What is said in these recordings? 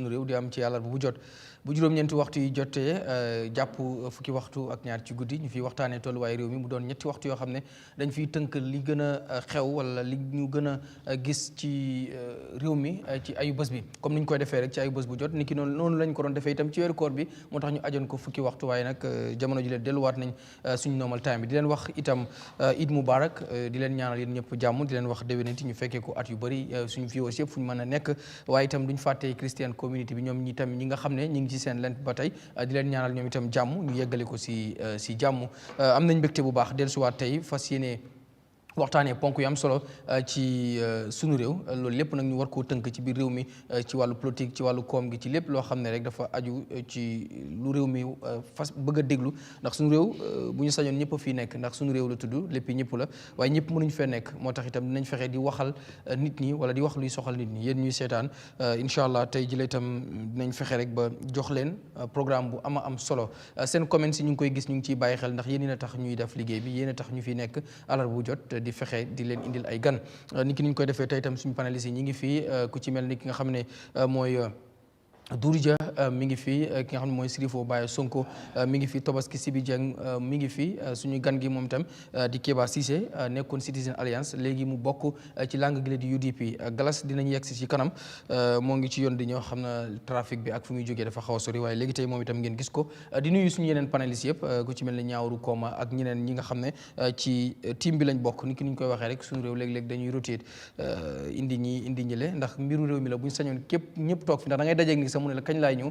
sunu réew di am ci àllarba bu jot bu juróom-ñeenti waxtu yi jotee jàpp fukki waxtu ak ñaar ci guddi ñu fiy waxtaanee tolluwaay réew mi mu doon ñetti waxtu yoo xam ne dañ fiy tënk li gën a xew wala li ñu gën a gis ci réew mi ci ayu bés bi comme ni ñu koy defee rek ci ayu bés bu jot niki noonu lañ ko doon defee itam ci weeru koor bi moo tax ñu ajoon ko fukki waxtu waaye nag jamono ji leen delluwaat nañ suñu normal time bi di leen wax itam Eid Mubarak di leen ñaanal yéen ñëpp jàmm di leen wax déwénati ñu fekkee ko at yu bëri suñu viewers yëpp fu ñu mën a nekk waaye itam duñ fàtte Christian community bi ñoom ñi tam ñi nga xam ne ñi ngi ci seen lent ba tey di leen ñaanal ñoom itam jàmm ñu yeggale ko si jàmm am nañ mbégte bu baax dellusiwaat tey fas yéene waxtaanee ponk yu am solo ci sunu réew loolu lépp nag ñu war koo tënk ci biir réew mi ci wàllu politique ci wàllu koom gi ci lépp loo xam ne rek dafa aju ci lu réew mi fas bëgg a déglu ndax sunu réew bu ñu sañoon ñëpp a fii nekk ndax sunu réew la tudd lépp ñëpp la waaye ñëpp mënuñu fee nekk moo tax itam dinañ fexe di waxal nit ñi wala di wax luy soxal nit ñi yéen ñuy seetaan incha allah tey jii itam dinañ fexe rek ba jox leen programme bu ama am solo seen comments si ñu ngi koy gis ñu ngi ciy bàyyi xel ndax yéen a tax ñuy def liggéey bi yéen a tax ñu fi nekk alar bu jot di fexe di leen indil ay gan ni ki ni ñu koy defee tey itam suñu panélistes yi ñi ngi fii ku ci mel ni ki nga xam ne mooy Dourdia mi ngi fi ki nga xam ne mooy Sirifo Baye Sonko mi ngi fi Tobaski Sibi Dieng mi ngi fi suñu gan gi moom itam di Kéba Cissé nekkoon Citizen Alliance léegi mu bokk ci langue gi di UDP Galas dinañ yegg si ci kanam moo ngi ci yoon di ñëw xam na trafic bi ak fu muy jógee dafa xaw a sori waaye léegi tey moom itam ngeen gis ko di nuyu suñu yeneen panélistes yëpp ku ci mel ne ñaawru kooma ak ñeneen ñi nga xam ne ci team bi lañ bokk ni ki ñu koy waxee rek suñu réew léeg-léeg dañuy rotate indi ñële ndax mbiru réew mi la bu ñu sañoon képp ñëpp toog fi ndax da ngay dajeeg ni mu ne la kañ laay ñëw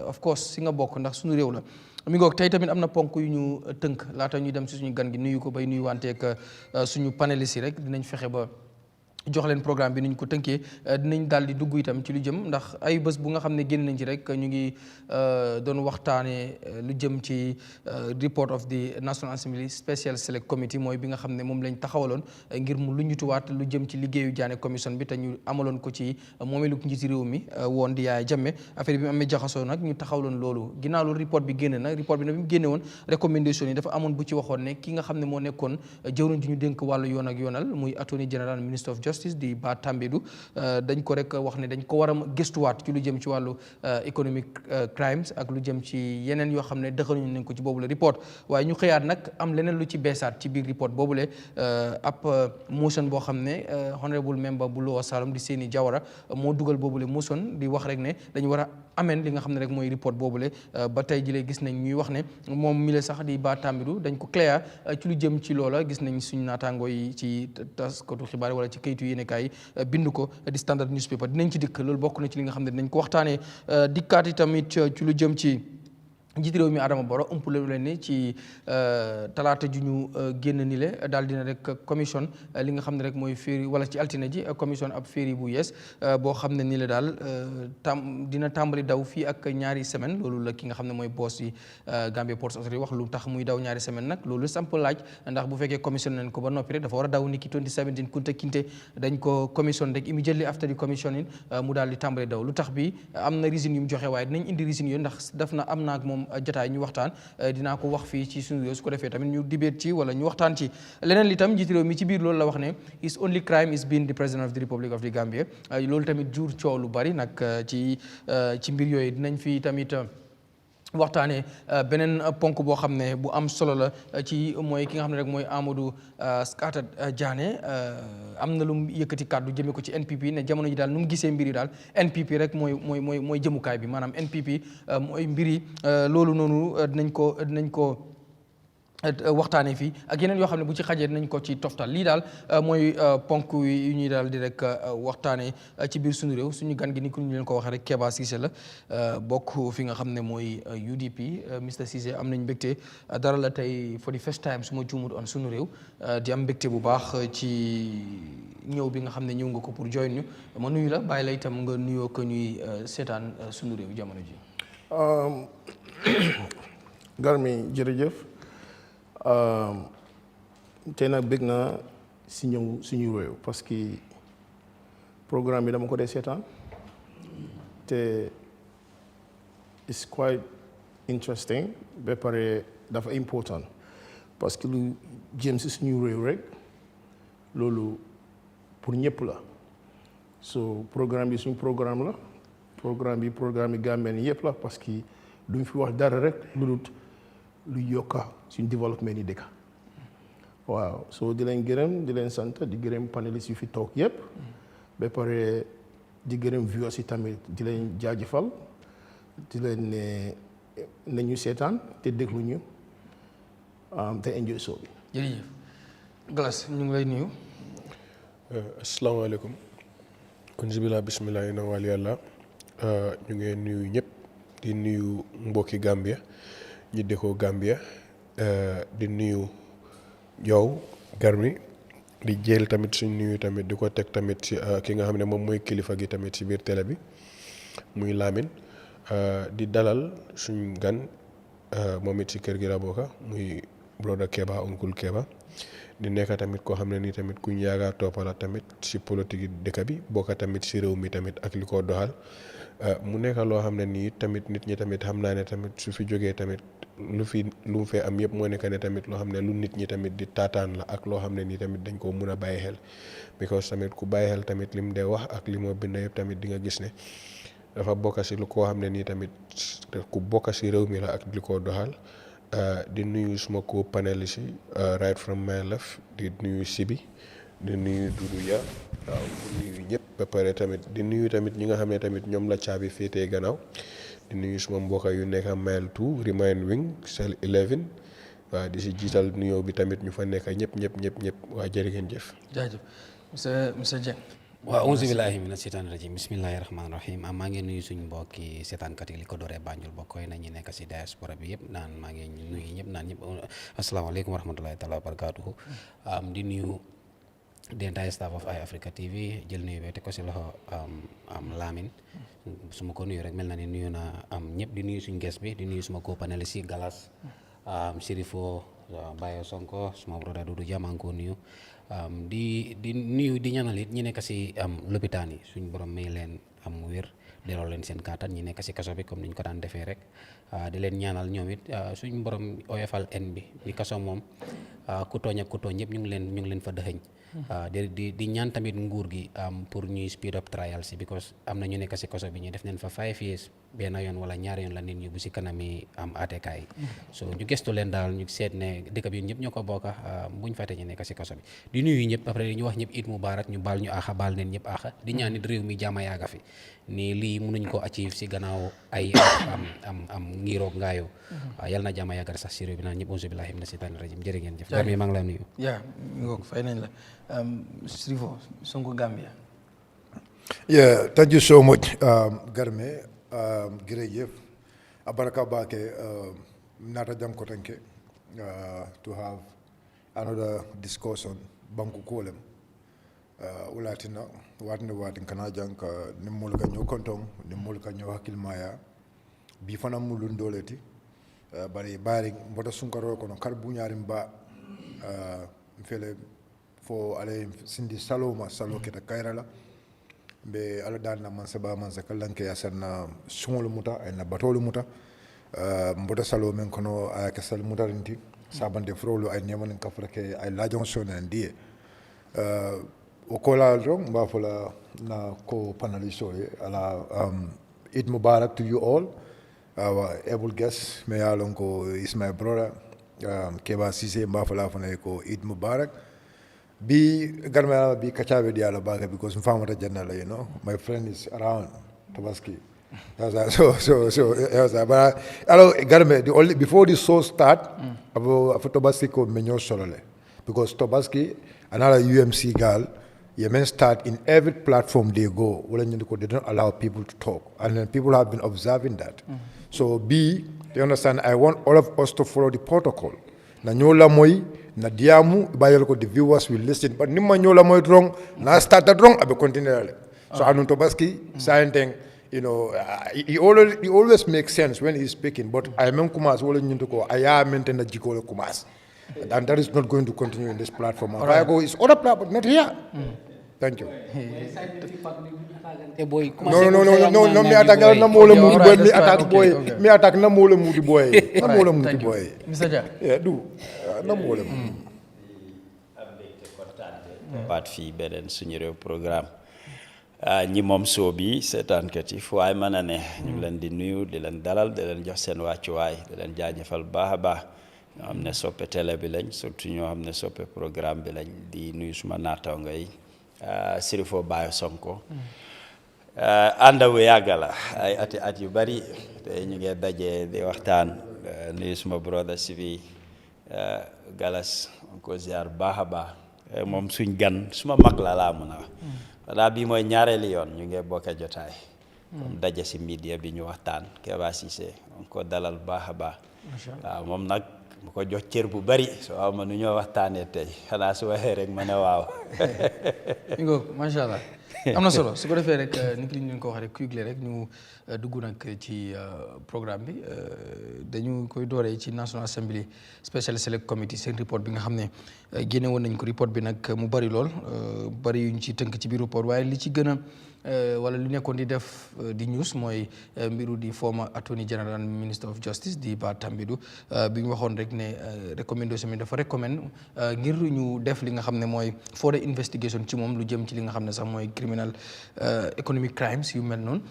of course si nga bokk ndax suñu réew la mi ngoog tey tamit am na ponk yu ñu tënk laata ñuy dem si suñu gan gi nuyu ko bay nuyu wanteek suñu panélistes yi rek dinañ fexe ba jox leen programme bi ni ñu ko tënkee dinañ daal di dugg itam ci lu jëm ndax ay bés bu nga xam ne génn nañ ci rek ñu ngi doon waxtaanee lu jëm ci report of the National Assembly Special Select Committee mooy bi nga xam ne moom lañ taxawaloon ngir mu lu ñutuwaat lu jëm ci liggéeyu Jaane commission bi te ñu amaloon ko ci moomeelu njiiti réew mi woon di Yahya Jammeh affaire bi mu amee jaxasoo nag ñu taxawaloon loolu ginnaaw loolu report bi génn na report bi nag bi mu génne woon recommandation yi dafa amoon bu ci waxoon ne ki nga xam ne moo nekkoon jëwriñ ji ñu dénk wàllu yoon ak yoonal muy Attorney General Minister of Justice di Ba Tambedou dañ ko rek wax ne dañ ko war a gëstuwaat ci lu jëm ci wàllu economic crimes ak lu jëm ci yeneen yoo xam ne dëxaluñu nañ ko ci boobule report waaye ñu xëyaat nag am leneen lu ci beesaat ci biir report boobule ab motion boo xam ne honorable member bu Lower Salum di Seni Jawara moo dugal boobule motion di wax rek ne dañu war a ameen li nga xam ne rek mooy report boobule ba tey jii gis nañ ñuy wax ne moom mi la sax di Ba Tambedou dañ ko clair ci lu jëm ci loola gis nañ suñu naataangoo yi ci taskatu xibaar wala ci kayitu yéenekaay bind ko di standard newspaper dinañ ci dikk loolu bokk na ci li nga xam ne dinañ ko waxtaanee dikkaat yi tamit ci lu jëm ci njiit réew mi Adama Barrow ëmpule leen ni ci talaata ju ñu génn ni le daal dina rek commission li nga xam ne rek mooy féeri wala ci altine ji commission ab féeri bu yees boo xam ne ni la daal dina tàmbali daw fii ak ñaari semaine loolu la ki nga xam ne mooy boss yi Gambia Ports Authority wax lu tax muy daw ñaari semaine nag loolu samp laaj ndax bu fekkee commission nañ ko ba noppi rek dafa war a daw ni ki 2017 Kunta Kinte dañ ko commission rek immediately after the commissioning mu daal di tàmbali daw lu tax bi am na reason yu mu joxe waaye dinañ indi reason yooyu ndax daf na am na ak moom jotaay ñu waxtaan dinaa ko wax fii ci suñu réew su ko defee tamit ñu debate ci wala ñu waxtaan ci leneen li tam njiiti réew mi ci biir loolu la wax ne his only crime is being the president of the Republic of the Gambia loolu tamit jur coow lu bari nag ci mbir yooyu dinañ fi tamit waxtaanee beneen ponk boo xam ne bu am solo la ci mooy ki nga xam ne rek mooy Amadou Skata Diané am na lu mu yëkkati kàddu jëmee ko ci NPP ne jamono ji daal nu mu gisee mbir yi daal NPP rek mooy jëmukaay bi maanaam NPP mooy mbir yi loolu noonu dinañ ko waxtaanee fii ak yeneen yoo xam ne bu ci xajee dinañ ko ci toftal lii daal mooy ponk yu ñuy daal di rek waxtaanee ci biir suñu réew suñu gan gi ni ku ñu leen ko waxee rek Kéba Cissé la bokk fi nga xam ne mooy UDP Mr Cissé am nañ mbégte dara la tey for the first time su ma juumut on suñu réew di am mbégte bu baax ci ñëw bi nga xam ne ñëw nga ko pour join ñu ma nuyu la bàyyi la itam nga nuyoo ko ñuy seetaan suñu réew jamono ji. Garmi jërëjëf. tey nag bëgg naa si ñëw suñu réew parce que programme bi dama ko dee seetaan te it's quite interesting ba pare dafa important parce que lu jëm si suñu réew rek loolu pour ñëpp la so programme bi suñu programme la programme yi Gambien yëpp la parce que duñ fi wax dara rek lu yokka suñ développement yi dëkk waaw so di leen gërëm di leen sant di gërëm panélistes yu fi toog yëpp ba pare di gërëm viewers yi tamit di leen jaajëfal di leen ne nañu seetaan te déglu ñu te enjoy show bi. jërëjëf Galas ñu ngi lay nuyu. asalaamaaleykum. konjibila bisimilah ina wali yàlla ñu ngi nuyu ñëpp di nuyu mbokki Gambia ñi dëkkoo Gambia di nuyu yow Garmi di jël tamit suñ nuyu tamit di ko teg tamit ci ki nga xam ne moom mooy kilifa gi tamit ci biir télé bi muy Lamine di dalal suñ gan moom it ci kër gi la bokka muy brother Keba oncle Keba di nekk tamit koo xam ne nii tamit kuñ yaakaar toppala tamit ci politique dëkk bi bokka tamit ci réew mi tamit ak li ko doxal mu nekk loo xam ne nii tamit nit ñi tamit xam naa ne tamit su fi jógee tamit lu mu fee am yëpp moo nekk ne tamit loo xam ne lu nit ñi tamit di taataan la ak loo xam ne nii tamit dañ koo mun a bàyyi xel because tamit ku bàyyi xel tamit lim dee wax ak li moo bind yëpp tamit di nga gis ne dafa bokk si lu koo xam ne nii tamit ku bokk si réew mi la ak li ko doxal di nuyu suma ko panélistes yi right from my left di nuyu Sibi di nuyu Dudu Ya waaw di nuyu ñëpp ba pare tamit di nuyu tamit ñi nga xam ne tamit ñoom la caabi féetee gannaaw di nuyu suma mbokk yu nekk mile 2 Remain Wing cell 11 waaw di si jiital nuyoo bi tamit ñu fa nekk ñëpp waa jërë ngeen jëf. jaajëf monsieur Dieng. waaw auzu billaahi mina seytaani rajiim bismillaahi rahmaani rahiim maa ngi nuyu suñu mbokki seetaankat yi li ko dooree Banjul bokkoy na ñi nekk si diaspora bi yëpp naan maa ngi nuyu ñëpp naan ñëpp asalaamaaleykum wa rahmatulahi taala wa barakaatuhu di nuyu the entire staff of Eyeafrica TV jël nuyu te ko si loxo Lamine su ma ko nuyu rek mel na ni nuyu na ñëpp di nuyu suñu guest bi di nuyu suma ko panélistes yi Galas Sirifo Bayo Sonko suma broda Dudu Dia maa ngi ko nuyu di nuyu di ñaanal it ñi nekk si lopitaan yi suñ borom may leen am wér delloo leen seen kàttan ñi nekk si kaso bi comme ni ñu ko daan defee rek di leen ñaanal ñoom it suñ borom oyofal en bi di kaso moom ku tooñ ak ku tooñ ñëpp ñu ngi leen fa dëxëñ di ñaan tamit nguur gi pour ñuy speed up trial si because am na ñu nekk si kaso bi ñu def neen fa 5 years benn yoon wala ñaari yoon la nit ñu bu si kanami àttekaay so ñu gestu leen daal ñu seet ne dëkk bi ñëpp ñoo ko bokka buñ fàtte ñu nekk si kaso bi di nuyu ñëpp après ñu wax ñëpp Eid Mubarak ñu baal ñu aaxa baal neen ñëpp aaxa di ñaan nit réew mi jaama yaaga fi ni lii mënuñ ko achieve si gannaaw ay am ngiroog ngaayoo yal na jaama yaaga sax si réew bi naan ñëpp auzu billaahi mina seytaani rajiim jërë ngeen jëf Gambia maa ngi lay nuyu fay nañ la Sirifo Sonko Gambia. Yeah, thank you so much, Garme. Jërëjëf abaraka baake nata jam ko tanke to have another discussion banku kolem ulatina watin kana jank ni mul ka ñoo kontong ni mul ka ñoo hakil maya bi fana mulun doleti bari mbota sunkaro kono kar bu ñaarim ba fele fo ale sindi saloma salo keta kayrala be ala dalna man saba man zakalanke yasanna sungol muta na batolu muta mbota salo men kono ay kasal muta rinti sabande frolo ay nyamanin kafrake ay lajon sona ndie o kola rong ba fola na ko panelisto ala Eid Mubarak to you all our able guest me alon ko is my brother Keba Sise ba fola fana ko Eid Mubarak bi garma bi kachabe diala baga because famata jannala you know my friend is around Tobaski so but alors garme the only before the show start abo Tobaski ko menyo solole because Tobaski another UMC girl Yemen start in every platform they go they don't allow people to talk and then people have been observing that so B you understand I want all of us to follow the protocol na nyola moy na diamu bayal ko the viewers will listen but nimma nyola moy wrong na started wrong abe continue so anun Tobaski saying you know he always makes sense when he's speaking but I men kumas wala nyinto ko aya maintain na jiko kumas and that is not going to continue in this platform right. Go is other platform not here thank you no me attack na mola mudi boy me attack boy me attack na mola mudi boy na mola mudi boy Mr. Dia yeah do na mola baat fii beneen suñu réew programme ñi moom soo bi seetaankat yi fu waay mën a ne ñu ngi leen di nuyu di leen dalal di leen jox seen wàccuwaay di leen jaajëfal baax a baax ñoo xam ne soppe télé bi lañ surtout ñoo xam ne soppe programme bi lañ di nuyu suma naataango yi Sirifo Bayo Sonko ànda wu yàgg la ay at yu bari te ñu ngi daje di waxtaan nuyu suma brother si bi Galas ko ziar baax a baax moom suñ gan suma mag la laa mun a wax walla bii mooy ñaareeli yoon ñu ngi bokk jotaay comme daje si media bi ñu waxtaan Keba Cissé on ko dalal baax a baax waaw moom nag mu ko jox cër bu bari soo waaw ma nu ñoo waxtaanee tey xanaa su waxee rek ma ne waaw macha allah am na solo su ko defee rek ni ki ñu ko waxee rek quickly rek ñu dugg nag ci programme bi dañu koy dooree ci National Assembly Special Select Committee seen report bi nga xam ne génne woon nañ ko report bi nag mu bari lool bari yuñ ci tënk ci biir report waaye li ci gën a wala lu nekkoon di def di news mooy mbiru di former Attorney General and Minister of Justice di Ba Tambedou bi ñu waxoon rek ne recommendation bi dafa recommend ngir ñu def li nga xam ne mooy further investigation ci moom lu jëm ci li nga xam ne sax mooy criminal economic crimes yu mel noonu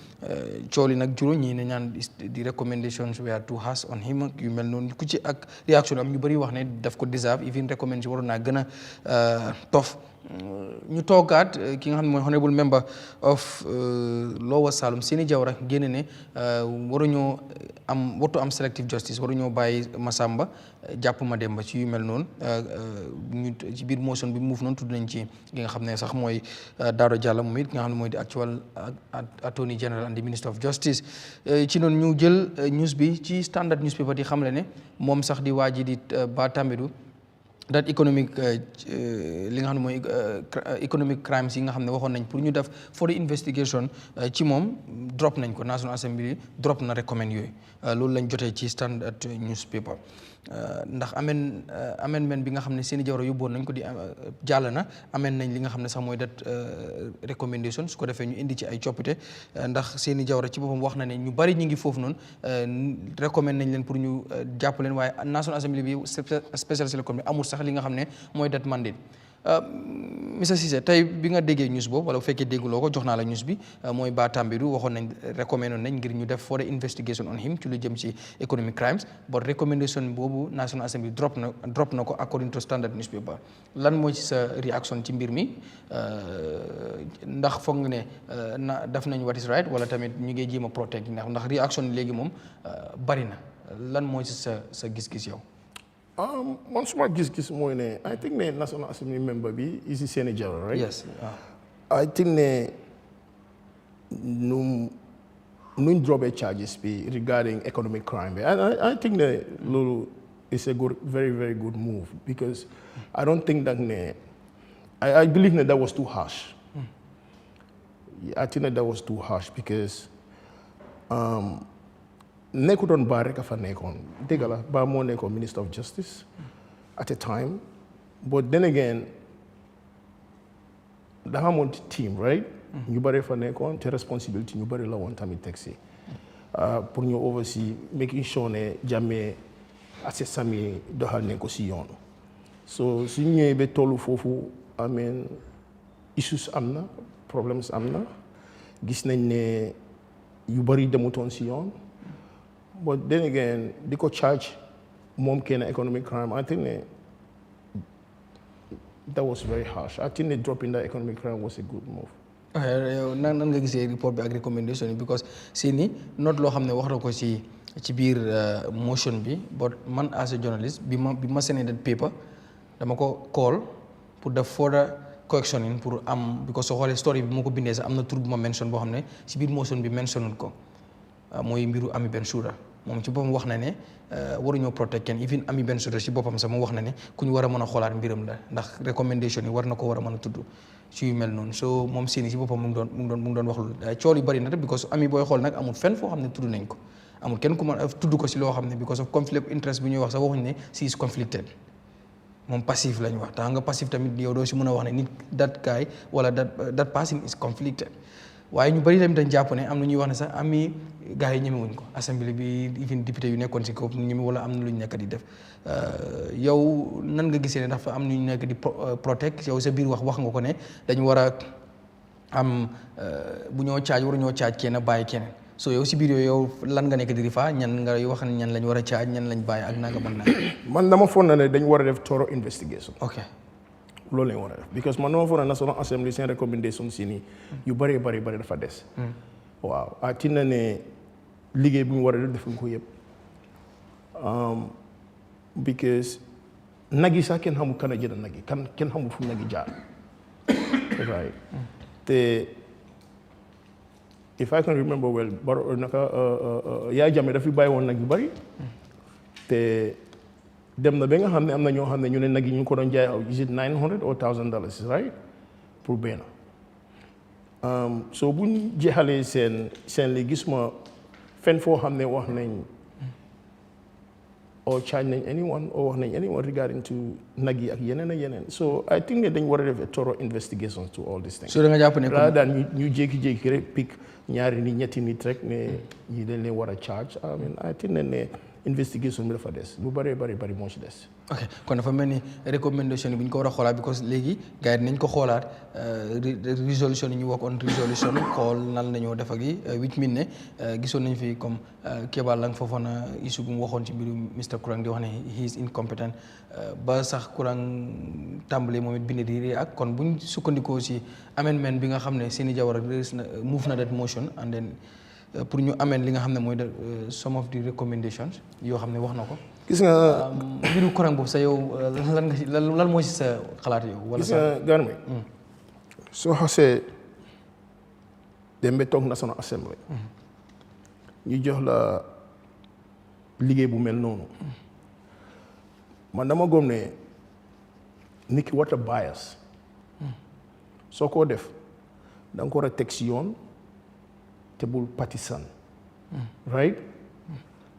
cooli nag juróom ñii ne ñaan di recommendations were too harsh on him yu mel noonu ku ci ak réaction am ñu bëri wax ne daf ko deserve even recommendation waroon naa gën a tof ñu toogaat ki nga xam ne mooy honorable member of Lower Salum Seni Jawara génne ne waruñoo wartu am selective justice waruñoo bàyyi Masamba jàpp Mademba ci yu mel noonu ñu ci biir motion bi muuf noonu tudd nañ ci ki nga xam ne sax mooy Dado Jallow moom it ki nga xam ne mooy di actual Attorney General and the Minister of Justice ci noonu ñu jël news bi ci standard newspaper di xamle ne moom sax di waa ji di Ba Tambedou that economic li nga xam ne mooy economic crimes yi nga xam ne waxoon nañ pour ñu def for the investigation ci moom drop nañ ko National Assembly drop na recommend yooyu loolu lañ jotee ci standard newspaper ndax amendment bi nga xam ne Seni Jawara yóbboon nañ ko di jàll na amend nañ li nga xam ne sax mooy that recommendation su ko defee ñu indi ci ay coppite ndax Seni Jawara ci boppam wax na ne ñu bari ñi ngi foofu noonu recommend nañ leen pour ñu jàpp leen waaye National Assembly bi special select committee amul sax li nga xam ne mooy that mandate Mr Cissé tey bi nga déggee news boobu wala bu fekkee dégguloo ko jox naa la news bi mooy Ba Tambedou waxoon nañ recommendé nañ ngir ñu def further investigation on him ci lu jëm ci economic crimes but recommendation boobu National Assembly drop na ko according to standard newspaper lan moo ci sa réaction ci mbir mi ndax foog nga ne def nañ what is right wala tamit ñu ngi jéem a protect ndax réaction léegi moom bari na lan moo ci sa gis-gis yow. Man suma gis-gis mooy ne I think ne National Assembly member bi is Seni Jawara, right? Yes. I think ne nuñ drop charges bi regarding economic crime bi I think ne loolu is a good very very good move because I don't think that ne I believe that was too harsh. I think that was too harsh because nekkutoon Ba rek a fa nekkoon dëgg la Ba moo nekkoon Minister of Justice at a time but then again dafa amoon team right ñu bëri fa nekkoon te responsibility ñu bëri la woon tamit teg si pour ñu oversee making sure ne Jammeh assessment yi doxal nañ ko si yoon so su ñëwee ba tollu foofu I mean issues am na problems am na gis nañ ne yu bëri demutoon si yoon but then again di ko charge moom kenn economic crime I think that was very harsh I think dropping that economic crime was a good move. nan nga gisee report bi ak recommendation yi because Seni not loo xam ne wax na ko ci biir motion bi but man as a journalist bi ma seen that paper dama ko call pour def further correction in pour am because soo xoolee story bi moo ko bindee sax am na tur bu ma mention boo xam ne ci biir motion bi mentionul ko mooy mbiru Ami Bensouda moom ci boppam wax na ne waruñoo protect kenn even Ami Bensouda ci boppam sax moom wax na ne ku ñu war a mën a xoolaat mbiram la ndax recommendation yi war na ko war a mën a tudd ci yu mel noonu so moom Seni ci boppam mu ngi doon wax loolu cool yi bëri na because Ami booy xool nag amul fenn foo xam ne tudd nañ ko amul kenn ku mën tudd ko si loo xam ne because of conflict interest bi ñuy wax sax waxuñ ne she is conflicted moom passif lañ wax tax nga passif tamit yow doo si mën a wax ne nit that guy wala that person is conflicted waaye ñu bëri tamit dañ jàpp ne am na ñuy wax ne sax Ami gars yi ñemewuñ ko assemblée bi even député yu nekkoon si kaw ñeme wala am na lu ñu nekk di def yow nan nga gisee ne dafa am lu ñu nekk di protect yow sa biir wax nga ko ne dañu war a am bu ñoo caaj waru ñoo caaj kenn bàyyi keneen so yow si biir yooyu yow lan nga nekk di rifa ñan nga wax ñan lañ war a caaj ñan lañ bàyyi ak nanga mën na man dama foog ne dañ war a def thorough investigation. ok loolu lañ war a def because man dama foog ne National Assembly seen recommendation si nii yu bëree bëri dafa des. waaw ati na ne liggéey bu ñu war a def defuñ ko yëpp because nag yi sax kenn xamul kan a jënd nag yi kenn xamul fu nag yi jaar right te if I can remember well Yahya Jammeh dafi bàyyi woon nag yu bëri te dem na ba nga xam ne am na ñoo xam ne ñu ne nag yi ñu ko doon jaay is it $900 or $1,000 right pour benn so bu ñu jeexalee seen li gis ma fenn foo xam ne wax nañ or charge nañ anyone or wax nañ anyone regarding to nag yi ak yeneen so I think ne dañ war a def a thorough investigation to all these things. so da nga jàpp ne rather than ñu jékki-jékki rek pick ñaari nit ñetti nit rek ne ñi dañ leen war a charge I mean I think ne investigation bi dafa des lu bëree bëri moo ci des. ok kon dafa mel ni recommendation bi ñu ko war a xoolaat because léegi gars yi nañ ko xoolaat résolution yi ñu work on résolution xool nan la ñoo def ak yi which mean ne gisoon nañ fi comme Kéba Lang Fofana issue bu mu waxoon ci mbiru Mr Kurang di wax ne he is incompetent ba sax Kurang tàmbale moom it bind di ak kon buñ sukkandikoo si amendment bi nga xam ne Sini Jawara move na that motion and then pour ñu ameen li nga xam ne mooy some of the recommendations yoo xam ne wax na ko. gis nga mbiru Kurang boobu sa yow lan moo si sa xalaat yow. wala gis nga Garmi soo xasee dem ba toog National Assembly ñu jox la liggéey bu mel noonu man dama gëm ne nit ki warta bias soo ko def da nga ko war a teg si yoon te bul partisan right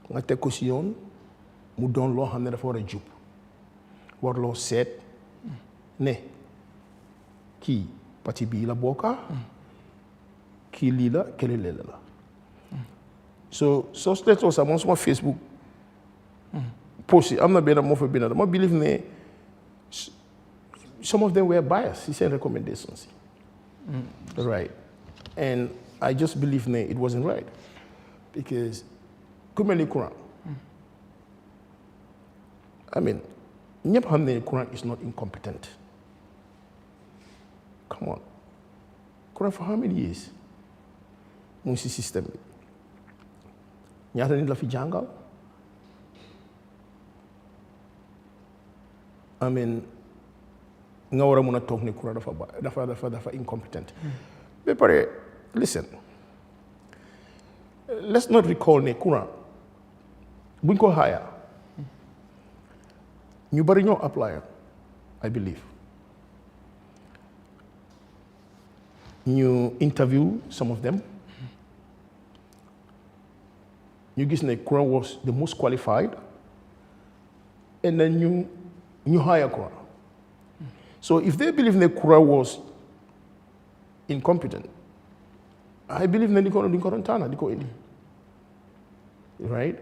nga teg ko si yoon mu doon loo xam ne dafa war a jub war loo seet ne kii parti bii la bokka kii lii la kële lee la so soo seetoo sax moom suma Facebook post yi am na benn moo fa bind dama believe ne some of them were biased si seen recommendations yi right and I just believe ne it wasn't right because ku mel ni Kurang I mean ñëpp xam ne Kurang is not incompetent come on Kurang for how many years mu ngi si système bi ñaata nit la fi jàngal I mean nga war a mun a toog ne Kurang dafa incompetent ba pare listen let's not recall ne Kurang buñ ko hire ñu bari ñoo apply I believe ñu interview some of them ñu gis ne Kurang was the most qualified and then ñu hire Kurang so if they believe ne Kurang was incompetent I believe ne di ko doon tànn di ko indi right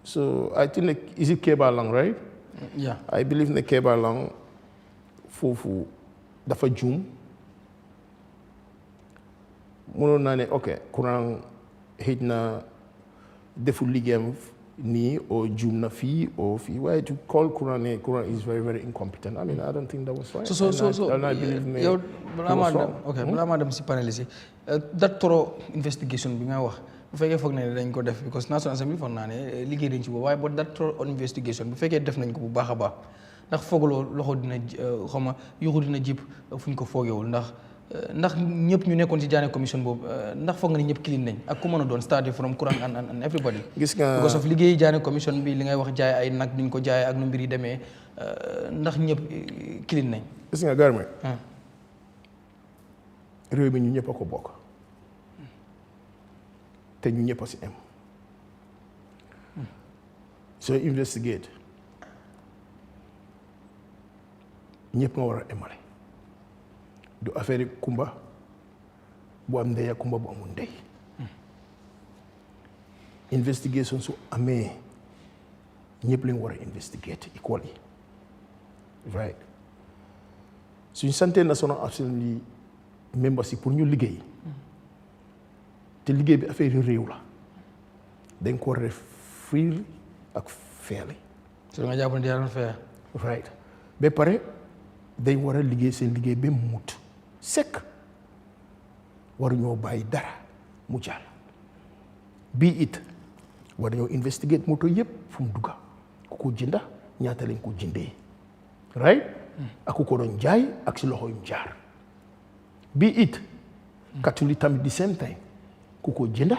so I think like, is it Kéba Lang right yeah I believe ne Kéba Lang foofu dafa juum mënoon naa ne ok Kurang xëj na deful liggéeyam nii o juum na fii o fii waaye to call Kurang ne Kurang is very very incompetent I mean I don't think that was right so and I believe ne yow balaa maa dem si panelist yi that thorough investigation bi nga wax bu fekkee foog ne dañ ko def because National Assembly foog naa ne liggéey dañ ci boobu waaye that thorough investigation bu fekkee def nañ ko bu baax a baax ndax foogaloo loxo dina xaw ma yuxu dina jib fu ñu ko foogewul ndax ñëpp ñu nekkoon ci jaane commission boobu ndax foog nga ne ñëpp clean nañ ak ku mën a doon starting from Kurang and everybody gis nga because of liggéey jaane commission bi li ngay wax jaay ay nag duñ ko jaay ak nu mbir yi demee ndax ñëpp clean nañ gis nga Garmi réew mi ñu ñëpp a ko bokk te ñu ñëpp a si am sooy investigate ñëpp nga war a emale du affaire yi kumba bu am ndey ak kumba bu amul ndey investigation su amee ñëpp lañ war a investigate equally right suñ santee National Assembly members yi pour ñu liggéey te liggéey bi affaire yu réew la dañ ko war a def free ak fairly. so nga jàpp ne yaa fair. right ba pare dañ war a liggéey seen liggéey ba mu mut sekk waruñoo bàyyi dara mu jàll bii it war nañoo investigate moto yëpp fu mu dugga ku ko jënda ñaata lañ ko jëndee right ak ku ko doon jaay ak si loxo yu jaar bii it catholique tamit di same thing ku ko jënda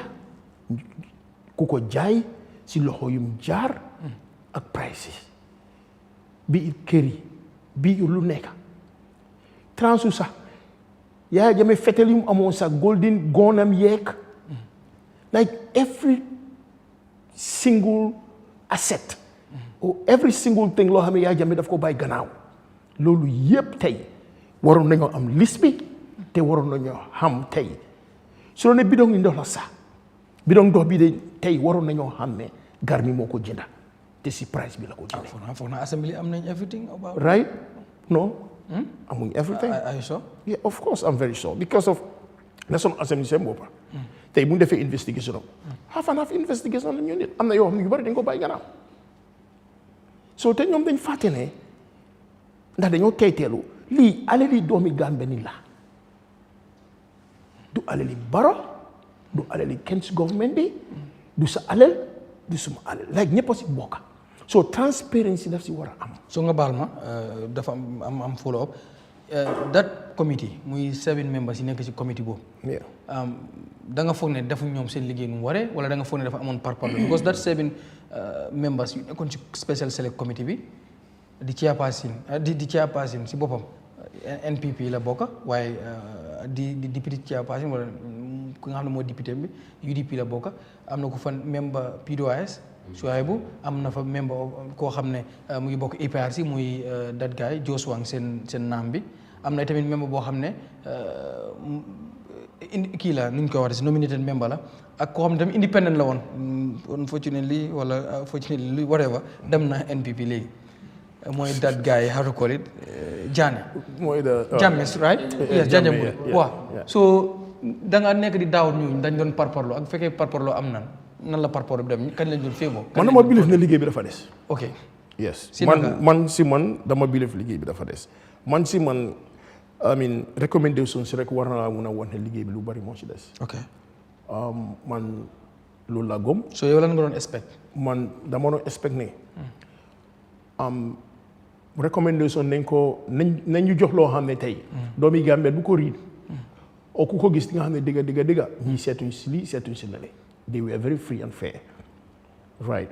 ku ko jaay si loxo yu jaar ak prices bii it kër yi bii it lu nekk transu sax Yahya Jammeh fetel yu mu amoon sax golden gonam yeeg like every single asset or every single thing loo xam ne Yahya Jammeh daf ko bàyyi gannaaw loolu yëpp tey waroon nañoo am liste bi te waroon nañoo xam tey su ne bidon yi ndox la sax bidon ndox bi de tey waroon nañoo xam ne Garmi moo ko jënda te si price bi la ko jëndee. foog naa assembly am nañ everything about right no amuñ everything. Are you sure? Yeah, of course I'm very sure because of National Assembly seen boppa tey bu ñu defee investigation am half and half investigation la ñu nit am na yoo xam ne yu bëri dañ ko bàyyi gannaaw so te ñoom dañ fàtte ne ndax dañoo teyteelu lii alali doomi Gambie ni la du alali Barrow du alali kenn si government bi du sa alal du suma alal like ñëpp a si bokka so transparency daf si war a am. so nga baal ma dafa am follow up that committee muy 7 members yi nekk ci committee boobu. da nga foog ne defuñ ñoom seen liggéey nu mu waree wala da nga foog ne dafa amoon par because that 7 members yu nekkoon ci special select committee bi di chairperson si boppam NPP la bokk waaye di député chairperson wala ku nga xam ne moo député bi UDP la bokk am na ko fa member PDOIS. Suwaybu am na fa member koo xam ne mu ngi bokk APRC muy that guy Josuwang seen naam bi am na tamit member boo xam ne kii la nuñ ko waxee si nominated member la ak koo xam ne tamit independent la woon unfortunately wala fortunately whatever dem na NPP léegi mooy that guy how to call it Jammeh right yes Jammeh waaw so da nga nekk di daawut ñu dañ doon parparloo ak fekkee parparloo am nan la parparloo bi dem kañ lañ doon féeboo man dama believe ne liggéey bi dafa des ok yes man dama believe liggéey bi dafa des man si man I mean recommendation si rek war na laa mun a wan ne liggéey bi lu bari moo ci des ok man loolu laa gëm so yow lan nga doon expect man dama doon expect ne recommendation nañ ñu jox loo xam ne tey doomi Gambie bu ko riid o ku ko gis nga xam ne digga ñii seetuñ si lii seetuñ si lale they were very free and fair right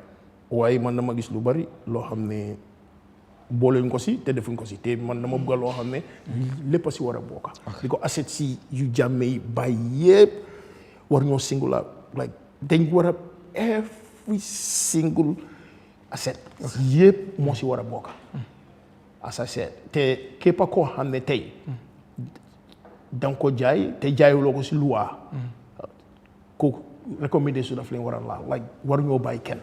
waaye man dama gis lu bari loo xam ne booleñ ko si te defuñ ko si te man dama bëgg loo xam ne lépp a si war a bokka di ko asset si yu Jammeh yi bàyyi yëpp war ñoo singular like dañ war a every single asset yëpp moo si war a bokka as I said te képp a koo xam ne tey danga ko jaay te jaayuloo ko si luwaa kooku recommendation daf leen war a laal like war ñoo bàyyi kenn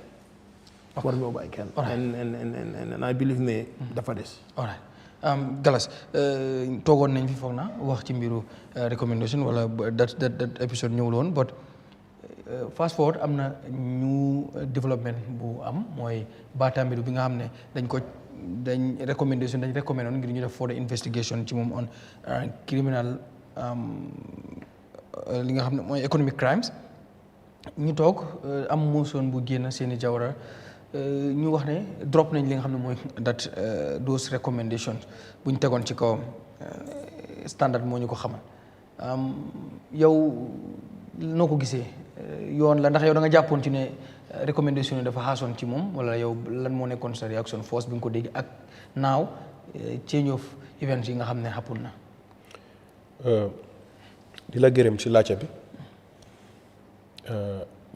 and I believe ne dafa des all right Galas toogoon nañ fi foog naa wax ci mbiru recommendation wala that episode ñëwul woon but fast forward am na ñu développement bu am mooy Ba Tambedou bi nga xam ne dañ recommendé woon ngir ñu def further investigation ci moom on criminal li nga xam ne mooy economic crimes ñu toog am motion bu génn seeni jawra ñu wax ne drop nañ li nga xam ne mooy that those recommendations bu ñu tegoon ci kawam standard moo ñu ko xamal yow noo ko gisee yoon la ndax yow da nga jàppoon ci ne recommendation yi dafa xaasoon ci moom wala yow lan moo nekkoon sa reaction force bi nga ko dégg ak naaw change of events yi nga xam ne xappul na di la gërëm ci laajte bi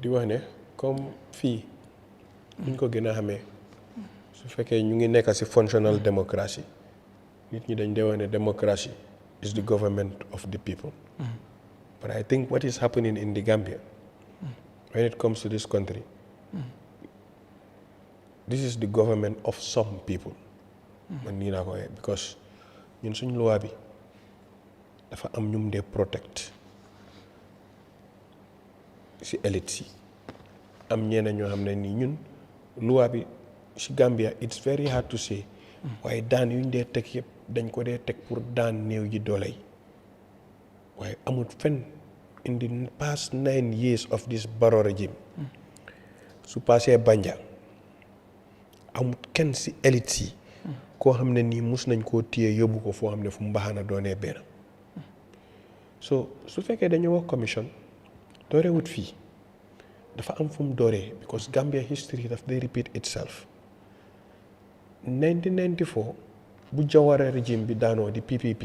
di wax ne comme fii ñu ko gën a xamee su fekkee ñu ngi nekk ci functional democracy nit ñi dañ dee wax ne democracy is the government of the people but I think what is happening in the Gambia when it comes to this country this is the government of some people man nii naa ko waxee because ñun suñ loi bi dafa am ñum dee protect si élite si am ñeneen ñoo xam ne nii ñun loi bi si Gambia it's very hard to say waaye daan yuñ dee teg yëpp dañ ko dee teg pour daan néew ji doole yi waaye amul fenn in the past 9 years of this Barrow regime su passé Banja amul kenn si élite si koo xam ne nii mus nañ koo téye yóbbu ko foo xam ne fu mbaxana doonee benn so su fekkee dañu wax commission dooree wut fii dafa am fu mu dooree because Gambia history daf day repeat itself 1994 bu Jawara régime bi daanoo di PPP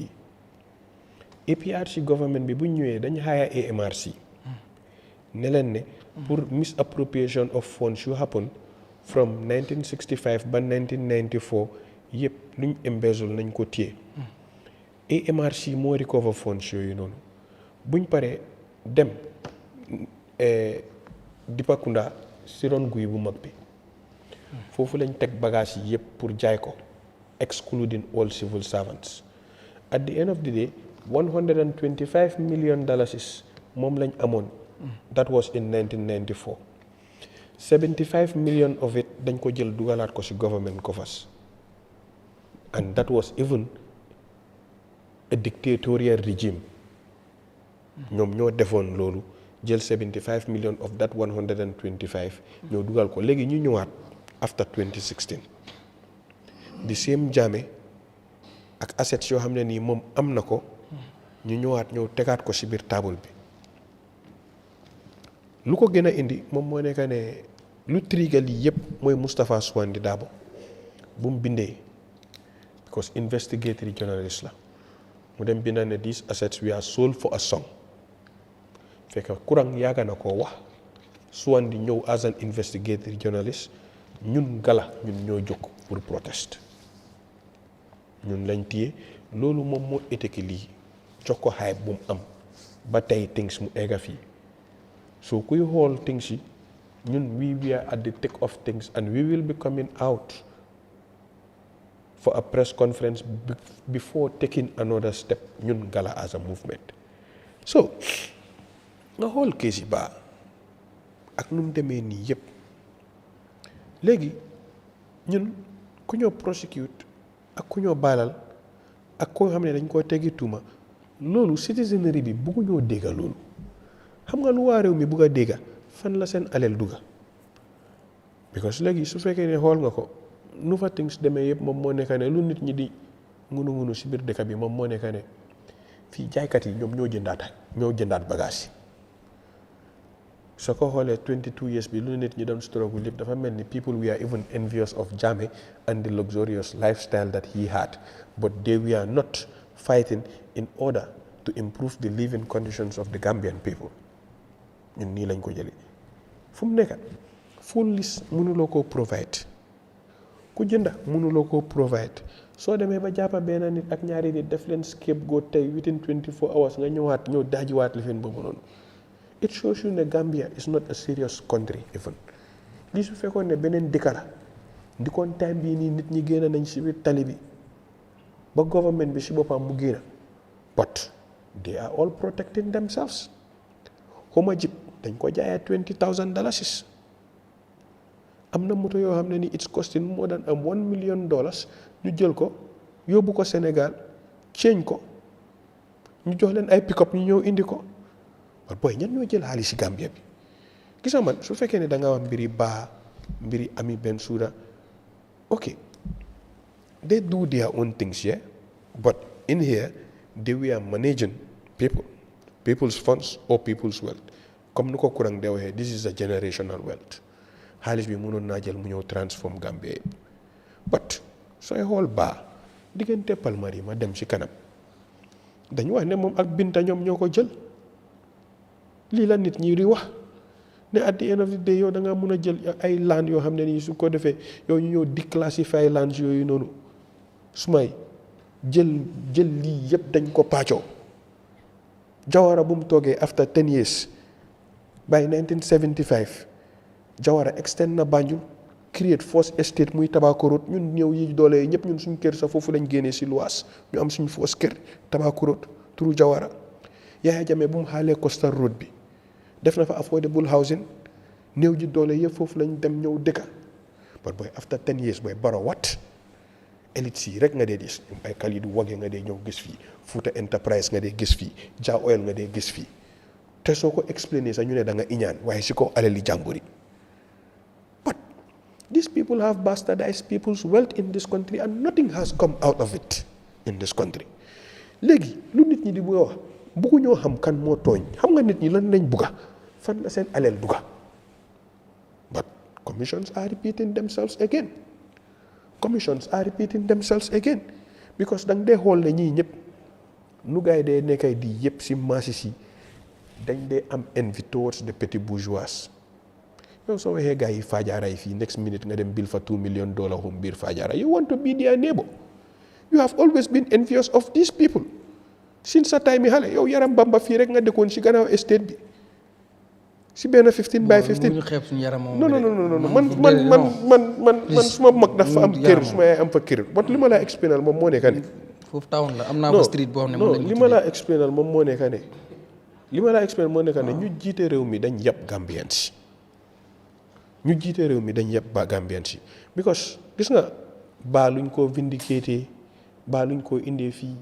APRC government bi bu ñëwee dañu hire AMRC ne leen ne pour misappropriation of funds yu happen from 1965 ba 1994 yëpp luñ embezzle nañ ko téye AMRC moo recover funds yooyu noonu buñ paree dem Dipakunda si ron guy bu mag bi foofu lañ teg bagage yi yëpp pour jaay ko excluding all civil servants at the end of the day $125 million moom lañ amoon that was in 1994 75 million of it dañ ko jël dugalaat ko si government coffers and that was even a dictatorial regime ñoom ñoo defoon loolu jël 75 million of that 125 ñoo dugal ko léegi ñu ñëwaat after 2016 the same Jammeh ak assets yoo xam ne nii moom am na ko ñu ñëwaat ñëw tegaat ko si biir table bi lu ko gën a indi moom moo nekk ne lu trigal yi yëpp mooy Moustapha Swandi Dabo bu mu bindee because investigatory journalist la mu dem binda ne these assets we are sold for a song fekk kurang yàgg na koo wax Swandi ñëw as an investigatory journalist ñun gala ñun ñoo jóg pour protest ñun lañ téye loolu moom moo éteki lii jox ko hype bu mu am ba tey things mu egga fii so kuy xool things yi ñun we are at the thick of things and we will be coming out for a press conference before taking another step ñun gala as a movement so nga xool kees yi baa ak nu mu demee nii yëpp léegi ñun ku ñoo prosecute ak ku ñoo baalal ak koo xam ne dañ koo teggi tuuma loolu citizenry bi bugguñoo dégga loolu xam nga lu waa réew mi bugg a dégga fan la seen alal dugga because léegi su fekkee ne xool nga ko nu fa things demee yëpp moom moo nekk ne lu nit ñi di ngunu si biir dëkk bi moom moo nekk ne fii jaaykat yi ñoom ñoo jëndaat bagage yi soo ko xoolee 22 years bi lu nit ñi doon struggle lépp dafa mel ni people were even envious of Jammeh and the luxurious lifestyle that he had but they were not fighting in order to improve the living conditions of the Gambian people ñun nii lañ ko jëlee fu mu nekk full list mënuloo koo provide ku jënda mënuloo koo provide soo demee ba jàppa benn nit ak ñaari nit def leen scapegoat tey within 24 hours nga ñëw daajiwaat li fen boobu noonu it shows you ne Gambia is not a serious country even lii su fekkoon ne beneen dëkk la ndikoon time bii nii nit ñi génn nañ si biir tali bi ba government bi si boppam mu génn but they are all protecting themselves xoma jib dañ ko jaayee $20,000 am na moto yoo xam ne ni it's costing more than $1 million ñu jël ko yóbbu ko Sénégal change ko ñu jox leen ay pick-up ñu ñëw indi ko waaye booy ñan ñoo jël xaalis si Gambia bi gis nga man su fekkee ne da nga wax mbiri Ba mbiri Ami Bensouda ok they do their own things here but in here they were managing people's funds or people's wealth comme nu ko kurang de waxee this is a generational wealth xaalis bi mënoon naa jël mu ñëw transform Gambia but sooy xool Ba diggante Palmarin ma dem si kanam dañu wax ne moom ak Binta ñoom ñoo ko jël lii la nit ñi di wax ne at the end of the day yow da nga mun a jël ay land yoo xam ne nii su ko defee yow ñu ñëw déclassify lands yooyu noonu su may jël lii yëpp dañ ko pàccoo Jawara bu mu toogee after 10 years by 1975 Jawara extend na Banjul create first estate muy Tabakorot ñun ñëw yi doole ñëpp ñun suñ kër sa foofu lañ génnee si luwaas ñu am suñ first kër Tabakorot through Jawara Yahya Jammeh bu mu xaalee Coastal Road bi def na fa affordable housing néew ji doole yëpp foofu lañ dem ñëw dëkka but boy after 10 years boy Barrow what élite si rek nga dee gis ay Kalidou Wage nga dee ñëw gis fii Fouta Enterprise nga dee gis fii Jah Oil nga dee gis fii te soo ko explainer sax ñu ne da nga iñaan waaye si ko alali jàmbur yi but these people have bastardized people's wealth in this country and nothing has come out of it in this country léegi lu nit ñi di bëgg a wax bëgguñoo xam kan moo tooñ xam nga nit ñi lan lañ bugga fan la seen alal dugga but commissions are repeating themselves again because danga dee xool ne ñii ñëpp nu gaay dee nekkay di yëpp si masses yi dañ dee am envy towards the petit bourgeois yow soo waxee gars yi Fajara yi fii next minute nga dem bil fa $2 million home biir Fajara you want to be their neighbor you have always been envious of these people since sa time yi xale yow yaram bamba fii rek nga dëkkoon si gannaaw estate bi si benn 15 by 15 man suma mag dafa am kër suma yaay am fa kër but li ma laa explainal moom moo nekka ne foofu town la am naa fa street boo xam ne li ma laa explainal moom moo nekka ne ñu jiite réew mi dañ yab Gambians yi because gis nga baa luñ ko vindicaté baa luñ ko indee fii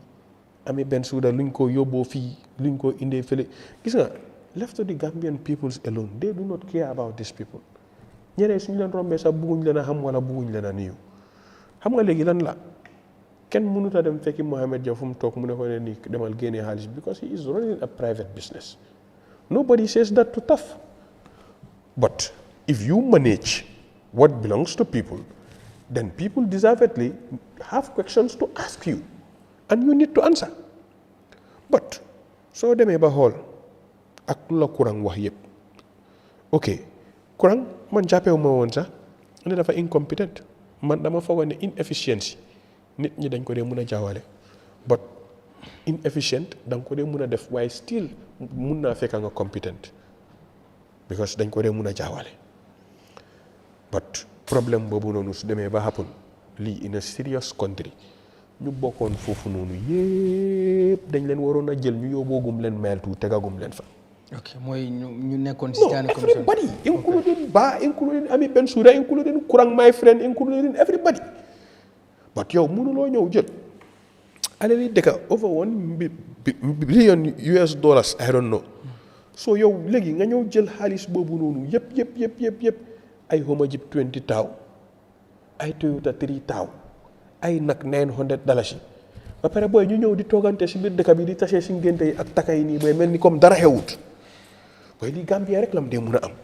Ami Bensouda luñ ko yóbboo fii luñ ko indee fële gis nga left to the Gambian peoples alone they do not care about these people ñeneen suñu leen rombee sax bugguñ leen a xam wala bugguñ leen a nuyu xam nga léegi lan la kenn mënut a dem fekki Mohamed Dia fu mu toog mu ne ko ne nii demal génnee xaalis because he is running a private business nobody says that to tough but if you manage what belongs to people then people deservedly have questions to ask you and you need to answer but soo demee ba xool ak lu la courant wax yëpp ok courant man jàppewu ma woon sax ne dafa incompetent man dama foogoon ne inefficiency nit ñi dañ ko dee mën a jaawale but inefficient da nga ko dee mën a def waaye still mun naa fekk nga competent because dañ ko dee mën a jaawale but problème boobu noonu su demee ba happen lii in a serious country ñu bokkoon foofu noonu yëpp dañ leen waroon a jël ñu yóbboogum leen meeltu tegagum leen fa. ok mooy ñu nekkoon si Jani commission. everybody including Ba including Ami Bensouda including Kurang my friend including everybody but yow mënuloo ñëw jël alali dëkka over $1 billion I don't know so yow léegi nga ñëw jël xaalis boobu noonu yëpp ay Homa Jeep 20 taaw ay Toyota 3 taaw ay nag $900 ba pare booy ñu ñëw di toogante si biir dëkk bi di tasee si ngénte yi ak taka yi nii booy mel ni comme dara xewut booy lii Gambia rek lam dee mun a am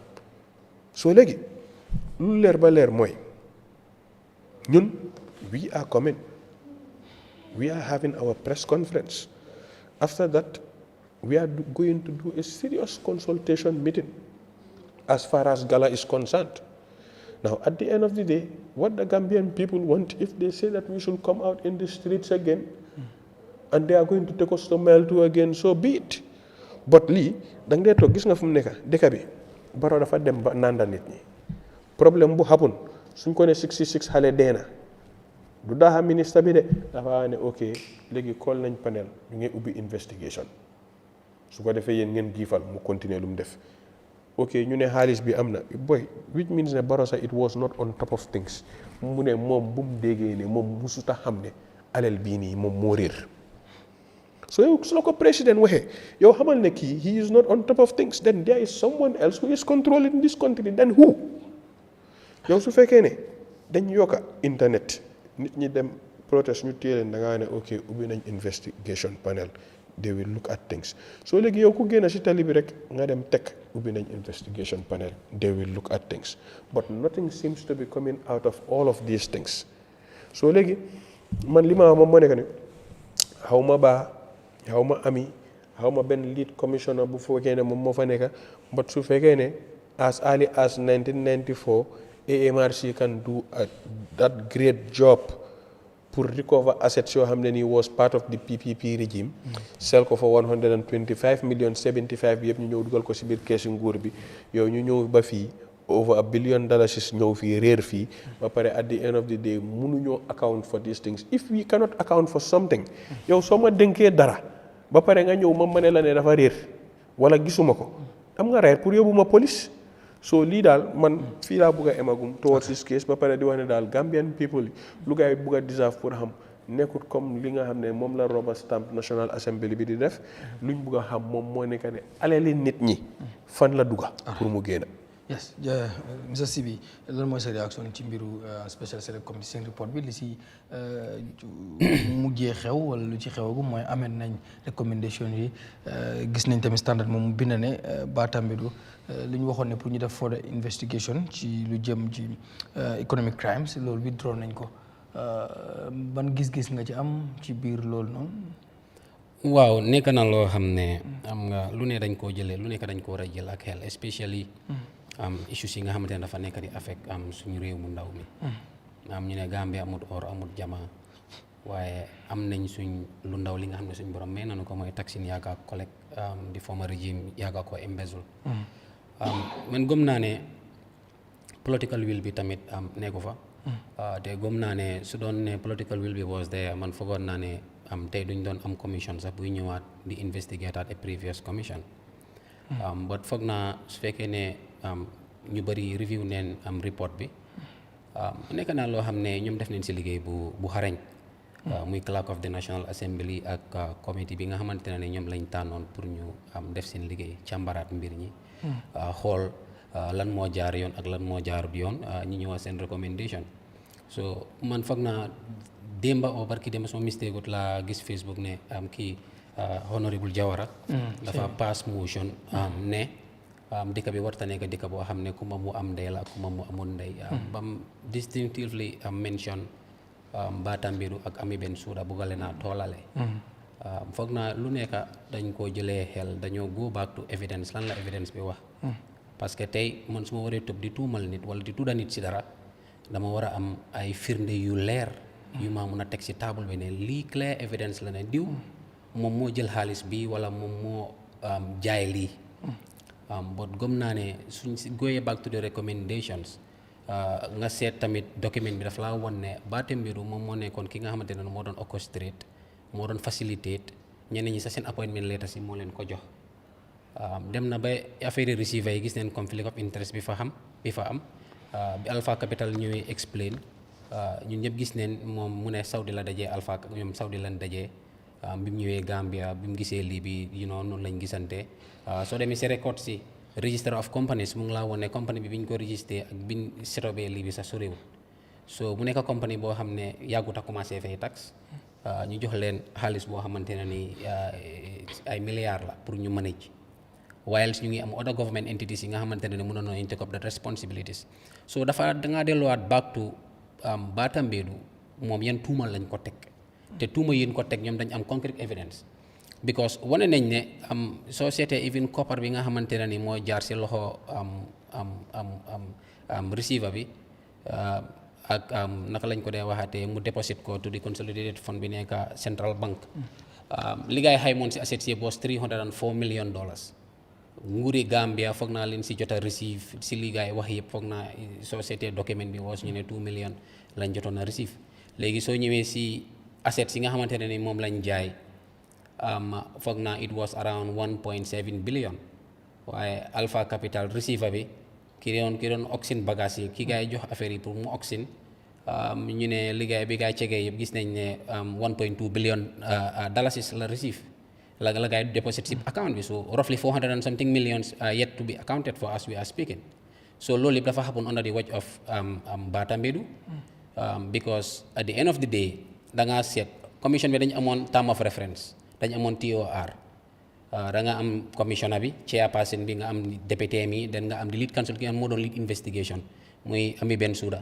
soo léegi lu leer ba leer mooy ñun we are coming we are having our press conference after that we are going to do a serious consultation meeting as far as Gala is concerned. Now, at the end of the day, what the Gambian people want, if they say that we should come out in the streets again, and they are going to take us to mile 2 again, so be it. But lii da nga dee toog gis nga fu mu nekk dëkk bi Barrow dafa dem ba nanda nit ñi problème bu happen suñ ko ne 66 xale dee na du daaxa ministre bi de dafa ne ok léegi call nañ panel ñu ngi ubbi investigation su ko defee yéen ngeen giifal mu continuer lu mu def. ok ñu ne xaalis bi am na boy which means ne Barrow sax it was not on top of things mu ne moom bu mu déggee ne moom musuta xam ne alal bii nii moom moo réer so yow su la ko président waxee yow xamal ne kii he is not on top of things then there is someone else who is controlling this country then who yow su fekkee ne dañ yokka internet nit ñi dem protest ñu téye leen da ngaa ne ok ubbi nañ investigation panel they will look at things so léegi yow ku génn si tali bi rek nga dem teg ubbi nañ investigation panel they will look at things but nothing seems to be coming out of all of these things so léegi man li ma wax moom moo nekk ne xaw ma Ba xaw ma Ami xaw ma benn lead commissioner bu fekkee ne moom moo fa nekk but su fekkee ne as early as 1994 AMRC can do that great job pour recover assets yoo xam ne nii was part of the PPP regime sell ko for 125 million 75 bi yëpp ñu ñëw dugal ko si biir keesu nguur bi yow ñu ñëw ba fii over $1 billion ñëw fii réer fii ba pare at the end of the day mënuñoo account for these things if we cannot account for something yow soo ma dénkee dara ba pare nga ñëw ma ne la ne dafa réer wala gisuma ko am nga right pour yóbbu ma police so lii daal man fii laa bugg a emagum towards this case ba pare di wax ne daal Gambian people yi lu gars yi bugg a deserve pour xam nekkut comme li nga xam ne moom la rubber stamp National Assembly bi di def luñ bugg a xam moom moo nekk ne alali nit ñi fan la dugga pour mu génn. yes Mr Sibi lan mooy sa réaction ci mbiru Special Select Committee seen report bi li si mujjee xew wala lu ci xewagu mooy amee nañ recommendation yi gis nañ tamit standard moom mu bind ne Ba Tambedou li ñu waxoon ne pour ñu def further investigation ci lu jëm ci economic crimes loolu withdraw nañ ko ban gis-gis nga ci am ci biir loolu noonu. waaw nekk na loo xam ne am nga lu ne dañ koo jëlee lu nekk dañ ko war a jël ak xel especially issues yi nga xamante ne dafa nekk di affect suñu réew mu ndaw mi ñu ne Gambia amut or amut jama waaye am nañ suñ lu ndaw li nga xam ne suñ borom may nañu ko mooy taxin yaaga collect di former régime yaaga ko embezzle man gëm naa ne political will bi tamit nekku fa te gëm naa ne su doon ne political will bi was there man foogoon naa ne tey duñ doon am commission sax buy ñëwaat di investigate at a previous commission but foog naa su fekkee ne ñu bëri review neen report bi nekk naa loo xam ne ñoom def nañ si liggéey bu xarañ muy clerk of the National Assembly ak committee bi nga xamante ne ñoom lañ tànnoon pour ñu def seen liggéey càmbaraat mbir ñi xool lan moo jaar yoon ak lan moo jaarut yoon ñu ñëwaat seen recommendation so man foog naa démba oo barki démba suma mistake ut laa gis Facebook ne kii honorable Jawara dafa pass motion ne dëkk bi warta nekk dëkk boo xam ne ku ma mu am ndey la ku ma mu amul ndey bam distinctively mention Ba Tambedou ak Ami Bensouda buggale naa toolale foog naa lu nekk dañ koo jëlee xel dañoo go back to evidence lan la evidence bi wax parce que tey man su ma waree tëb di tuumal nit wala di tudda nit si dara dama war a am ay firnde yu leer yu ma mun a teg si table bi ne lii clear evidence la ne diw moom moo jël xaalis bi wala moom moo jaay lii but gëm naa ne suñ si going back to the recommendations nga seet tamit document bi daf laa won ne Ba Tambedou moom moo nekkoon ki nga xamante ne moo doon orchestrate moo doon facilitate ñeneen ñi sax seen appointment letter si moo leen ko jox dem na ba affaire receiver yi gis neen conflict of interest bi fa am bi Alpha Capital ñëwee explain ñun ñëpp gis neen moom mu ne Saudi la dajee Alpha ñoom Saudi lañ dajee bi mu ñëwee Gambia bi mu gisee lii bi noonu lañ gisante soo demee si record si register of companies mu ngi laa woon ne company bi ñu ko registré ak biñ setobee lii bi sax soriwul so mu nekk company boo xam ne yàggut a commencé fay tax ñu jox leen xaalis boo xamante ne ni ay milliards la pour ñu manage while ñu ngi am other government entities yi nga xamante ne mënoon nañu take up the responsibilities so dangaa delluwaat back to Ba Tambedou moom yan tuumal lañ ko teg te tuuma yéen ko teg ñoom dañ am concrete evidence because wane nañ ne soo seetee even koppar bi nga xamante ne ni moo jaar si loxo receiver bi ak naka lañ ko dee waxaatee mu deposit ko to the consolidated fund bi nekk central bank li ngay xaymoon si assets yi boos $304 million nguuri Gambia foog naa leen si jot a receive si li gaay wax yëpp foog naa soo seetee document bi woos ñu ne 2 million lañ jotoon a receive léegi soo ñëwee si assets yi nga xamante ne ni moom lañ jaay foog naa it was around 1.7 billion waaye Alpha Capital receiver bi ki doon auction bagage yi ki gaay jox affaire yi pour mu auction ñu ne liggéey bi gaay cegee yëpp gis nañ ne 1.2 billion dalasis la receive la gaay deposit si account bi so roughly 400 and something millions are yet to be accounted for as we are speaking so loolu yëpp dafa happen under the watch of Ba Tambedou because at the end of the day da ngaa seet commission bi dañu amoon term of reference dañu amoon TOR da nga am commissioner bi chairperson bi nga am député mi den nga am di lead counsel ki nga moo doon lead investigation muy Ami Bensouda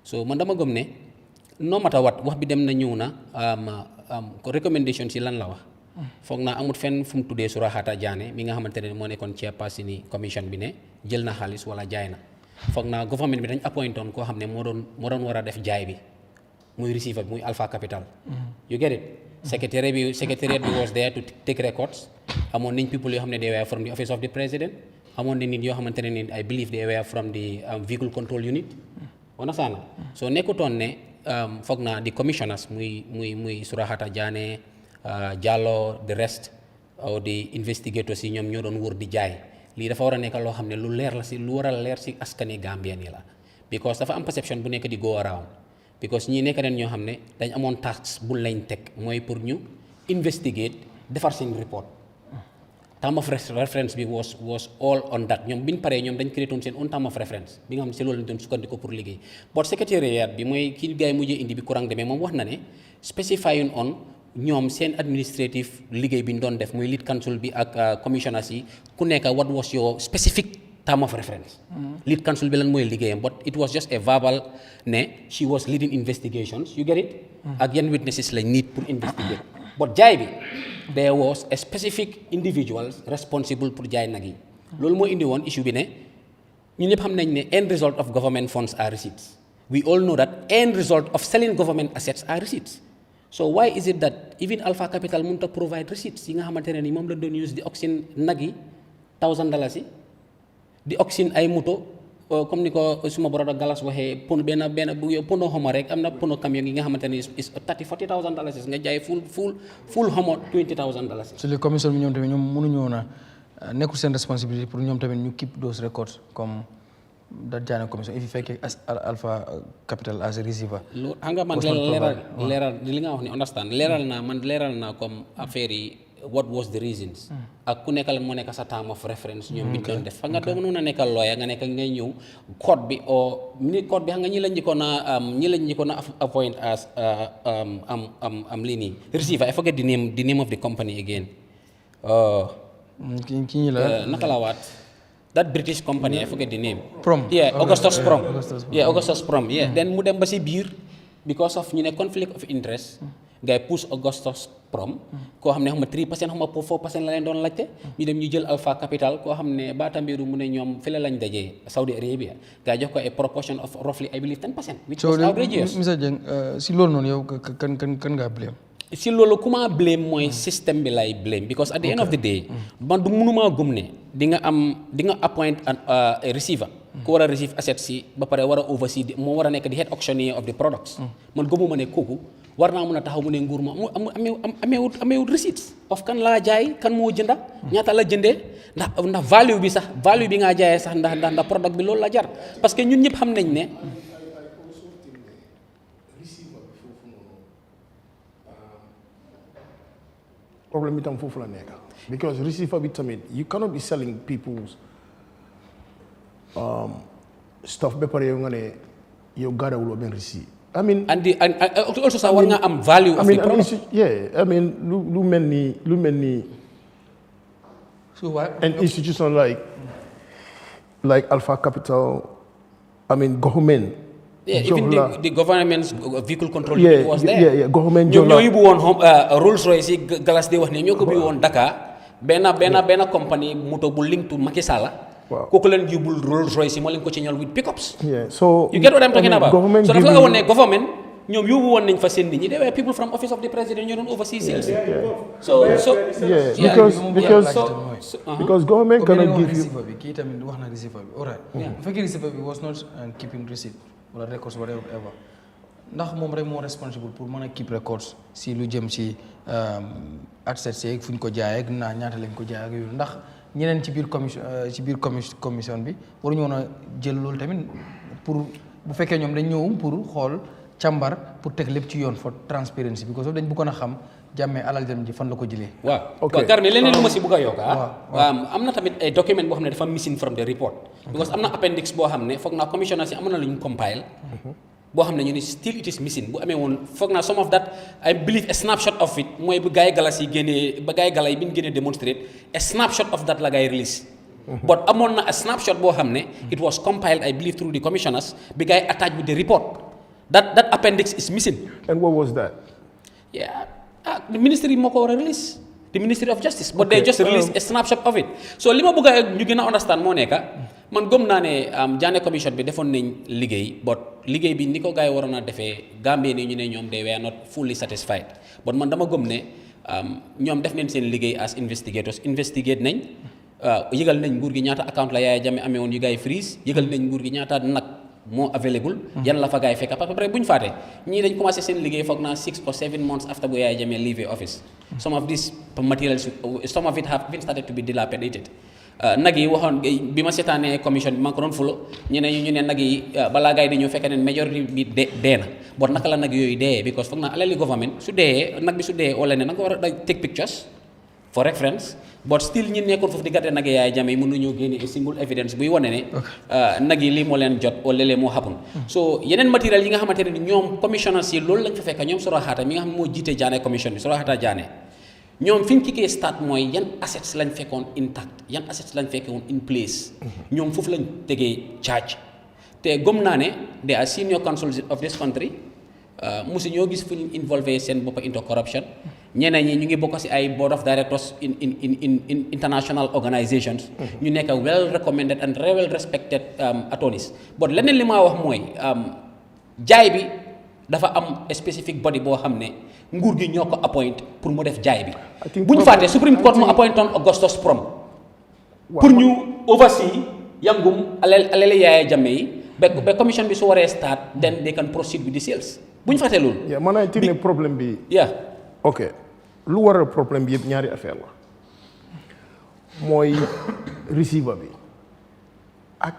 so man dama gëm ne no matter what wax bi dem na ñëw na recommendation si lan la wax foog naa amut fenn fu mu tuddee Surahata Jaane mi nga xamante ne moo nekkoon chairperson ni commission bi ne jël na xaalis wala jaay na foog naa government bi dañ appointoon koo xam ne moo doon war a def jaay bi muy receiver bi muy Alpha Capital you get it secretariat bi was there to take records amoon nañ people yoo xam ne they were from the office of the president amoon nañ nit yoo xamante ne ni I believe they were from the vehicle control unit understand so nekkutoon ne foog naa di commissioners muy Surahata Jaane Jallow the rest di investigators yi ñoom ñoo doon wër di jaay lii dafa war a nekk loo xam ne lu leer la si lu war a leer si askani Gambien yi la because dafa am perception bu nekk di go around because ñii nekk nañ ñoo xam ne dañ amoon task bu lañ teg mooy pour ñu investigate defar seen report term of reference bi was all on that ñoom biñ paree ñoom dañ créé seen own term of reference bi nga xam ne si loolu lañ doon sukkandiku pour liggéey but secrétariat bi mooy kii gars yi mujjee indi bi courant demee moom wax na ne specifying on ñoom seen administrative liggéey bi ñu doon def muy lead counsel bi ak commissioners yi ku nekk what was your specific term of reference lead counsel bi lan mooy liggéeyam but it was just a verbal ne she was leading investigations you get it ak yan witnesses lañ need pour investigate but jaay bi there was a specific individual responsible pour jaay nag yi loolu moo indi woon issue bi ne ñun ñëpp xam nañ ne end result of government funds are receipts we all know that end result of selling government assets are receipts so why is it that even Alpha Capital mënut a provide receipts yi nga xamante ne ni moom la doon use di auction nag yi $1,000 yi di auction ay moto comme ni ko suma brother Galas waxee pon benn pono xoma rek am na pono camion yi nga xamante ne is $40,000 nga jaay full xoma $20,000. su les commission bi ñoom tamit ñoom mënuñoo na nekkul seen responsabilité pour ñoom tamit ñu keep those records comme da jaane commission if fekkee Alpha Capital as a receiver. lu xam nga man leeral li nga wax ni understand leeral naa comme affaire yi what was the reasons ak ku nekkal moo nekk sa term of reference ñoom bi doon def fa nga doon mën a nekkal lawyer nga nekk ngay ñëw code bi xam nga ñi lañ njëkkoon a appoint as lii nii receiver I forget the name of the company again kii ñi la naka la waat that British company I forget the name Augustus Prom then mu dem ba si biir because of ñu ne conflict of interest ngay push Augustus Prom koo xam ne xam nga 3% xam nga 4% la leen doon laajte ñu dem ñu jël Alpha Capital koo xam ne Ba Tambedou mu ne ñoom fële lañ dajee Saudi Arabia ngay jox ko a proportion of roughly I believe 10% which was outrageous. Mr Dieng si loolu noonu yow kan ngaa blame si loolu ku ma blame mooy système bi lay blame because at the end of the day man du mënumaa gëm ne di nga appoint a receiver ku war a receive assets si ba pare war a oversee moo war a nekk di head auctioneer of the products man gëmuma ne kooku war naa mën a taxaw mu ne nguur ma ameewut receipts of kan laa jaay kan moo jënda ñaata la jëndee ndax value bi nga jaayee sax ndax product bi loolu la jar parce que ñun ñëpp xam nañ ne problème itam foofu la nekk because receiver bi tamit you cannot be selling people's stuff ba pare yow nga ne yow gaadawuloo benn receipt I mean and also sax war nga am value of the product I mean lu mel ni so why an institution like Alpha Capital I mean government even the government's vehicle control unit was there government ñoo yóbbu woon Rolls Royce yi Galas di wax ne ñoo ko bi woon Dakar benn compagnie moto bu link to Macky Sall kooku leen yóbbul Rolls Royce yi moo leen ko ci ñal with pickups so you get what I'm talking about so dafa la woon ne government ñoom yóbbu woon nañ fa seen nit ñi they were people from office of the president ñoo doon oversee sales because government cannot give you receiver bi kii tamit wax na receiver bi alright bu fekkee receiver bi was not keeping receipt wala records whatever ndax moom rek moo responsible pour mën a keep records si lu jëm si assets yeeg fu ñu ko jaayee ak ñaata lañ ko jaayee ak yooyu ndax ñeneen ci biir commission bi waruñu woon a jël loolu tamit pour bu fekkee ñoom dañ ñëw pour xool càmbar pour teg lépp ci yoon for transparency because dañ bëggoon a xam Jammeh alal dem ji fan la ko jëlee. waaw Garmi leneen lu ma si bëgg a yokk am na tamit ay document boo xam ne dafa missing from the report. because am na appendix boo xam ne foog naa commissioner si amoon na lu ñu compile. boo xam ne ñu ne still it is missing bu amee woon foog naa some of that I believe a snapshot of it mooy bu gars yi galas yi génnee ba gars yi gala yi bi ñu génnee demonstrate a snapshot of that la gars yi release. but amoon na a snapshot boo xam ne it was compiled I believe through the commissioners bi gars yi attached with the report that appendix is missing. And what was that? The ministry moo ko war a release the Ministry of Justice but they just released a snapshot of it so li ma bëgg a ñu gën a understand moo nekka man gëm naa ne Jammeh commission bi defoon nañ liggéey but liggéey bi ni ko gars yi waroon a defee Gambie ni ñu ne ñoom they were not fully satisfied but man dama gëm ne ñoom def nañ seen liggéey as investigators investigate nañ yëgal nañ nguur gi ñaata account la Yahya Jammeh amee woon yu gars yi freeze yëgal nañ nguur gi ñaata nag moo available yan la fa gaay fekk parce que après bu ñu faatee ñii dañ commencé seen liggéey foog naa 6 or 7 months after bu Yahya Jammeh leave office some of these materials some of it have been started to be dilapidated nag yi waxoon bi ma seetaanee commission bi ma ko doon fulo ñu ne nag yi balaa gaay di ñëw fekk ne majority bi dee na bon naka la nag yooyu dee because foog naa alali government su dee nag bi su dee wala ne na nga war a take pictures for reference but still ñi nekkoon foofu di gàtte nag Yahya Jammeh yi mënuñoo génne a single evidence buy wane ne nag yi lii moo leen jot wala léeg moo happen so yeneen matériel yi nga xamante ne ñoom commissioners yi loolu lañ fa fekk ñoom Soroxaata mi nga xam moo jiite Jaane commission bi Soroxaata Jaane ñoom fi ñu kikkee start mooy yan assets lañ fekkoon intact yan assets lañ fekkoon in place ñoom foofu lañ tegee charge te gëm naa ne they are senior counsels of this country musu ñoo gis fu ñu involvé seen bopp into corruption ñeneen ñi ñu ngi bokk ci ay board of directors in international organizations ñu nekk well recommended and well respected attorneys but leneen li ma wax mooy jaay bi dafa am specific body boo xam ne nguur gi ñoo ko appoint pour mu def jaay bi bu ñu fàttee Supreme Court mu appointoon Augustus Prom pour ñu oversee yangum alal Yahya Jammeh yi ba commission bi su waree start then they can proceed with the sales bu ñu fàttee loolu man I think ne problème bi ok lu waral problème bi yëpp ñaari affaire la mooy receiver bi ak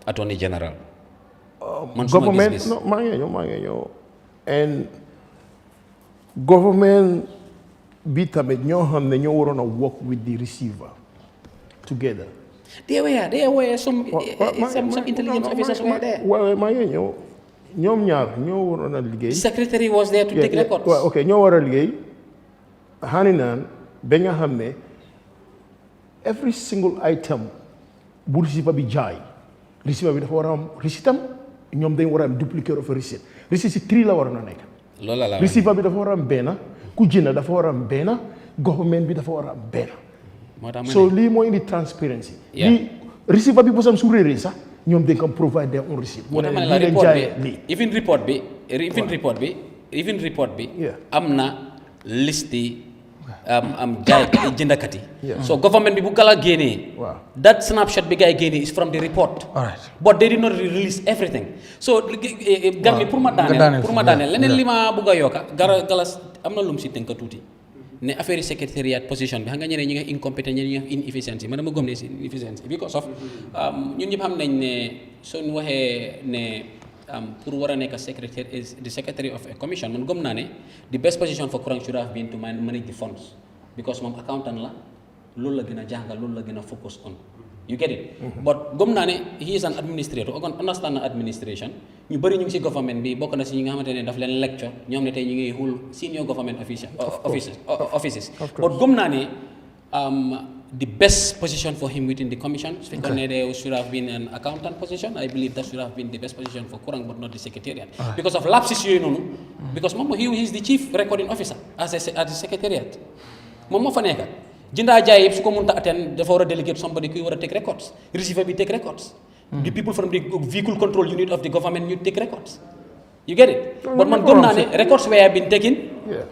attorney general government no maa ngi ñëw and government bi tamit ñoo xam ne ñoo waroon a work with the receiver together. There were some intelligence officers were there. Well, maa ngi ñëw ñoom ñaar ñoo waroon a liggéey. The secretary was there to take records. Ok ñoo war a liggéey xani naan ba nga xam ne every single item bu receiver bi jaay receiver bi dafa war a am receipt am ñoom dañ war a am duplicate of a receipt receipt si 3 la war na nekk. loolu la receiver bi dafa war a am benn ku jënd dafa war a am benn government bi dafa war a am benn. So lii mooy indi transparency. lii receiver bi bosam su réeree sax ñoom dañ ko provide their own receipt. moo tax ma ne la report bi even report bi am na liste am jaay jëndakat yi. So government bi bu gala génnee. That snapshot bi gars yi génnee is from the report. But they did not release everything. So Garmi pour ma daaneel leneen li ma bugg a yokka galas am na lum si tënk tuuti. ne affaire secrétariat position bi xam nga ñeneen ñi nga incompétent ñeneen ñi nga inefficiency man dama gëm ne si inefficiency because of ñun ñëpp xam nañ ne suñ waxee ne pour war a nekk secretary is the secretary of a commission man gëm naa ne the best position for Kurang should have been to manage the funds because moom accountant la loolu la gën a jàngal loolu la gën a focus on you get it but gëm naa ne he is an administrator understand na administration ñu bëri ñu ngi si government bi bokk na si ñi nga xamante ne daf leen lecture ñoom ne tey ñu ngi hul senior government offices but gëm naa ne the best position for him within the commission su fekkoon ne there should have been an accountant position I believe that should have been the best position for Kurang but not the secretariat because of lapses yooyu noonu because moom he is the chief recording officer as a secretariat moom moo fa nekk jëndaa jaay yëpp su ko mënta attend dafa war a delegate somebody kuy war a take records receiver bi take records the people from the vehicle control unit of the government ñu take records you get it but man gëm naa ne records were been taken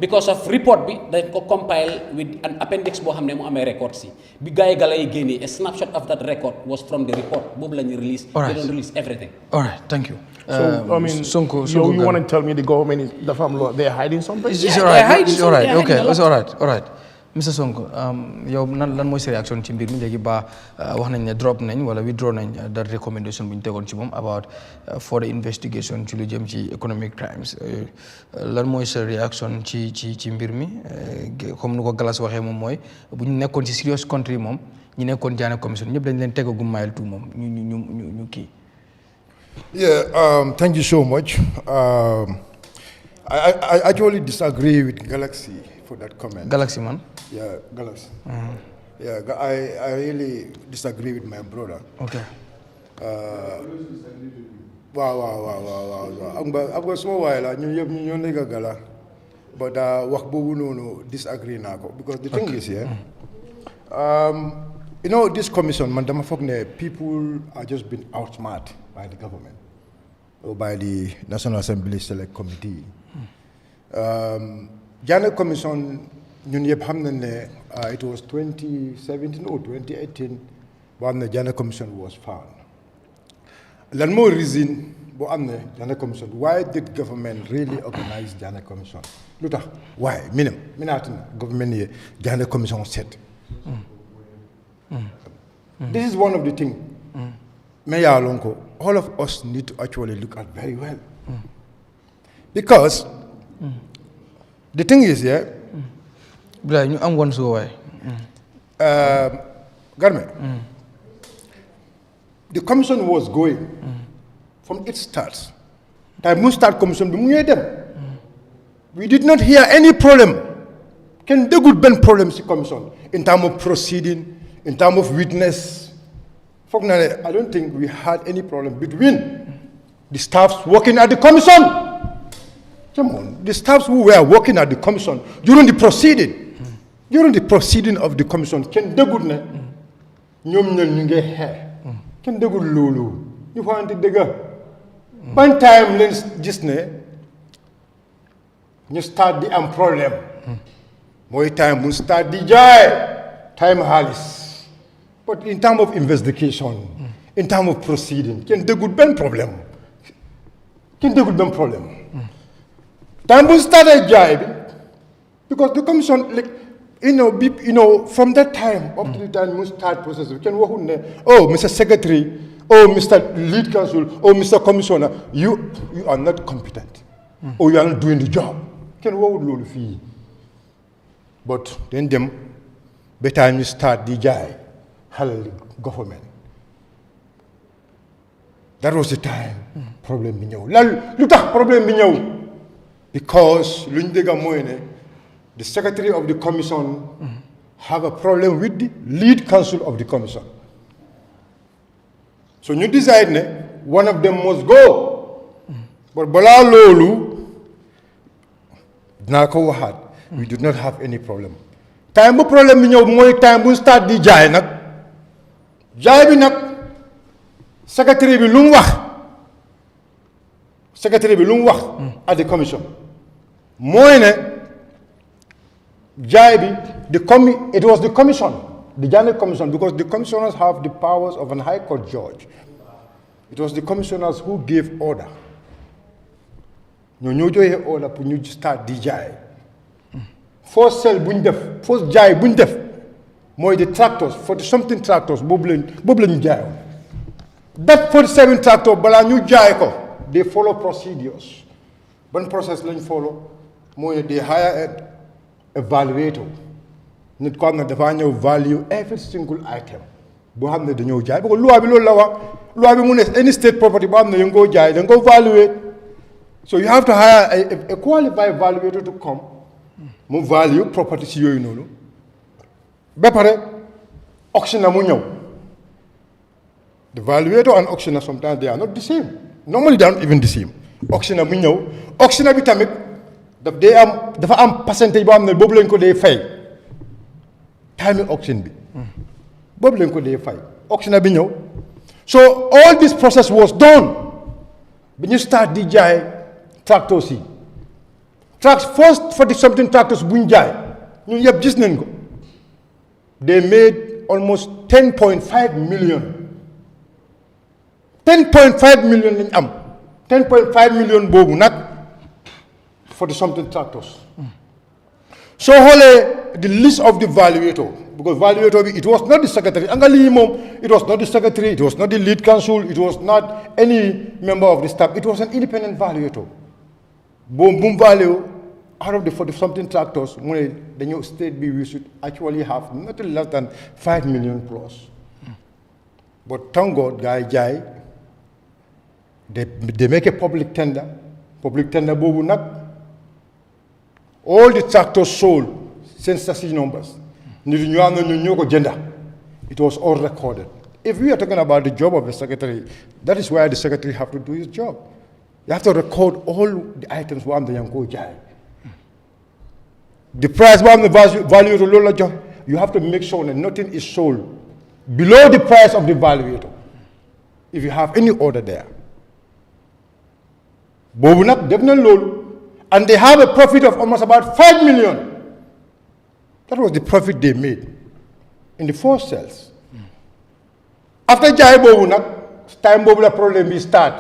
because of report bi dañ ko compile with an appendix boo xam ne mu amee records yi bi gars yi gala yi génnee a snapshot of that record was from the report boobu la ñu release they don't release everything all right thank you so I mean Sonko you want to tell me the government is dafa am they're hiding something it's all right okay it's all right Mr Sonko yow lan mooy sa réaction ci mbir mi léegi ba wax nañ ne drop nañ wala withdraw nañ that recommendation bu ñu tegoon ci moom about for the investigation ci lu jëm ci economic crimes lan mooy sa réaction ci mbir mi comme nu ko Galas waxee moom mooy bu ñu nekkoon ci serious country moom ñu nekkoon jaane commission ñëpp dañ leen tegagum mayel tout moom ñu kii. Yeah, thank you so much. I actually disagree with Galaxy for that comment. Galaxy man. Yeah, Galaxy. Yeah, I really disagree with my brother. Okay. Wow. I'm going small while you nigga gala, but wax bobu nonu disagree nako because the thing is here. You know this commission, man, dama foog ne people are just being outsmart by the government or by the National Assembly Select Committee. Jana Commission, ñun yëpp xam nañ ne it was 2017 or 2018 when the Jana Commission was found. lan moo reason boo am ne Jammeh commission why did government really organize Jammeh commission lu tax why minatina government ye Jammeh commission set this is one of the things mais yaa lon ko all of us need to actually look at very well because the thing is Bilay ñu am won so way Garme the commission was going from its start time mu start commission bi mu ñëw dem we did not hear any problem kenn déggul benn problème ci commission in terms of proceeding in terms of witness foog naa ne I don't think we had any problem between the staffs working at the commission come on the staffs who were working at the commission during the proceeding of the commission kenn déggul ne ñoom ñoom ñu ngi xeex kenn déggul loolu ñu waxante dëgg ban time leen gis ne ñu start di am problème mooy time bu start di jaay time xaalis but in terms of investigation in terms of proceeding kenn déggul benn problème time bu start ay jaay bi because the commission like from that time up to the time we start process we can waxul ne oh Mr. Secretary oh Mr. Lead Counsel oh Mr. Commissioner you are not competent or you are not doing the job kenn waxul loolu fii but then dem ba time you start di jaay halal government that was the time problème bi ñëw lu tax problème bi ñëw because luñ dégga mooy ne the secretary of the commission have a problem with the lead counsel of the commission. So you decide one of them must go. But bala lolu nako waxat we did not have any problem. Time bu problem bi ñew moy time bu start di jaay nak. Jaay bi nak secretary bi lu wax at the commission. Moy ne it was the commission, the Jammeh commission, because the commissioners have the powers of an high court judge. It was the commissioners who gave order. ñoo joxe order pour ñu start di jaay. First sell buñ def, first jaay buñ def mooy the tractors, 40-something tractors boobu lañu jaayoon. That 47 tractors balaa ñu jaay ko they follow procedures. Ban process lañ follow mooy they hire evaluator nit ko xam ne dafa ñëw value every single item boo xam ne dañoo jaay parce que loi bi loolu la wax loi bi mu ne any state property boo xam ne nga koo jaay da nga ko evaluate so you have to hire a qualified evaluator to come mu value property si yooyu noonu ba pare auctioneer mu ñëw the evaluator and auctioneer sometimes they are not the same normally they aren't even the same auctioneer mu ñëw auctioneer bi tamit dafa am percentage boo xam ne boobu lañ ko dee fay time auction bi boobu lañ ko dee fay auctioneer bi ñëw so all this process was done bi ñu start di jaay tractors yi first 40-something tractors bu ñu jaay ñun yëpp gis nañ ko they made almost 10.5 million 10.5 million lañ am 10.5 million boobu nag 40-something tractors. So the list of the evaluator, because evaluator it was not the secretary. It was not the secretary, it was not the lead counsel, it was not any member of the staff, it was an independent evaluator. Boom value out of the 40-something tractors, the new state we should actually have not less than 5 million plus. But thank God, guy, they make a public tender bobu nak. All the tractors sold, census numbers, it was all recorded. If we are talking about the job of a secretary, that is why the secretary have to do his job. You have to record all the items one the yanko jai. The price one the value you have to make sure that nothing is sold below the price of the valuator. If you have any order there. Bobunak definitely low. And they have a profit of almost about 5 million. That was the profit they made in the 4 sales. After Jai Bobunak, time boobu la problème bi start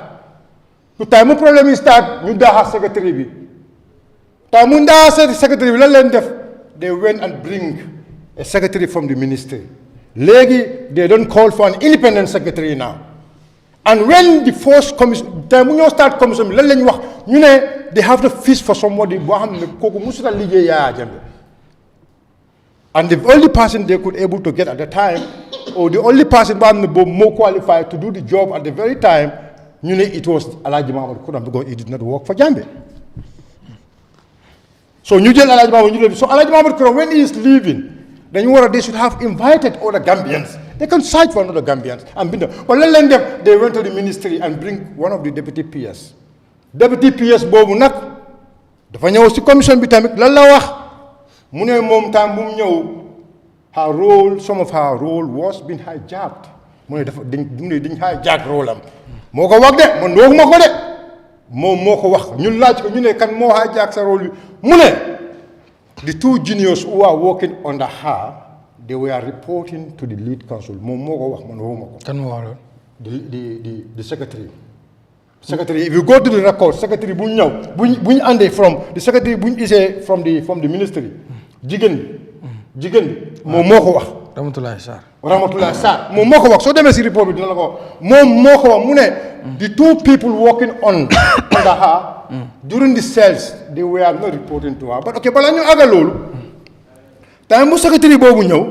su time mu problème bi start ñu daaxa secretary bi time mu daaxa secretary bi lan leen def they went and bring a secretary from the ministry léegi they don't call for an independent secretary now and when the first commission time mu ñoo start commission bi lan lañ wax ñu ne they have to fish for somebody boo xam ne kooku musuta liggéey Yahya Jammeh and the only person they could able to get at the time or the only person boo xam ne boobu more qualified to do the job at the very time ñu ne it was Alhaji Mamadou Kuram because he did not work for Jammeh so ñu jël Alhaji Mamadou ñu leen so Alhaji Mamadou Kuram when he is leaving dañu war a they should have invited other Gambians they can search for another Gambians and bind but lan leen def they went to the ministry and bring one of the deputy PS boobu nag dafa ñëw si commission bi tamit lan la wax mu ne moom tam bu mu ñëw her role some of her role was been hijacked mu ne dafa dañ hijack role am moo ko wax de man waxuma ko de moom moo ko wax ñu laaj ko ñu ne kan moo hijack sa role bi mu ne the two juniors who are working under her they were reporting to the lead counsel moom moo ko wax man waxuma ko. kan moo wax loolu. the secretary. Secretary, if you go to the record, secretary bu ñëw bu ñu àndee from the secretary bu ñu isee from the ministry jigéen bi moom moo ko wax. Ramatoulaye Sarr moom moo ko wax soo demee si report bi dina la ko moom moo ko wax mu ne the two people working under her during the sales they were not reporting to her but ok balaa ñu àggal loolu time bu secretary boobu ñëw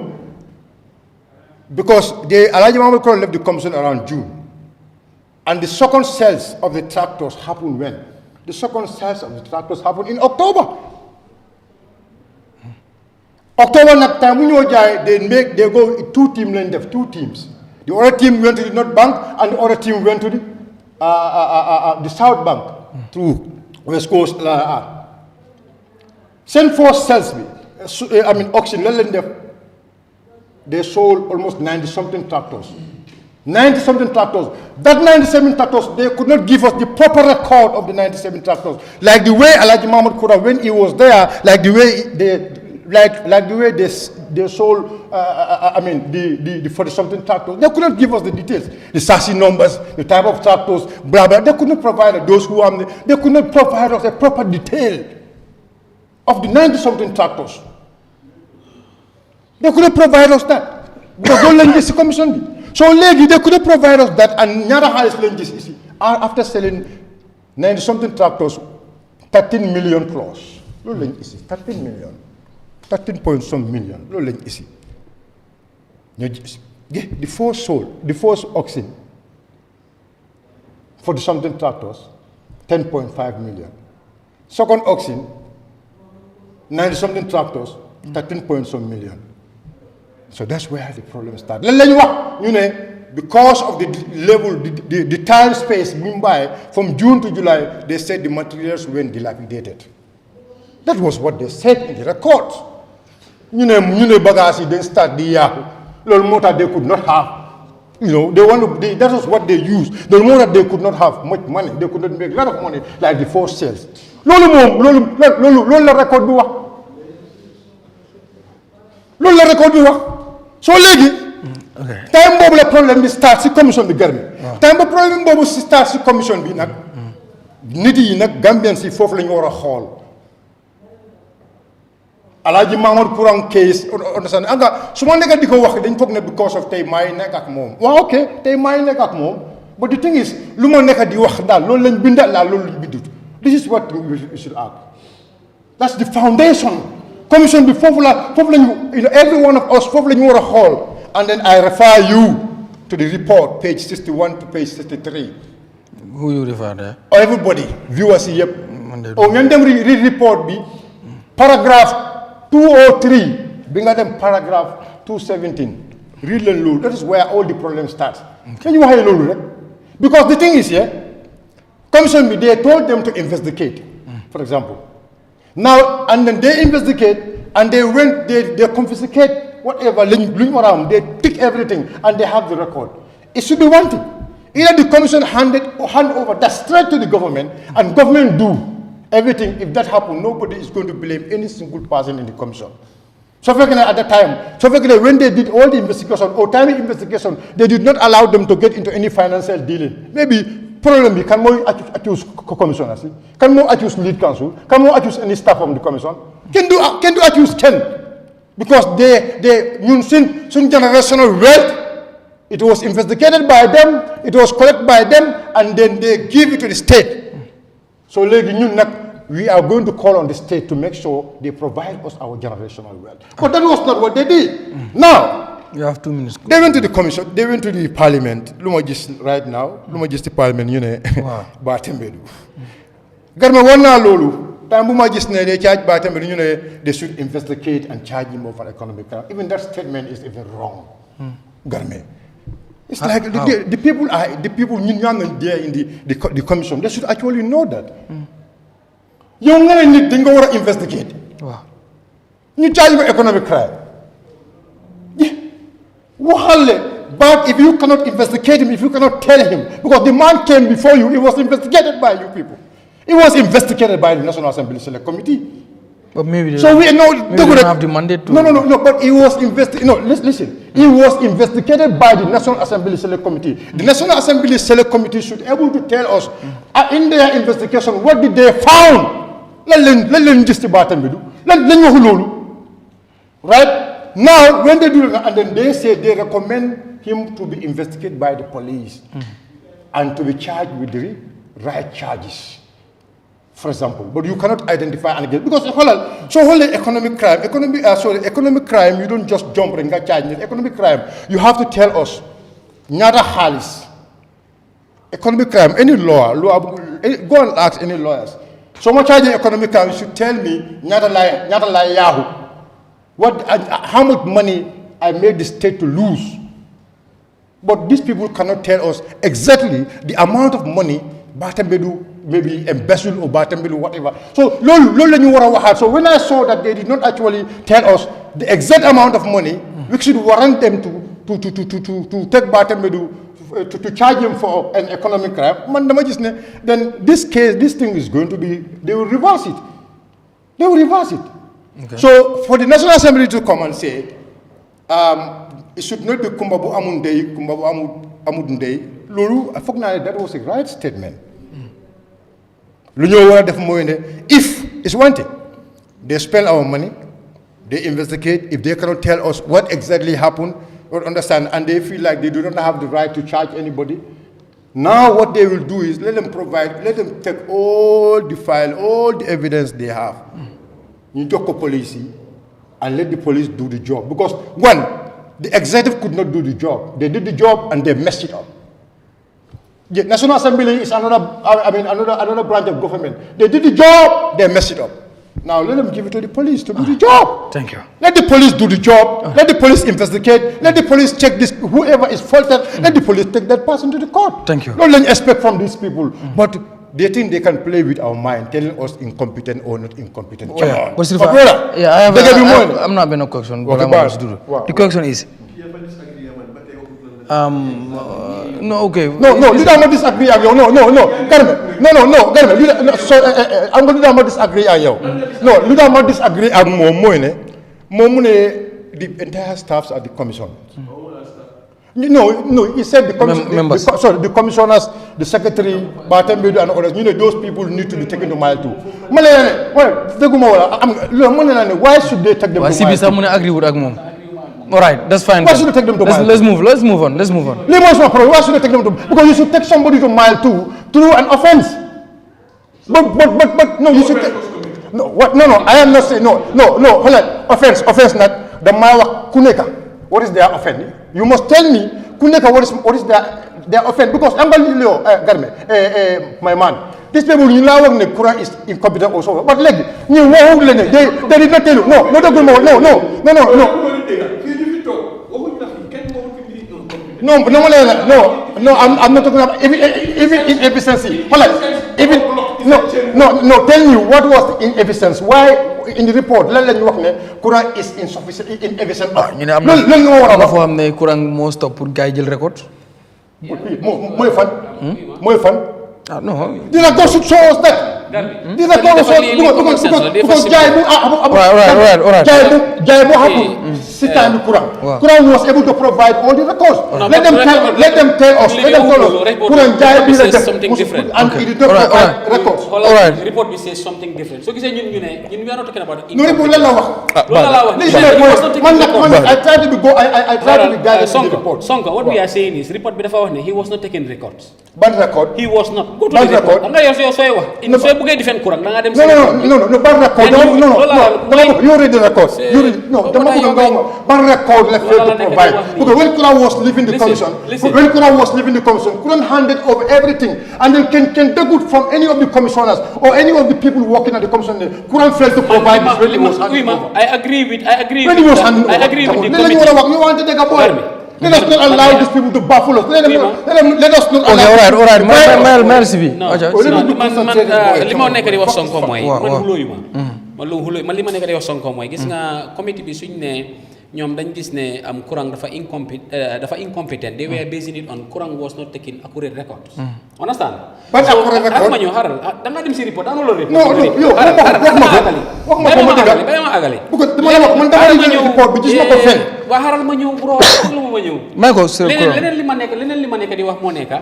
because Alhaji Mamadou Kuram left the commission around June. And the second sales of the tractors happened when? The second sales of the tractors happened in October. October that time when you they go two teams. The other team went to the North Bank and the other team went to the South Bank through West Coast. Send for sales auction they sold almost 90-something tractors. 90-something tractors. That 97 tractors, they could not give us the proper record of the 97 tractors. Like the way Alhaji Mamadou Kuram, when he was there, like the way they sold, the 40-something tractors, they could not give us the details. The chassis numbers, the type of tractors, blah, blah. They could not provide those who are, they could not provide us a proper detail of the 90-something tractors. They could not provide us that. Because don't let this commission be. So lady, they couldn't provide us that and Nyara Harris Lenges after selling 90-something tractors, 13 million plus. 13 million. 13 point some million. The first auction for the something tractors, 10.5 million. Second auction, 90-something tractors, 13 point some million. So that's where the problem started. Because of the level, the time space, from June to July, they said the materials were dilapidated. That was what they said in the record. Bagasi didn't start the year. Little motor they could not have. That was what they used. The motor they could not have much money. They could not make a lot of money like the first sales. So legi time boobu la problème bi start si commission bi garmi time ba problème boobu si start si commission bi nag nit yi nag Gambian si foofu la ñu war a xool Alhaji Mamadou Kuram case understand anga su ma nekk di ko wax dañ foog ne because of tey maa ngi nekk ak moom waaw ok tey maa ngi nekk ak moom but the thing is lu ma nekk di wax daal loolu lañ binda daal loolu lañ bindut this is what we should act that's the foundation commission bi foofu lañu every one of us foofu la ñu war a xool and then I refer you to the report page 61 to page 63. Who you refer there? Everybody viewers yi yëpp ngeen dem read report bi paragraph 203 bi nga dem paragraph 217 read leen loolu that is where all the problem starts dañu waxee loolu rek because the thing is commission bi they told them to investigate for example. Now, and then they investigate, and they confiscate whatever, they take everything, and they have the record. It should be one thing. Either the commission hand over that straight to the government, and government do everything. If that happens, nobody is going to blame any single person in the commission. So at the time, so when they did all the investigation or timely investigation, they did not allow them to get into any financial dealing. Maybe problem be can more accuse commissioners, can more accuse lead counsel, can more accuse any staff from the commission, can do accuse because they some generational wealth. It was investigated by them, it was collected by them, and then they give it to the state. So we are going to call on the state to make sure they provide us our generational wealth. But that was not what they did. Now, you have 2 minutes. They went to the commission, they went to the parliament. Right now, the parliament, Ba Tambedou. Garma wana lolu. Tambuma just they charge Ba Tambedou, they should investigate and charge him for economic crime. Even that statement is even wrong. Garme. It's like the people there in the commission, they should actually know that. You need to investigate. Wow. You charge him economic crime. But if you cannot investigate him, if you cannot tell him, because the man came before you, it was investigated by you people. It was investigated by the National Assembly Select Committee. But maybe so we know they don't have the mandate to. No. But it was investigated. No, listen. It was investigated by the National Assembly Select Committee. The National Assembly Select Committee should be able to tell us in their investigation what did they found. Let them just about them. Right now, when they do that, and then they say they recommend him to be investigated by the police and to be charged with the right charges. For example, but you cannot identify and get because economic crime, you don't just jump and get charged. Economic crime, you have to tell us nyata halis. Economic crime, any law, go and ask any lawyers. Someone charging economic crime, you should tell me nyata yahoo. How much money I made the state to lose. But these people cannot tell us exactly the amount of money Ba Tambedou maybe embezzle or Ba Tambedou whatever. So so when I saw that they did not actually tell us the exact amount of money, we should warrant them to take Ba Tambedou to charge him for an economic crime. Then this thing is going to be, they will reverse it. Okay. So for the National Assembly to come and say, it should not be Kumbabu Amundei, Kumbabu Amundei, Lulu, that was a right statement. If it's one thing, they spend our money, they investigate, if they cannot tell us what exactly happened, or understand, and they feel like they do not have the right to charge anybody, now what they will do is let them take all the file, all the evidence they have. You talk to police and let the police do the job. Because one, the executive could not do the job. They did the job and they messed it up. The National Assembly is another branch of government. They did the job, they messed it up. Now let them give it to the police to do the job. Thank you. Let the police do the job. Let the police investigate. Let the police check this. Whoever is faulted, let the police take that person to the court. Thank you. Don't let expect from these people. But they think they can play with our mind, telling us incompetent or not incompetent. I'm not being a question. The question is. No, okay. No, you don't disagree. No, so I'm going to disagree. No, you don't disagree. The entire staffs at the commission. No, he said the commissioners, the secretary, Ba Tambedou and others, those people need to be taken to mile 2. Why should they take them to mile 2? All right, that's fine. Why should they take them to mile 2? Let's move on. Why should they take them to? Because you should take somebody to mile 2 through an offense. But no, you should take. No, I am not saying no. Hold on. Offense. Not the mile kuneka. What is their offense? You must tell me, Kuneka, what is their offense? Because my man, these people you know the Quran is incompetent also. But they did not tell you. No, I'm not talking about even inefficiency. No, tell me what was the inefficiency. Why in the report, Quran is insufficient, inefficient. Quran most stop pour guy jël record. Moy fan. No. Did I go to show us that? Did I go to show because Jai what happened? Sitan Quran. Quran was able to provide all the records. Let them tell us. Quran Jai says something different. And he did not provide records. All right. Report we say something different. So we are not talking about no report I tried to be guided in the report. Sonko, what we are saying is report he was not taking records. Bad record. He was not. Go to the report. Defend Quran. No, bad record. No, you read the records. Bad record left to provide. Because when Quran was leaving the commission, Quran handed over everything. And then can take it from any of the commissioners or any of the people working at the commission. Quran failed to provide this when he was handing over. I agree with the committee. You want to take a boy? Let us not allow these people to baffle us. Let us not allow. Okay, all right. Merci. Lima nekk di wax Sonko mooy man li ma nekk di wax Sonko mooy gis nga committee bi suñ ne ñoom dañ gis ne am Kurang dafa incompetent. They were basing it on Kurang was not taking accurate records. Understand? But accurate record. Ma ñëw xaral da nga dem si report da nga lo report. No, yow wax ma agali. Because dama la wax man dama la report bi gis ma ko fen. Wa xaral ma ñëw bro, ma ñëw. May ko sur Kurang. Leneen li ma nekk di wax moo nekk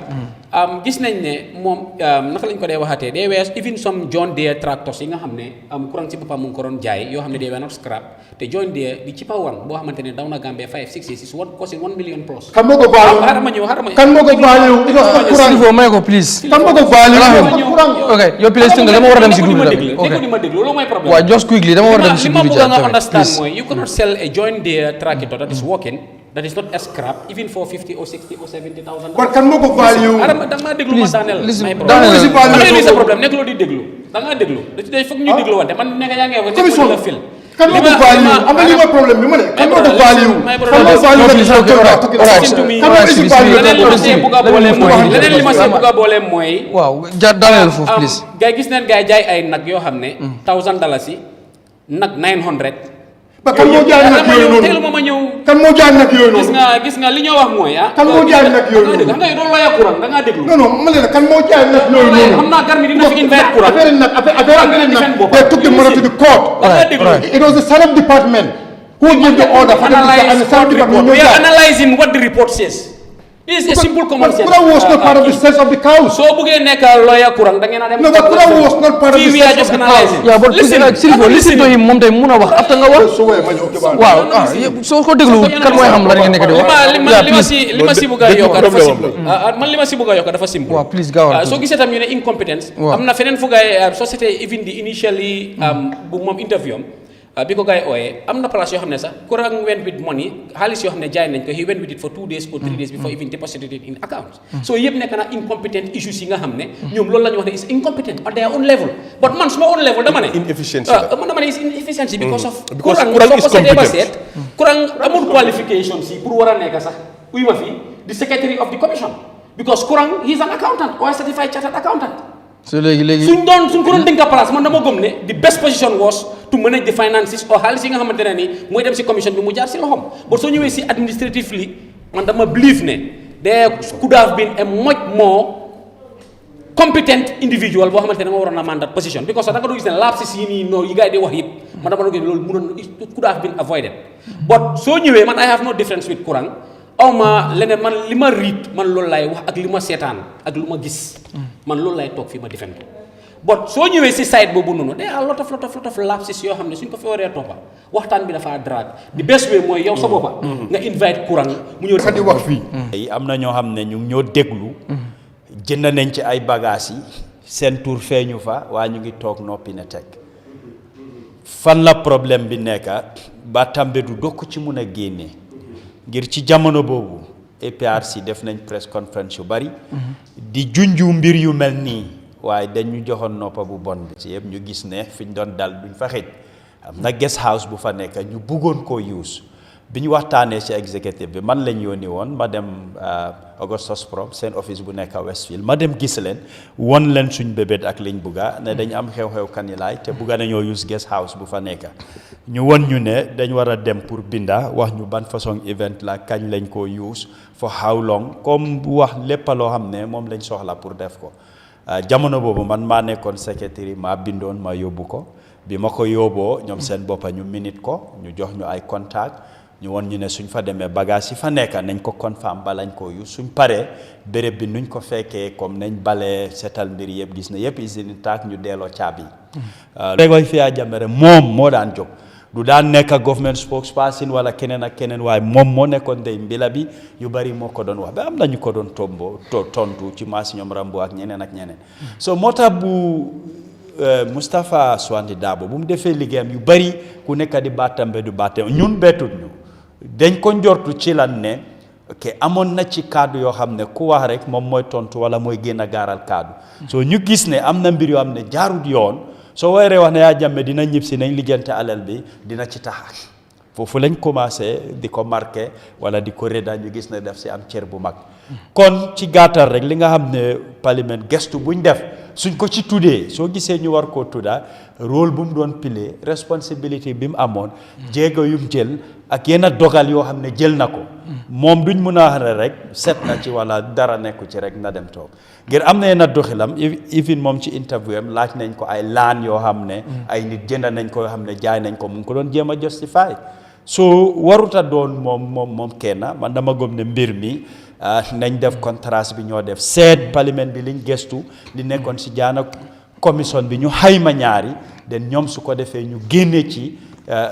gis nañ ne moom naka lañ ko dee waxatee there were even some John Deere tractors yi nga xam ne Kurang ci boppam mu ngi ko doon jaay yoo xam ne they were not scrap te John Deere di ci pawan boo xamante ne daw na Gambia 5-6 years is costing $1 million plus. Kan moo ko value? Kan moo ko value? Silvo may ko please. Kan moo ko value? Okay, yow please tunga dama war a dem si duudu tamit. Okay. Ma déglu loolu mooy problème. Waaw just quickly dama war a dem si duudu li ma understand mooy you cannot sell a John Deere tractor that is working that is not a scrap even for 50 or 60 or 70,000. But kan moo ko value? Dama déglu ma Daniel. Daniel sa problème nekk loo di déglu. Da nga déglu. Day foog ñu déglu wante man nekk yaa ngi wax commission la fil. Kan moo ko value? Am na li ma problème bi ma ne. Kan moo ko value? Kan moo value leneen li ma si bëgg a boole mooy. Waaw Daniel foofu please. Gars gis nañ gars jaay ay nag yoo xam ne $1,000 nag 900. ba kan moo jaay nag yooyu noonu teelu ma ñëw kan moo jaay nag yooyu noonu gis nga li ñoo wax mooy kan moo jaay nag yooyu noonu xam nga doon looya Kurang da ngaa déglu non ma ne la kan moo jaay nag yooyu noonu xam naa garmi dina fi invite Kurang affaire nag they took the money to the court it was the Senate department who gave the order for them to Senate department we are analyzing what the report says. This is a simple common sense. Kurang was not part of the sense of the cows. So buggee nekk lawyer Kurang da ngeen a dem. No, but Kurang was not part of the sense of the cows. Yeah, but listen to him moom tey mun a wax after nga wax. Waaw soo ko déglu kan mooy xam la ngeen nekk di wax. li ma si bëgg a yokk dafa simple. Man li ma si bëgg a yokk dafa simple. Waaw please gaaw soo gisee tam ñu ne incompetence. am na feneen fu gaay société even di initially bu moom interview am bi ko gars yi ooyee am na place yoo xam ne sax Kurang went with money xaalis yoo xam ne jaay nañ ko he went with it for 2 days or 3 days before even deposited it in account. So yëpp nekk na incompetent issues yi nga xam ne ñoom loolu la ñu wax ne is incompetent at their own level but man suma own level dama ne inefficiency dama ne is inefficiency because of Kurang soo ko seetee ba seet Kurang amul qualification si pour war a nekk sax uy ma fii the secretary of the commission because Kurang he is an accountant or a certified chartered accountant. So léegi suñ ko doon dénk place man dama gëm ne the best position was to manage the finances or xaalis yi nga xamante ne ni mooy dem si commission bi mu jaar si loxom but soo ñëwee si administratively man dama believe ne there could have been a much more competent individual boo xamante ne ma waroon a mandat position because da nga doon gis ne lapses yi nii noonu yi gars yi di wax yëpp man dama doon gis loolu mënoon it could have been avoided but soo ñëwee man I have no difference with Kurang awma leneen man li ma riit man loolu laay wax ak li ma seetaan ak lu ma gis man loolu laay toog fii ma defend ko but soo ñëwee si site boobu noonu there are lot of lapses yoo xam ne suñ ko fi waree toppa waxtaan bi dafa drag the best way mooy yow sa boppa nga invite Kurang mu ñëw di wax fii am na ñoo xam ne ñu ngi ñoo déglu jënd nañ ci ay bagages yi seen tur feeñu fa waaye ñu ngi toog noppi ne teg fan la problème bi nekka Ba Tambedou doo ko ci mun a génnee ngir ci jamono boobu APRC def nañ press conference yu bari di junju mbir yu mel nii waaye dañu joxoon noppa bu bon bi ci yëpp ñu gis ne fi ñu doon dal duñ fa xëj am na guest house bu fa nekk ñu bëggoon koo use bi ñu waxtaanee ci executive bi man lañ yónni woon ma dem Augustus Prom seen office bu nekk Westfield ma dem gis leen won leen suñ bébét ak liñ bugga ne dañ am xew-xew Kanilaay te bugga nañoo use guest house bu fa nekk ñu won ñu ne dañ war a dem pour binda wax ñu ban façon event la kañ lañ koo use for how long comme wax lépp loo xam ne moom lañ soxla pour def ko jamono boobu man maa nekkoon secretary maa bindoon ma yóbbu ko bi ma ko yóbboo ñoom seen boppa ñu minute ko ñu jox ñu ay contact ñu won ñu ne suñ fa demee bagage yi fa nekk nañ ko confirm ba lañ ko yu suñ paree béréb bi nuñ ko fekkee comme nañ balee setal mbir yëpp gis na yëpp isini taak ñu delloo caabi léegi fi Yahya Jammeh moom moo daan jóg du daan nekk government spokesperson wala keneen ak keneen waaye moom moo nekkoon ndey mbila bi yu bari moo ko doon wax ba am na ñu ko doon tontu ci maas ñoom Rambo ak ñeneen so moo tax bu Moustapha Swandi Darboe bu mu defee liggéeyam yu bari ku nekk di Ba Tambedou ñun bettut ñu dañ ko njortu ci lan ne ke amoon na ci kaddu yoo xam ne ku wax rek moom mooy tontu wala mooy génn a gaaral kaddu so ñu gis ne am na mbir yoo xam ne jaarut yoon soo waree wax ne Yahya Jammeh dina ñib si nañ liggante alal bi dina ci tax foofu lañ commencé di ko marqué wala di ko rëdda ñu gis ne def si am cër bu mag kon ci gàttal rek li nga xam ne parlement gestu buñ def suñ ko ci tuddee soo gisee ñu war koo tudda rôle bu mu doon pile responsibility bi mu amoon jéego yum jël ak yenn dogal yoo xam ne jël na ko moom duñ mun a wax ne rek set na ci wala dara nekku ci rek na dem toog ngir am na yenn doxilam even moom ci interview am laaj nañ ko ay laan yoo xam ne ay nit jënd nañ ko yoo xam ne jaay nañ ko mu ngi ko doon jéem a justify so waruta doon moom kenn man dama gëm ne mbir mi nañ def contraste bi ñoo def seet parlement bi liñ gestu li nekkoon si jaana commission bi ñu xayma ñaari den ñoom su ko defee ñu génne ci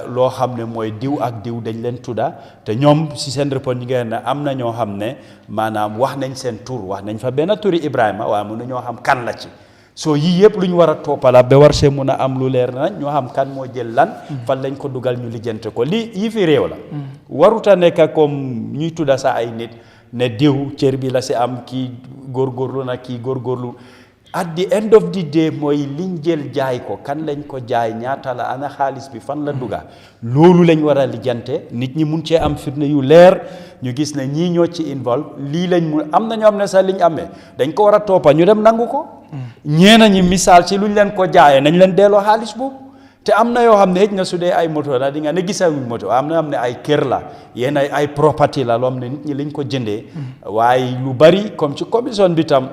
loo xam ne mooy diw ak diw dañ leen tudda te ñoom si seen report ñi ngeen ne am na ñoo xam ne maanaam wax nañ seen tur wax nañ fa benn turi Ibrahima waaye mënu ñoo xam kan la ci so yii yëpp lu ñu war a toppala ba war see mun a am lu leer na ñoo xam kan moo jël lan fan lañ ko dugal ñu lijjante ko lii yi fi réew la waruta nekk comme ñuy tudda sa ay nit ne diw cër bi la si am kii góorgóorlu na kii góorgóorlu at the end of the day mooy liñ jël jaay ko kan lañ ko jaay ñaata la ana xaalis bi fan la duga loolu lañ war a lijjante nit ñi mun cee am firnde yu leer ñu gis ne ñii ñoo ci involve lii lañ mun am na ñoo xam ne sax liñ amee dañ ko war a toppa ñu dem nangu ko ñeena ñi misaal ci luñ leen ko jaayee nañ leen delloo xaalis boobu te am na yoo xam ne xëj na su dee ay moto la di nga ne gisawuñ moto am na yoo xam ne ay kër la yéen ay property la loo xam ne nit ñi liñ ko jëndee waaye lu bari comme ci commission bi tam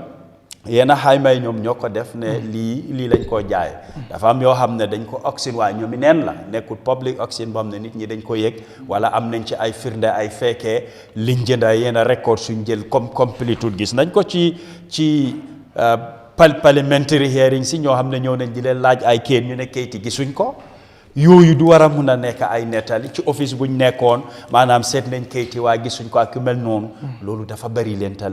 yéen a xayma yi ñoom ñoo ko def ne lii lañ koo jaay dafa am yoo xam ne dañ ko auction waaye ñoom i neen la nekkul public auction boo xam ne nit ñi dañ ko yëg wala am nañ ci ay firnde ay fekkee liñ jënda yéen a record suñ jël comme complete gis nañ ko ci parliamentary hearing si ñoo xam ne ñëw nañ di leen laaj ay kayit ñu ne kayiti gisuñ ko yooyu du war a mun a nekk ay nettali ci office buñ nekkoon maanaam seet nañ kayiti waaye gisuñ ko ak ku mel noonu loolu dafa bari lenta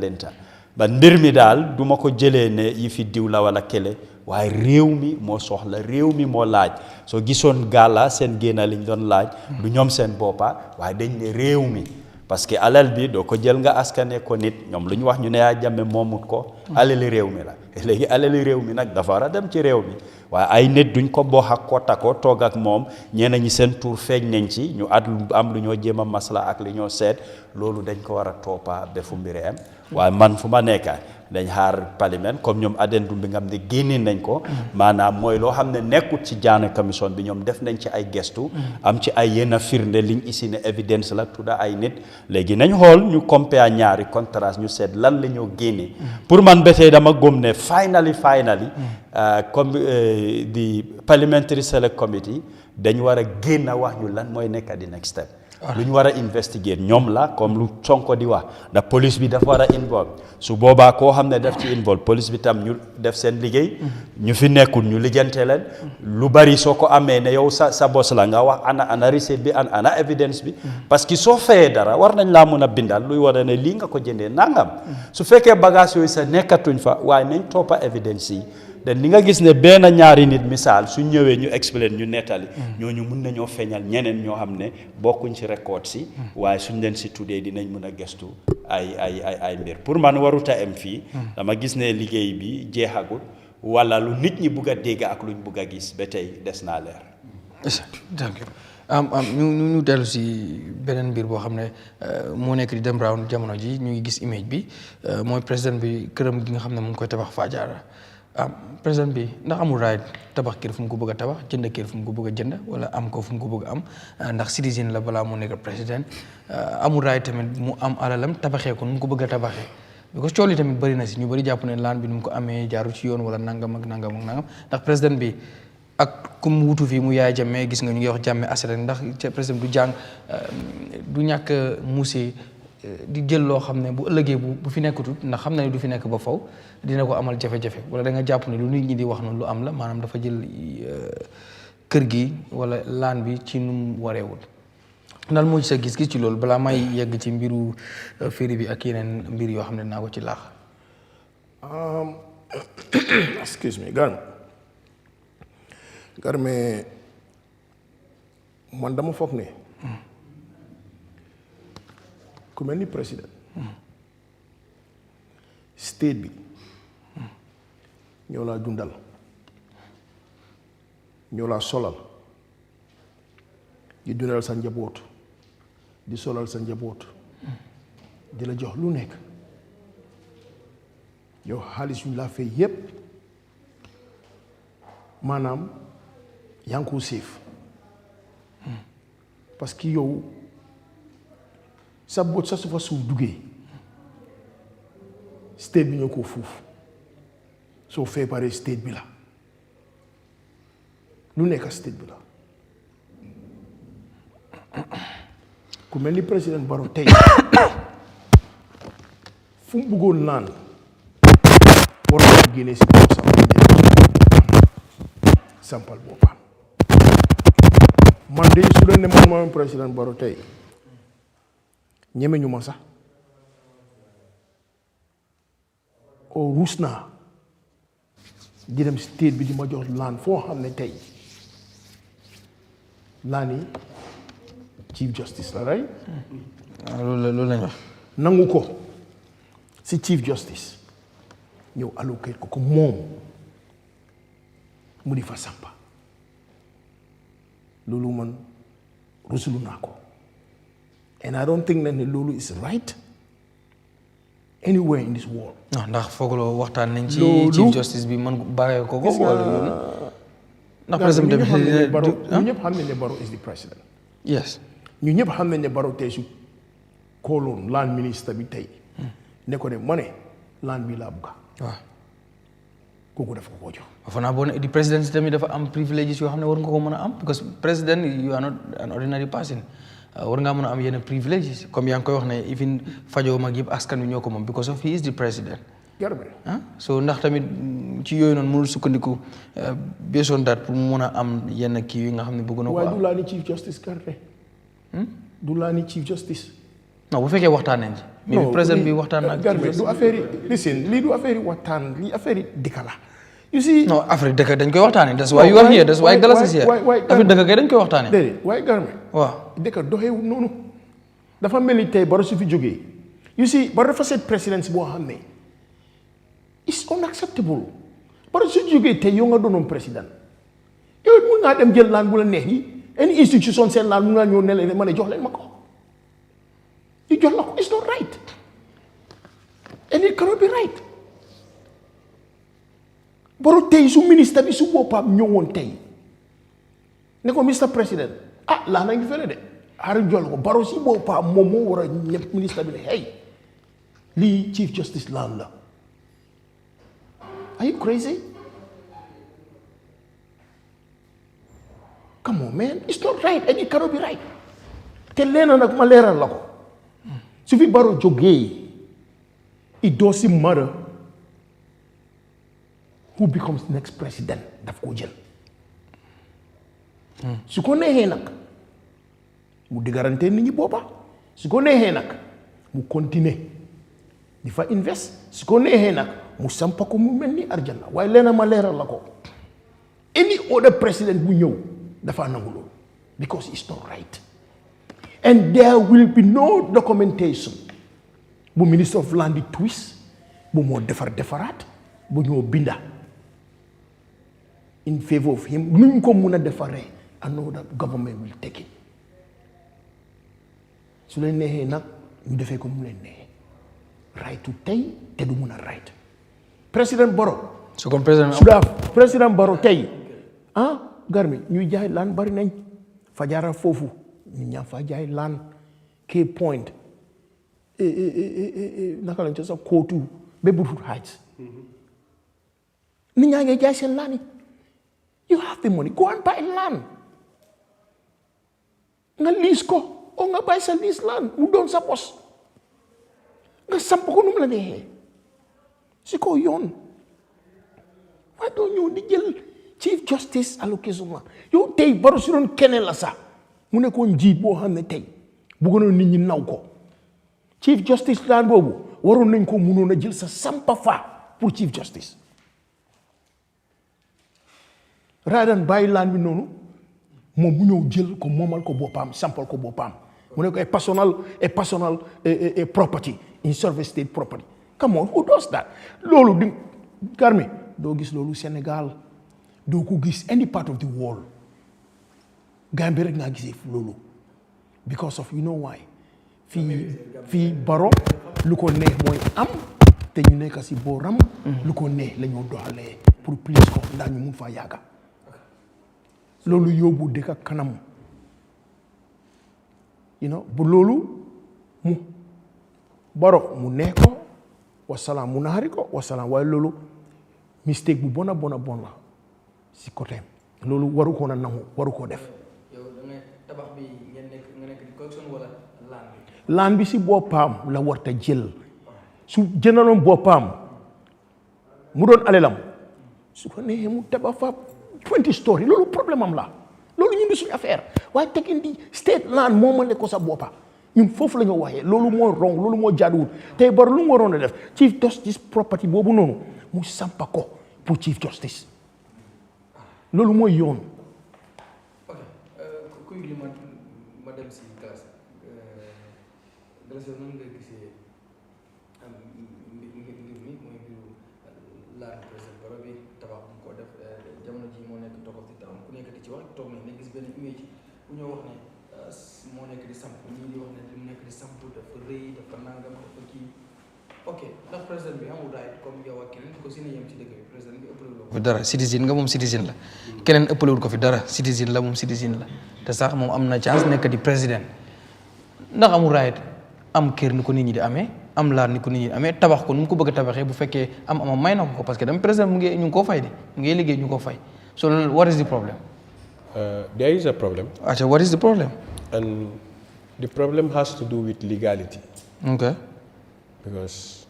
ba mbir mi daal du ma ko jëlee ne yi fi diw la wala kele waaye réew mi moo soxla réew mi moo laaj soo gisoon gàlla seen génna liñ doon laaj du ñoom seen boppa waaye dañ ne réew mi parce que alal bi doo ko jël nga askane ko nit ñoom lu ñu wax ñu ne Yahya Jammeh moomut ko alali réew mi la léegi alali réew mi nag dafa war a dem ci réew mi waaye ay nit duñ ko boo ak ko tako toog ak moom ñenn ñi seen tur feeñ nañ ci ñu am lu ñoo jéem a masla ak li ñoo seet loolu dañ ko war a toppa ba fu mbiri am waaye man fu ma nekka dañ xaar parlement comme ñoom addendum bi nga xam ne génne nañ ko maanaam mooy loo xam ne nekkut ci jaana commission bi ñoom def nañ ci ay gestu am ci ay yenn firnde liñ isi ne évidence la tudda ay nit léegi nañ xool ñu compare ñaari contraste ñu seet lan la ñoo génne pour man ba tey dama gëm ne finally comme di Parliamentary Select Committee dañ war a génn a wax ñu lan mooy nekk di next step lu ñu war a investigate ñoom la comme lu Sonko di wax da police bi dafa war a involve su boobaa koo xam ne daf ci involve police bi tam ñu def seen liggéey ñu fi nekkul ñu lijjante leen lu bari soo ko amee ne yow sa bos la nga wax ana receipt bi ana evidence bi parce que soo fayee dara war nañ laa mën a bindal luy war a ne lii nga ko jëndee nangam su fekkee bagage yooyu sa nekkatuñ fa waaye nañ toppa evidence yi den li nga gis ne benn ñaari nit misaal su ñëwee ñu explain ñu nettali ñooñu mun nañoo feeñal ñeneen ñoo xam ne bokkuñ ci record si waaye suñ leen si tuddee dinañ mun a gestu ay mbir pour man waruta am fii dama gis ne liggéey bi jeexagul wala lu nit ñi bugg a dégg ak luñ bugg a gis ba tey des naa leer. ñu dellu si beneen mbir boo xam ne moo nekk di dem round jamono ji ñu ngi gis image bi mooy président bi këram gi nga xam ne mu ngi koy tabax Fajara président bi ndax amul right tabax kër fu mu ko bëgg a tabax jënd kër fu mu ko bëgg a jënd wala am ko fu mu ko bëgg a am ndax citizen la balaa mu nekk président amul right tamit mu am alalam tabaxee ko nu mu ko bëgg a tabaxee because cool yi tamit bëri na si ñu bëri jàpp ne laan bi nu mu ko amee jaaru ci yoon wala nangam ak nangam ak nangam ndax président bi ak kum wutu fii mu Yahya Jammeh gis nga ñu ngi wax Jammeh asset ndax président du jàng du ñàkk muusee di jël loo xam ne bu ëllëgee bu fi nekkatut ndax xam na ne du fi nekk ba faw dina ko amal jafe-jafe wala da nga jàpp ne lu nit ñi di wax noonu lu am la maanaam dafa jël kër gi wala laan bi ci nu mu wareewul daal moo ci sa gis-gis ci loolu balaa may yegg ci mbiru féeri bi ak yeneen mbir yoo xam ne naa ko ci laax. Excuse me, Garme man dama foog ne ku mel ni président state bi ñoo laa dundal ñoo laa solal di dundal sa njaboot di solal sa njaboot di la jox lu nekk yow xaalis yu laa fay yépp maanaam yaa ngi ko séef parce que yow sa boot sa sufa suuf duggee state bi ñoo ko fuuf soo feebaree state bi la lu nekk state bi la ku mel ni président Barrow tey fu mu bëggoon naan war na génne si bopp sampal boppam man de su doon ne man mooy président Barrow tey ñeme ñu ma sax o ruus naa di dem state bi di ma jox laan foo xam ne tey laan yi chief justice la rey loolu lañ wax nangu ko si chief justice ñëw allocate ko moom mu di fa sampa loolu man rusulu naa ko and I don't think that loolu is right anywhere in this world. non ndax foogloo waxtaan nañ ci chief justice bi man bàyyee ko wala loolu ndax président bi ñu ñëpp xam nañ ne Barrow is the president. yes ñu ñëpp xam nañ ne Barrow tey su kooloon land ministre bi tey ne ko ne ma ne land bi laa bugga waaw kooku dafa ko jox. fanaa boo ne di président tamit dafa am priviléges yoo xam ne war nga ko mën a am because président you are not an ordinary person war ngaa mën a am yenn priviléges comme yaa ngi koy wax ne even fajoo mag yëpp askan wi ñoo ko moom because of he is the president. garbe so ndax tamit ci yooyu noonu mënul sukkandiku besoon daat pour mu mën a am yenn kii yi nga xam ne bëgg na ko am. waaye du laa ni chief justice garbe du laa ni chief justice. non bu fekkee waxtaan nañ ci. mais président bi waxtaan na ak garbe du affaire yi listen lii du affaire yi waxtaan lii affaire yi dëkk la. you see non affaire dëkk dañ koy waxtaanee. that's why you are here that's why Gallas is here. affaire dëkk kay dañ koy waxtaanee. déedéet waaye garbe waaw dëkk doxeewul noonu dafa mel ni tey Barrow su fi jógee you see Barrow dafa seet présidence boo xam ne it's unacceptable Barrow su jógee tey yow nga doonoon président yow mun ngaa dem jël laan bu la neex yi any institution seen laan mun naa ñëw ne leen ma ne jox leen ma ko ñu jox la ko it's not right and it cannot be right Barrow tey su ministre bi su boppam ñëwoon tey ne ko Mr President laa na ngi fële de xaaral jox la ko Barrow si boppam moom moo war a ñëpp ministre bi ne hey lii chief justice laan la are you crazy come on man it's not right and it cannot be right te leena nag ma leeral la ko su fi Barrow jógee it doesn't matter who becomes next president daf koo jël su ko neexee nag mu digarante nit ñi boppa su ko neexee nag mu continuer di fa invest su ko neexee nag mu sampa ko mu mel ni arjana waaye leena ma leeral la ko any other president bu ñëw dafa nangu loolu because it's not right and there will be no documentation bu minister of land di twist bu moo defaraat bu ñoo binda in favor of him nuñ ko mun a defaree another government will take it su leen neexee nag ñu defee ko mu leen neexee right to tey te du mun a right président Barrow su ko président su daa président Barrow tey garmi ñuy jaay laan bari nañ fajara foofu ñu ñaa fa jaay laan Key Point naka lañ ci sax kootu ba Brufut Heights nit ñaa ngi jaay seen laan yi You have the money, go and buy land. Nga lease ko o nga buy sa lease land mu doon sa bos. Nga samp ko num la neexee si ko yoon. Waaye doo ñëw di jël chief justice allocation la yow tey Barrow si doon keneen la sax mu nekkoon njiit boo xam ne tey bëggoon nit ñi naw ko chief justice land boobu waroon nañ ko mënoon a jël sa sampa fa pour chief justice rather than bàyyi land bi noonu moom mu ñëw jël ko moomal ko boppam sampal ko boppam mu ne ko a personal property in service state property. Come on, who does that? Loolu di Garmi doo gis loolu Sénégal doo ko gis any part of the world Gambia rek nga gisee loolu because of you know why fii Barrow lu ko neex mooy am te ñu nekk si booram lu ko neex la ñoo doxalee pour please ko ndax ñu mun faa yàgga loolu yóbbu dëkk kanam you know bu loolu mu Barrow mu neex ko wasalaam mu naxari ko wasalaam waaye loolu mistake bu bon la si côté loolu waru ko na nangu waru ko def. yow da ngay tabax bi nga nekk di collection wala land bi. land bi si boppam la warta jël su jëndaloon boppam mu doon alelam su ko neexee mu tabax fa 20 story loolu problème am la loolu ñun di suñu affaire waaye teg indi state land moo mën ko sa boppa ñun foofu la ñu waxee loolu moo wrong loolu moo jaaduwul tey Barrow lu mu waroon a def chief justice property boobu noonu mu sampa ko pour chief justice loolu mooy yoon. ok kuy li ma dem si classe Gallas nan nga gisee mbir mi mooy mbiru laaj président Barrow bi tabax bu ko def jamono ji moo nekk top of the town ku nekk di ci wax toog nañ ne gis benn image bu ñoo wax ne moo nekk di samp ñii di wax ne li mu nekk di samp dafa rëy dafa nangam dafa kii ok ndax président bi amul right comme yow ak keneen ko si ne yem ci dëkk bi président bi ëppalewul ko fi dara citizen nga moom citizen la keneen ëppalewul ko fi dara citizen la moom citizen la te sax moom am na chance nekk di président ndax amul right am kër ni ko nit ñi di amee am laar ni ko nit ñi di amee tabax ko nu mu ko bëgg a tabaxee bu fekkee am may na ko parce que dama président mu ngi ñu ngi koo fay de mu ngi liggéey ñu ko fay so what is the problem? There is a problem. Actually, what is the problem? And the problem has to do with legality. Okay. Because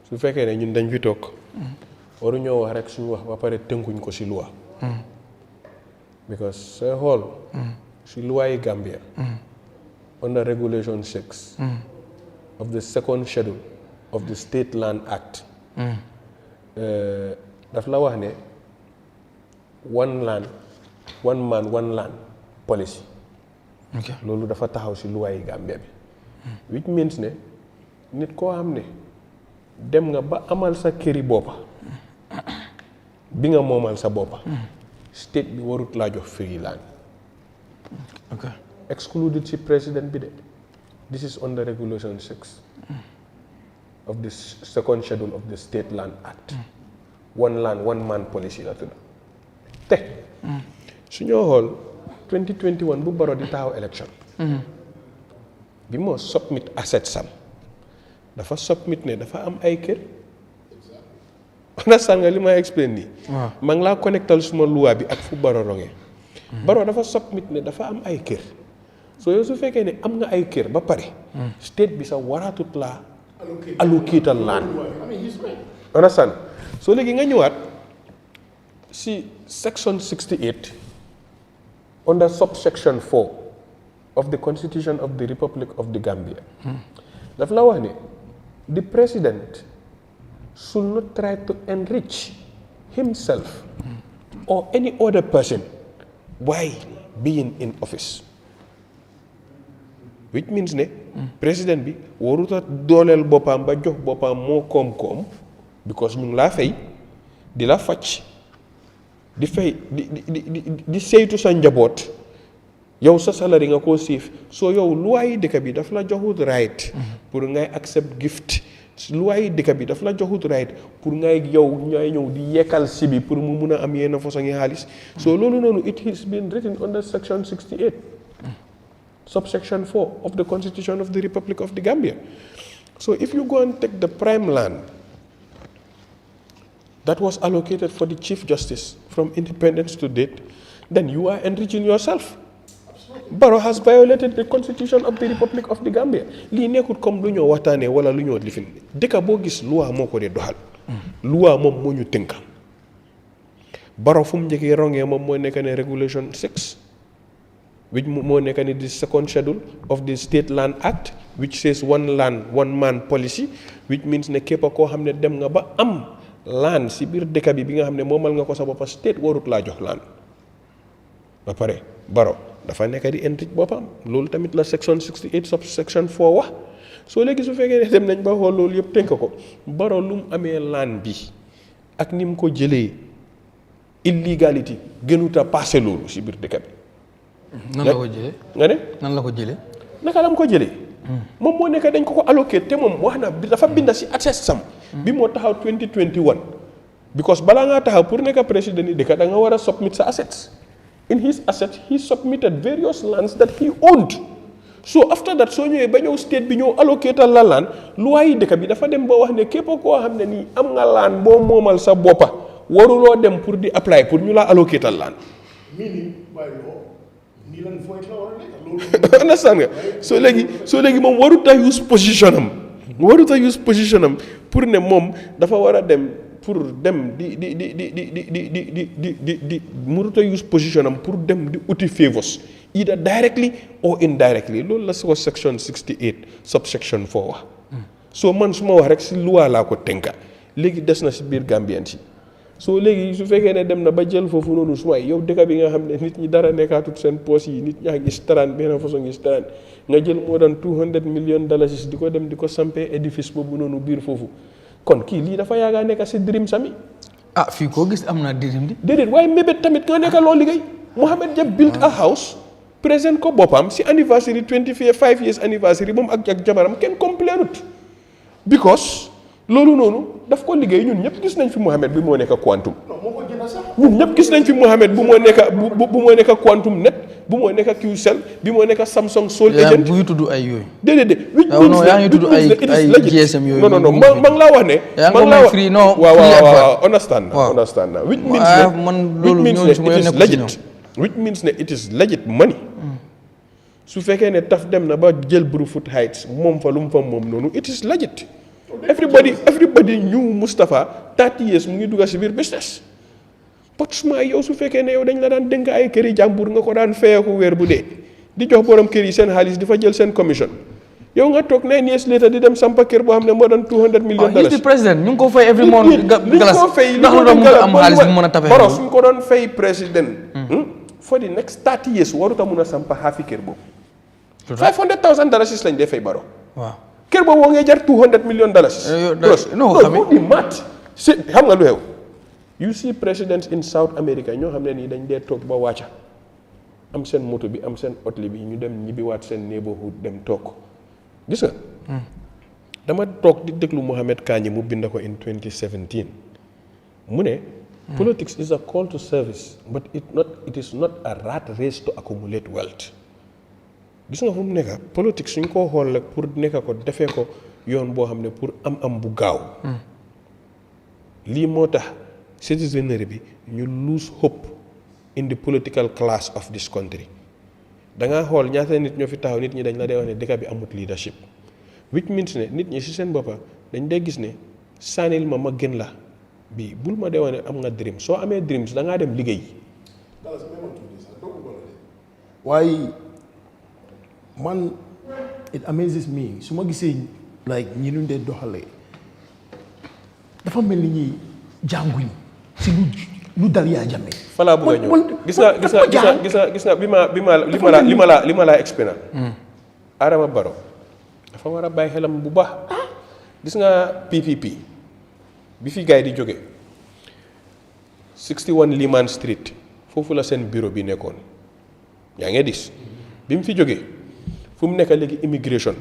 su fekkee ne ñun dañ fi toog waruñoo wax rek suñu wax ba pare tënkuñ ko si loi. Because sooy xool si loi yi Gambia under regulation 6 of the second schedule of the State Land Act daf la wax ne one land one man one land policy. Okay. loolu dafa taxaw si loi yi Gambia bi which means ne nit koo xam ne dem nga ba amal sa këri boppa bi nga moomal sa boppa state bi warut laa jox free land. Okay. Excluded si président bi de this is under regulation 6 of the second schedule of the State Land Act. One land one man policy la tudd te su ñoo xool 2021 bu Barrow di taxaw election bi moo submit assets am dafa submit ne dafa am ay kër understand nga li ma explain nii maa ngi laa connectal suma loi bi ak fu Barrow rongee Barrow dafa submit ne dafa am ay kër so yow su fekkee ne am nga ay kër ba pare state bi sax waraatut laa allocatal land understand so léegi nga ñëwaat si section 68 under subsection 4 of the Constitution of the Republic of the Gambia. daf la wax ne the president should not try to enrich himself or any other person while being in office. Which means ne président bi waruta dooleel boppam ba jox boppam moo koom-koom because ñu ngi laa fay di la faj di fay di saytu sa njaboot yow sa salary nga koo siif soo yow loi yi dëkk bi daf la joxut right pour ngay accept gift loi yi dëkk bi daf la joxut right pour ngay yow ñooy ñëw di yekkal si bi pour mu mun a am yenn façon yi xaalis so loolu noonu it has been written under section 68 subsection 4 of the Constitution of the Republic of the Gambia. So if you go and take the prime land that was allocated for the Chief Justice from independence to date, then you are enriching yourself. Barrow has violated the constitution of the Republic of the Gambia. Lii nekkut comme lu ñoo waxtaanee wala lu ñoo lifin dëkk boo gis loi moo ko dee doxal. Loi moom moo ñu tënka. Barrow fu mu njëkkee rongee moom moo nekk ne regulation 6 which moo nekk ne the second schedule of the State Land Act which says one land one man policy which means ne képp koo xam ne dem nga ba am land si biir dëkk bi nga xam ne moomal nga ko sa boppa state warut laa jox land ba pare Barrow dafa nekk di enrich boppam loolu tamit la section 68 subsection 4 wax soo léegi su fekkee ne dem nañ ba xool loolu yëpp tënk ko Barrow lu mu amee land bi ak ni mu ko jëlee illegality gënut a passé loolu si biir dëkk bi. nan la ko jëlee. nga ne nan la ko jëlee. naka la mu ko jëlee. moom moo nekk dañ ko allocate te moom wax na dafa binda si access sam. bi moo taxaw 2021. because balaa ngaa taxaw pour nekk président yi dëkk da nga war a submit sa assets. In his assets, he submitted various lands that he owned. So after that, so ñëwee ba ñëw state bi ñëw allocate la land loi yi dëkk bi dafa dem ba wax ne képp koo xam ne nii am nga land boo moomal sa boppa waruloo dem pour di apply pour ñu la allocate land. Meaning by law, nii lan fooy la war a nekk loolu. Understand nga soo léegi moom warut a use position am pour ne moom dafa war a dem. Pour dem di mënut a use position am pour dem di uti favors either directly or indirectly loolu la ko section 68 subsection 4 wax. soo man su ma wax rek si loi laa ko tënka léegi des na si biir Gambien si soo léegi su fekkee ne dem na ba jël foofu noonu su waay yow dëkk bi nga xam ne nit ñi dara nekkaatut seen poos yi nit ñaa ngi staraan benn façon ngi staraan nga jël moo daan $200 million di ko dem di ko sampee édifice boobu noonu biir foofu. kon kii lii dafa yaaga nekk si dream sami fii koo gis am na dream di déedéet waaye mébét tamit nga nekk loo liggéey Mohamed Dia built a house présent ko boppam si anniversary 25 years anniversary moom ak jabaram kenn complainut because loolu noonu daf ko liggéey ñun ñëpp gis nañ fi Mohamed bi moo nekk quantum ñun ñëpp gis nañ fi Mohamed bu moo nekk quantum net bu moo nekk QCell bi moo nekk Samsung Soul Agent buy tudd ay yooyu déedéet yaa ngi tudd ay GSM yooyu non ma ngi laa wax ne ma ngi laa wax waaw understand na which means ne it is legit money su fekkee ne taf dem na ba jël Brufut Heights moom fa lu mu fa moom noonu it is legit everybody knew Moustapha 30 years mu ngi dugga si biir business pot suma yow su fekkee ne yow dañ la daan dénk ay këri jàmbur nga ko daan feyeeku weer bu dee di jox borom kër yi seen xaalis di fa jël seen commission yow nga toog 9 years later di dem sampa kër boo xam ne moo doon $200 million. he's the president ñu ngi ko fay every month galas ndax lu doon am xaalis bu mën a tafe Barrow suñ ko doon fay président for the next 30 years warut a mun a sampa xaafi kër boobu $500,000 lañ dee fay Barrow waaw kër boobu ngay jar $200 million. non di mat xam nga lu xew you see presidents in South America ñoo xam ne nii dañ dee toog ba wàcca am seen moto bi am seen otli bi ñu dem ñibbiwaat seen neighborhood dem toog gis nga dama toog di déglu Mohamed Kanye mu bind ko in 2017 mu ne politics is a call to service but it is not a rat race to accumulate wealth. Gis nga fu mu nekk politique suñ koo xool rek pour nekk ko defee ko yoon boo xam ne pour am bu gaaw lii moo tax citizenry bi ñu lose hope in the political class of this country. da ngaa xool ñaata nit ñoo fi taxaw nit ñi dañ la dee wax ne dëkk bi amut leadership which means ne nit ñi si seen boppa dañ dee gis ne sànnil ma gën la bii bul ma dee wax ne am nga dream soo amee dreams da ngaa dem liggéey. waaye man it amazes me su ma gisee like ñi ñu dee doxalee dafa mel ni ñuy jànguñ si lu dal Yahya Jammeh. fa laa bëgg a ñëw gis nga li ma laa expliqué. Adama Barrow dafa war a bàyyi xelam bu baax. gis nga PPP bi fi gars yi di jóge 61 Liman Street foofu la seen bureau bi nekkoon yaa ngi gis bi mu fi jógee fu mu nekk léegi immigration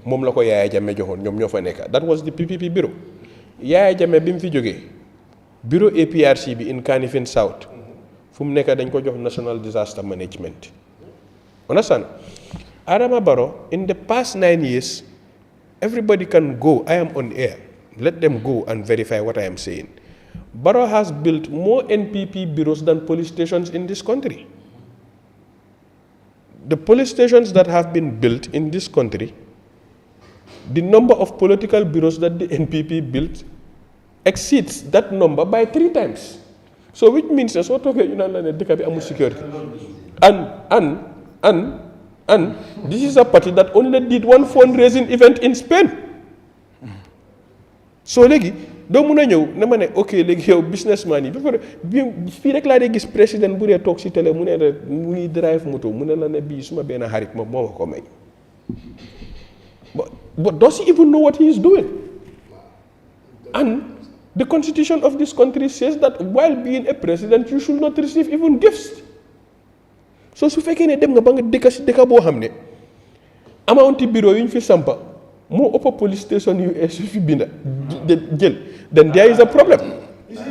moom la ko Yahya Jammeh joxoon ñoom ñoo fa nekk that was the PPP bureau. Yahya Jammeh bi mu fi jógee bureau APRC bi in Kanifing South fu mu nekk dañ ko jox National Disaster Management. Understand? Adama Barrow in the past 9 years everybody can go I am on air let them go and verify what I am saying Barrow has built more NPP bureaus than police stations in this country. The police stations that have been built in this country, the number of political bureaus that the NPP built exceeds that number by 3 times. So which means that so talking about security. And this is a party that only did one fundraising event in Spain. So legi do muna ñew na mané okay legi yow businessman yi bi fi rek la dé gis président bu dé tok ci télé mu né mu ngi drive moto mu né la né bi suma bénn xarit mo ko may. But does he even know what he is doing? And the constitution of this country says that while being a president you should not receive even gifts. So su fekkee ne dem nga ba nga dëkk si dëkk boo xam ne amount bureau yu ñu fi sampa moo ëpp police station US fi binda jël then there is a problem.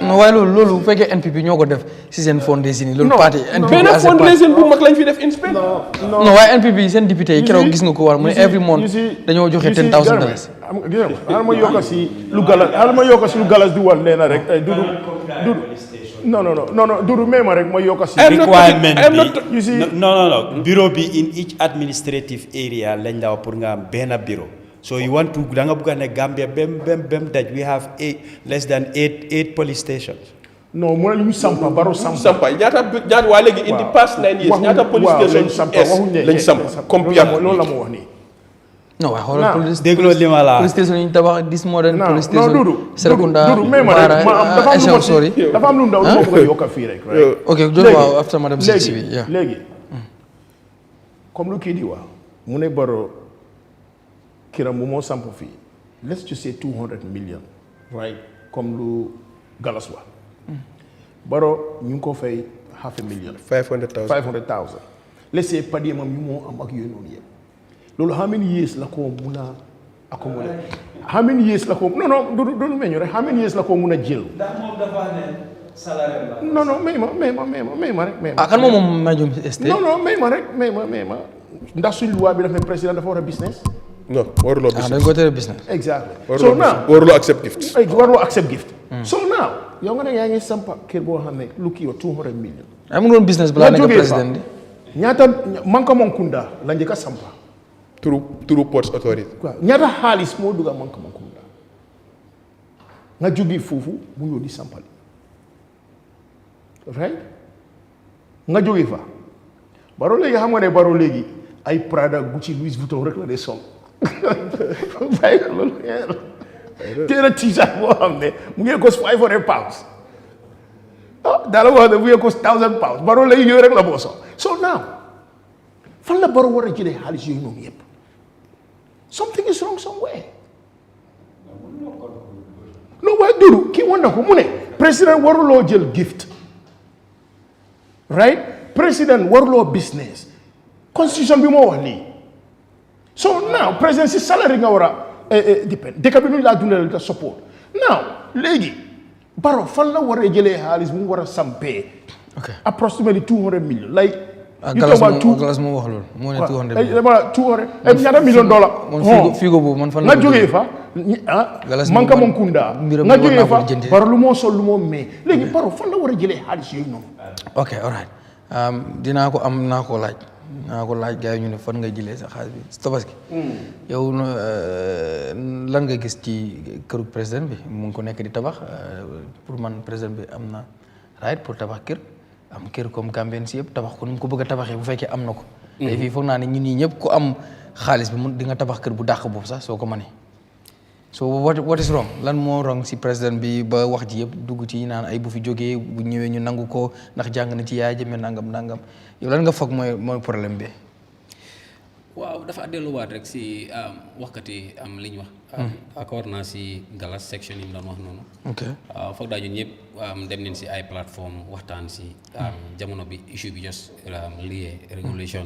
non waaye loolu bu fekkee NPP ñoo ko def si seen fundraising yi loolu parti NPP benn fundraising bu mag lañ fi def in Spain. non waaye NPP seen député yi keroog gis nga ko war mu ne every month dañoo joxe $10,000. xaaral ma yokk si lu galas di war leena rek du non Dudu même rek ma yokk si requirement bi non bureau bi in each administrative area lañ la pour nga am benn bureau. So you want to da nga bëgg ne Gambia bem that we have less than eight police stations. No, mo ñu sampa baro sampa ñaata waa léegi in the past 9 years ñaata police stations lañ sampa compare loolu la mo wax ni. non waaye xoolal police dégloo li ma la police station yi ñu tabax dis modern police station Serekunda Dudu même rek dafa am lu ndaw lu ma bëgg yokk fii rek right. Okay just waaw after madame Sexy léegi comme lu kii di wax mu ne baro kiram bu moo samp fii let's just say 200 million right comme lu galas wax baro ñu ngi ko fay $500,000 let's say padie mam yu moo am ak yooyu noonu yëpp loolu how many years la ko mun a accumulate how many years la ko non du meñu rek how many years la ko mun a jël ndax moom dafa ne salaire la non may ma rek kan moom majum estate non may ma ndax suñu loi bi daf ne président dafa war a business. No, waruloo business. dañ ko tere business. Exactly. So now waruloo accept gift. Waruloo accept gift. So now yow nga ne yaa ngi sampa kër boo xam ne lu kii wa 200 million. am nga business balaa nekk président bi. ñaata Manka Monkunda la njëkk a sampa. Through Ports Authority. ñaata xaalis moo dugg Manka Monkunda nga jógee foofu mu ñëw di sampali. Right? nga jógee fa. Baro léegi xam nga ne Baro léegi ay Prada Gucci Louis Vuitton rek la dee sol. bàyyi ko loolu téere t-shirt boo xam ne mu ngi cost £500 daala boo xam ne mu ngi cost £1,000 Baro léegi yooyu rek la boo sol so now fan la Baro war a jëlee xaalis yooyu noonu yëpp something is wrong somewhere no waaye Dudu kii wan na ko mu ne président waruloo jël gift right président waruloo business constitution bi moo wax lii so now président si salary nga war a depend dëkk bi nu laa dundal da support now léegi Baro fan la war a jëlee xaalis bu mu war a sampee approximately 200 million like Galas moom wax loolu moo ne 200 ñaata million dollar figo boobu man fan nga jógee fa Manka Monkunda nga jógee fa Baro lu moo sol lu moo mee léegi Baro fan la war a jëlee xaalis yooyu noonu ok alright dinaa ko am naa ko laaj gars yi ñu ne fan nga jëlee sa xaalis bi tabaski yow lan nga gis ci këru président bi mu ngi ko nekk di tabax pour man président bi am na right pour tabax kër am kër comme Gambien si yëpp tabax ko nu mu ko bëgg a tabaxee bu fekkee am na ko te fii foog naa ne ñun ñii ñëpp ku am xaalis bi mun di nga tabax kër bu dàq boobu sax soo ko mënee so what is wrong lan moo wrong si président bi ba wax ji yëpp dugg ci naan ay bu fi jógee bu ñëwee ñu nangu ko ndax jàng na ci Yahya Jammeh nangam yow lan nga foog mooy problème bi. waaw dafa delluwaat rek si waxkat yi am li ñu wax. accord naa si galas section yi mu doon wax noonu. ok foog daa ñun ñëpp dem nañ si ay plateforme waxtaan si jamono bi issue bi jos lié régulation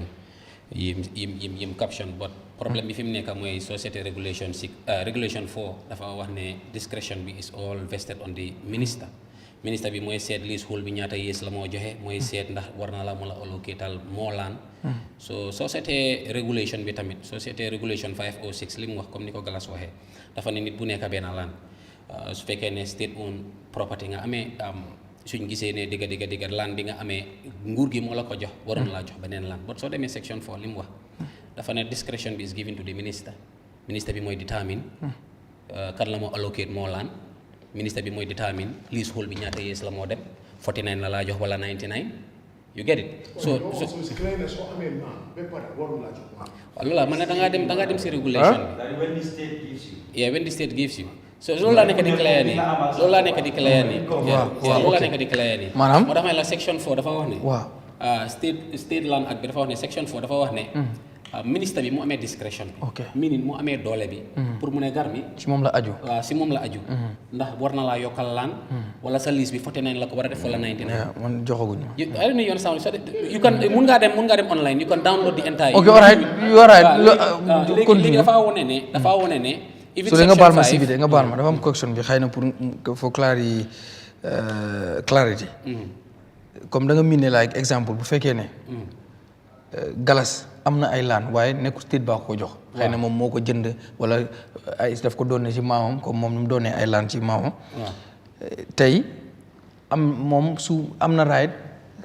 yim caption but problème bi fi mu nekk mooy société regulation regulation 4 dafa wax ne discretion bi is all vested on the minister bi mooy seet leasehold bi ñaata yees la moo joxe mooy seet ndax war na la mën a allocatal moo laan so société regulation bi tamit société regulation 506 li mu wax comme ni ko Galas waxee dafa ne nit bu nekk benn laan su fekkee ne state owned property nga amee suñ gisee ne digga land bi nga amee nguur gi moo la ko jox waroon laa jox beneen land but soo demee section 4 li mu wax dafa ne discretion bi is given to the minister bi mooy determine kan la moo allocate moo land ministre bi mooy determine leasehold bi ñaata years la moo dem 49 la laa jox wala 99 you get it so loolu la man ne da ngaa dem si regulation bi when the state gives you so loolu laa nekk di clair nii loolu laa nekk di clair nii maanaam moo tax may la section 4 dafa wax ne state land act bi dafa wax ne section 4 dafa wax ne ministre bi mu amee discrétion bi minin mu amee doole bi pour mu ne gar mi si moom la aju waaw si moom la aju ndax war na laa yokkal laan wala sa lease bi 49 la ko war a def wala 99 man joxaguñu I don't know you understand so you can mun ngaa dem online you can download the entire okay all right you are right léegi dafa wone ne so da nga baal ma si bi de nga baal ma dafa am question bi xëy na pour clarity comme da nga miné like exemple bu fekkee ne galas am na ay laan waaye nekku state baa ko jox xëy na moom moo ko jënd wala ay daf ko doonee ci maamam comme moom nu mu doonee ay laan ci maamam tey moom su am na right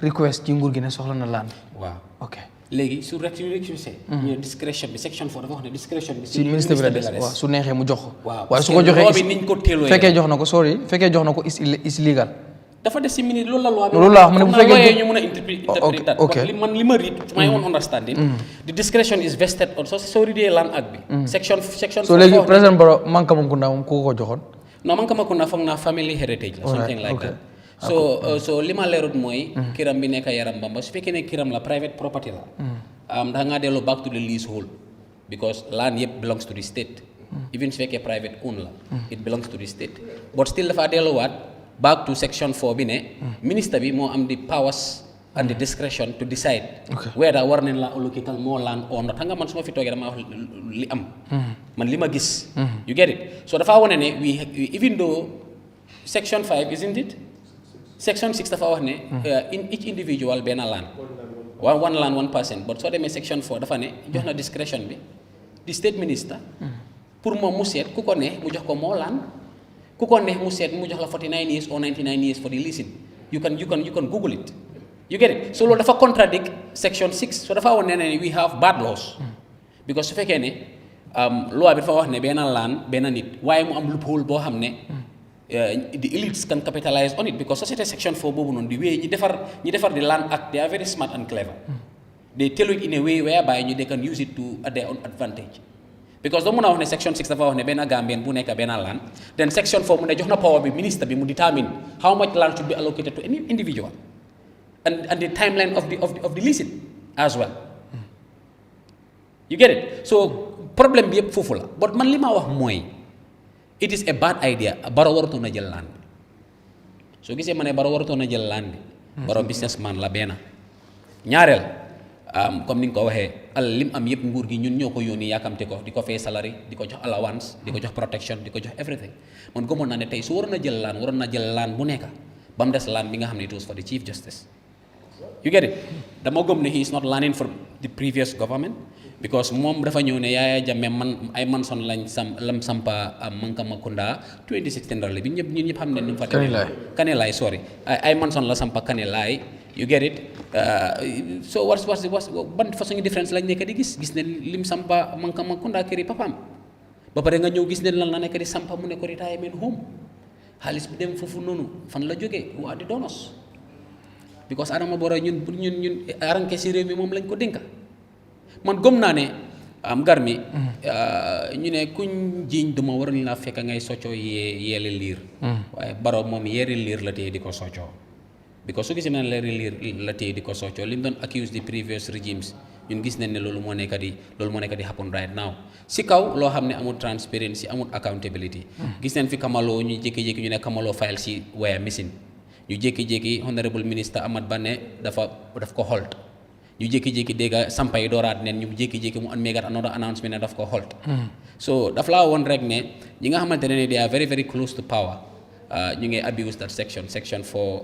request ci nguur gi ne soxla na laan waaw ok léegi su recusé ñu discretion bi section 4 dafa wax ne discretion bi si ministre bi la des waaw su neexee mu jox ko waaw waaye su ko joxee niñ ko teeloo fekkee jox na ko fekkee jox na ko is legal dafa des si minute loolu la loi bi loolu la wax mu ne bu fekkee ñu mën a interpret ok li ma read my own understanding the discretion is vested on soo readee land act bi section so léegi président Barrow Mankamakunda moom ku ko joxoon non Mankamakunda foog naa family heritage la something like that so li ma leerut mooy kiram bi nekk Yaram Bamba su fekkee ne kiram la private property la ndax nga delloo back to the leasehold because land yëpp belongs to the state even su fekkee private own la it belongs to the state but still dafa delloowaat back to section 4 bi ne ministre bi moo am the powers and the discretion to decide whether war nañ la allocatal more land or not xam nga man su ma fi toogee dama wax li am man li ma gis you get it so dafa wane ne we even though section 5 isn't it section 6 dafa wax ne in each individual benn land one land 1% but soo demee section 4 dafa ne jox na discretion bi di state minister pour moom mu seet ku ko ne mu jox ko more land ku ko neex mu seet mu jox la 49 years or 99 years for the leasing you can google it you get it so loolu dafa contradict section 6 so dafa wax ne we have bad laws because su fekkee ne loi bi dafa wax ne benn land benn nit waaye mu am loophole boo xam ne the elites can capitalize on it because société section 4 boobu noonu di way ñi defar the land act they are very smart and clever they tell it in a way whereby they can use it to at their own advantage because doo mën a wax ne section 6 dafa wax ne benn Gambien bu nekk benn land then section 4 mu ne jox na power bi ministre bi mu determine how much land should be allocated to any individual and the timeline of the leasing as well you get it so problème bi yëpp foofu la but man li ma wax mooy it is a bad idea Barrow warutoon a jël land bi soo gisee ma ne Barrow warutoon a jël land bi Barrow businessman la benn ñaareel comme ni nga ko waxee alal lim am yëpp nguur gi ñun ñoo ko yónni yaakamte ko di ko fay salary di ko jox allowance di ko jox protection di ko jox everything man gëmoon naa ne tey su waroon na jël laan bu nekk ba mu des laan bi nga xam ne it was for the chief justice you get it dama gëm ne he is not learning from the previous government because moom dafa ñëw ne Yahya Jammeh ay manson lam sampa Mankamakunda 2016 rale bi ñun ñëpp xam ne nu mu fa demee Kanelaay sorry ay manson la sampa Kanelaay you get it so what's ban façon différence lañ nekk di gis ne lim sampa Mankamakunda këri papaam ba pare nga ñëw gis ne lan la nekk di sampa mu ne ko retirement home xaalis bi dem foofu noonu fan la jógee waa di donos because Adama Barrow ñun aranke si réew mi moom lañ ko dénka man gëm naa ne gar mi ñu ne kuñ jiiñ duma waroon laa fekk ngay soccoo yeeli liir waaye Barrow moom yeeri liir la téye di ko soccoo because su gisee ne yeeri liir la téye di ko soccoo li mu doon accuse the previous regimes ñun gis nañ ne loolu moo nekk di happen right now si kaw loo xam ne amul transparency amul accountability gis nañ fi Kamaloo ñu jékki-jékki ñu ne Kamaloo file si wire missing ñu jékki-jékki honorable minister Amat Bah ne daf ko hold ñu jékki-jékki dégg sampa yi dooraat neen ñu jékki-jékki mu make another announcement ne daf ko hold so daf laa woon rek ne ñi nga xamante ne they are very very close to power ñu ngi abuse that section 4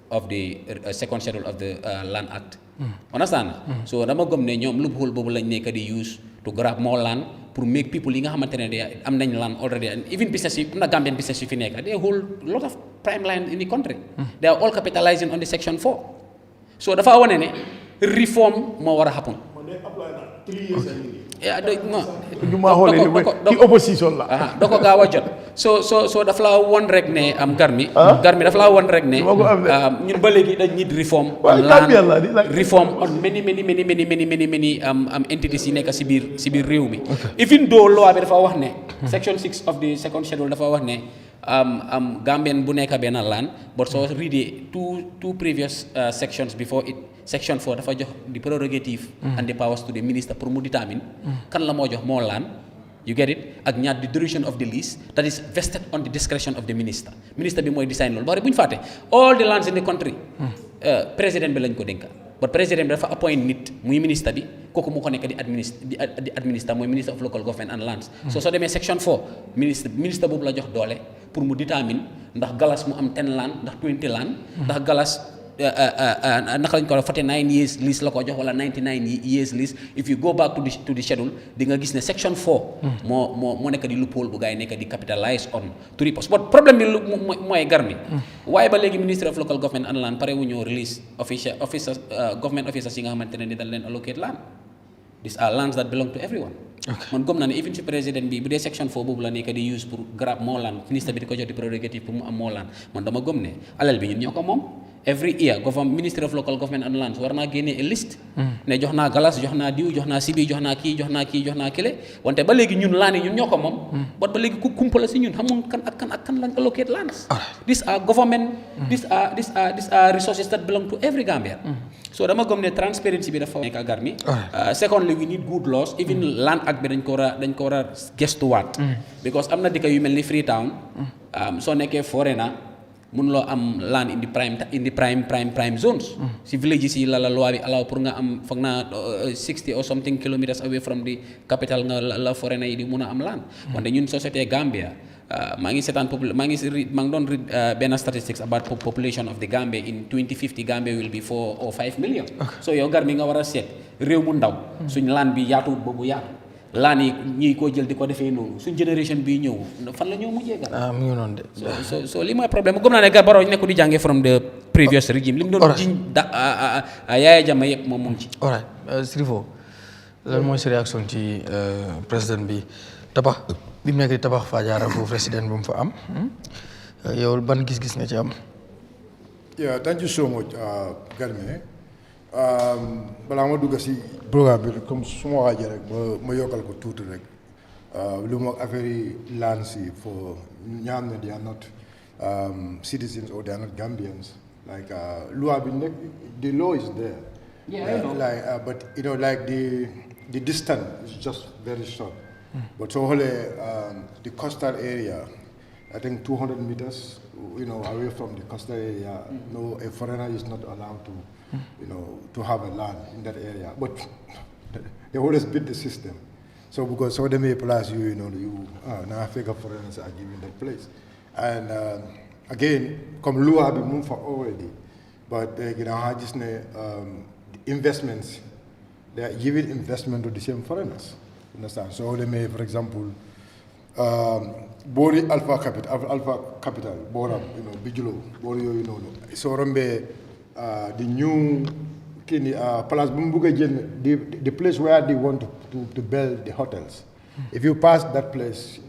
of the second schedule of the land act understand so dama gëm ne ñoom loophole boobu lañ nekk di use to grab more land pour make people yi nga xamante ne de am nañ land already and even business yi am na Gambian business yu fi nekk they hold lot of prime land in the country they are all capitalizing on the section 4 so dafa wane ne reform moo war a happen ñu ma xoolee ci opposition la doo ko gaaw a jot so dafa laa won rek ne am garmi dafa laa won rek ne ñun ba léegi dañ need reform reform on many entities yi nekk si biir réew mi even though loi bi dafa wax ne section 6 of the second schedule dafa wax ne Gambian bu nekk benn land but soo readee two previous sections before it section 4 dafa jox the prerogative and the powers to the minister pour mu determine kan la moo jox moo land you get it ak ñaar the duration of the lease that is vested on the discretion of the minister bi mooy design loolu ba pare bu ñu fàtte all the lands in the country président bi lañ ko dénka but président bi dafa appoint nit muy ministre bi kooku mu ko nekk di administre mooy minister of local government and lands soo demee section 4 ministre boobu la jox doole pour mu determine ndax galas mu am 10 land ndax 20 land ndax galas naka lañ ko 49 years lease la ko jox wala 99 years lease if you go back to the schedule di nga gis ne section 4 moo nekk di loophole bu gaa yi nekk di capitalize on to repose but problème bi mooy garmi waaye ba léegi ministry of local government and land pare wu ñoo release officers government officers yi nga xamante ne ni dañ leen allocate land these are lands that belong to everyone man gëm naa ne even si président bi bu dee section 4 boobu la nekk di use pour grab moo land ministre bi di ko jox di prérogative pour mu am moo land man dama gëm ne alal bi ñun ñoo ko moom every year ministry of local government and lands war naa génnee a list ne jox naa galas jox naa diw jox naa sibi jox naa kii jox naa kile wante ba léegi ñun land yi ñun ñoo ko moom but ba léegi ku kumpala si ñun xamul kan lañ allocate lands these are government these are resources that belong to every Gambian so dama gëm ne transparency bi dafa nekk garmi secondly we need good laws even land act bi dañ ko war a gestuwaat because am na dëkk yu mel ni Freetown soo nekkee foreigner mun loo am land in the prime zones si villages yi la loi bi allow pour nga am foog naa 60 or something kilometers away from the capital nga la foreigner yi di mun a am land wante ñun société Gambia maa ngi doon read benn statistics about population of the Gambia in 2050 Gambia will be 4 or 5 million so yow gar mi nga war a seet réew mu ndaw suñ land bi yaatuwut boobu yaatu laan yi ñii koo jël di ko defee noonu suñ génération bii ñëw fan la ñëw mujjee gar mu ngi noonu de so lii mooy problème gëm naa ne gar Barrow nekku di jàngee from the previous regime li mu doon jiñ Yahya Jammeh yëpp moom mu ngi ci alright Sirifo lan mooy sa réaction ci président bi tabax bi mu nekk di tabax Fajara foofu président bi mu fa am yow ban gis-gis nga ci am yeah thank you so much Garme balaa ma dugg si programme bi comme su ma waxee rek ma yokkal ko tuuti rek lu mu affaire yi lands yi for ñaam ne they are not citizens or they are not Gambians like loi bi nekk the law is there but you know like the distance is just very short but so xoolee the coastal area I think 200 meters away from the coastal area no a foreigner is not allowed to to have a land in that area. But they always beat the system. So because some of them may place now African foreigners are given that place. And again, come loi be moved for already. But just the investments, they are giving investment to the same foreigners. Understand? So they may, for example, Bori Alpha Capital, Bora, Bijulo, Bori, so Rambe. The new Palace Bumbuga, the place where they want to build the hotels. If you pass that place,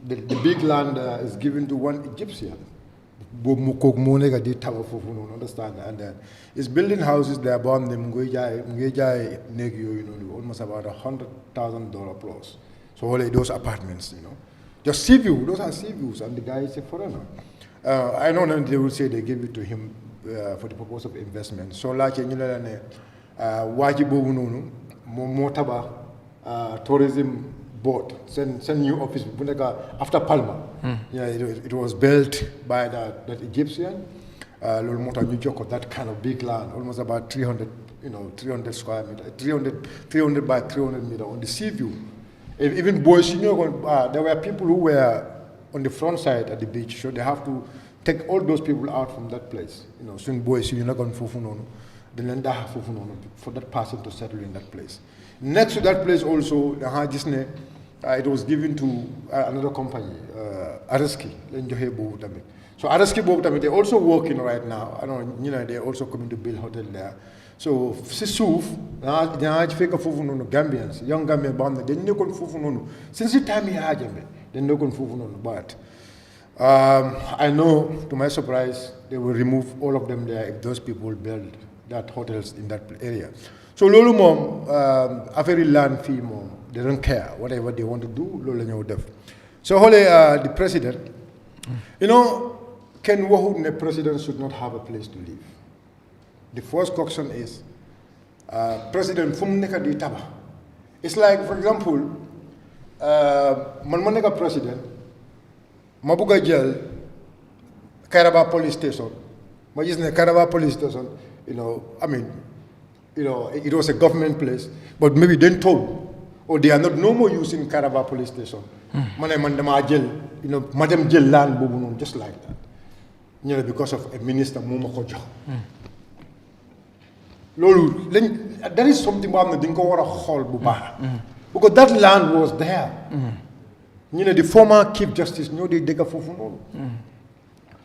the big land is given to one Egyptian. Understand? And it's building houses there, bomb them, almost about $100,000 plus. So all those apartments, just sea view, those are sea views, and the guy is a foreigner. I know that they will say they give it to him for the purpose of investment. So like wajibu nunu motaba tourism board send new office after Palma. Yeah, it was built by that Egyptian. That kind of big land, almost about 300 square meter, 300 by 300 meter on the sea view. Even boys, there were people who were on the front side at the beach, so they have to take all those people out from that place. Soon boys, you're not going to dañ leen daaxa foofu noonu for that person to settle in that place. Next to that place also daxa gis ne it was given to another company Araski lañ joxee boobu tamit. So Araski boobu tamit they also working right now. I don't know, they also coming to build hotel there. So si suuf daxa fekk foofu noonu Gambians young Gambians boo xam ne dañ nekkoon foofu noonu since the time Yahya Jammeh dañ nekkoon foofu noonu but I know to my surprise they will remove all of them there if those people build that hotels in that area. So loolu moom affaire land fii moom they don't care whatever they want to do loolu la ñëw def. So xoolee the president kenn waxut ne president should not have a place to live. The first question is president fu mu nekk di tabax. It's like for example man ma nekk president ma bugg a jël Kairaba police station ma gis ne Kairaba police station it was a government place but maybe then told or they are not no more using Kairaba police station ma ne man damaa jël ma dem jël land boobu noonu just like that because of a minister moo ma ko jox loolu that is something boo xam ne dañ ko war a xool bu baax because that land was there the former Chief Justice ñoo di dëkk foofu noonu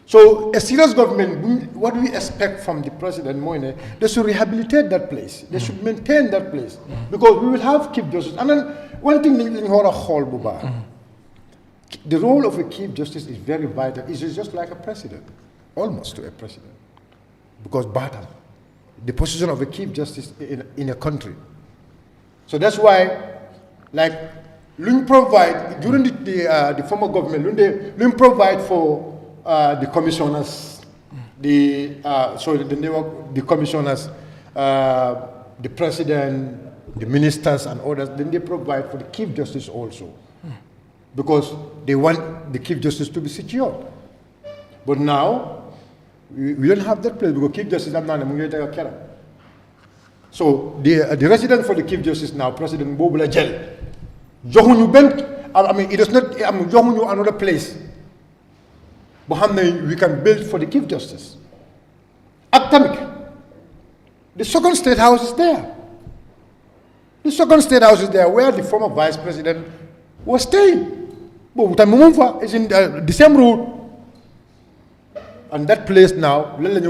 so a serious government what we expect from the president mooy ne they should rehabilitate that place they should maintain that place because we will have Chief Justice and then one thing lañ war a xool bu baax the role of a Chief Justice is very vital it's just like a president almost to a president because baatam the position of a Chief Justice in a country. So that's why, like, Lung provide during the former government, Lung provide for the commissioners, the commissioners, the president, the ministers, and others. Then they provide for the Chief Justice also, because they want the Chief Justice to be secure. But now, we don't have that place because Chief Justice is not care. So the resident for the Chief Justice now, President Bobula Jel, it does not another place. But we can build for the Chief Justice. Academic. The second state house is there. The second state house is there where the former vice president was staying. But is in the same road. And that place now, because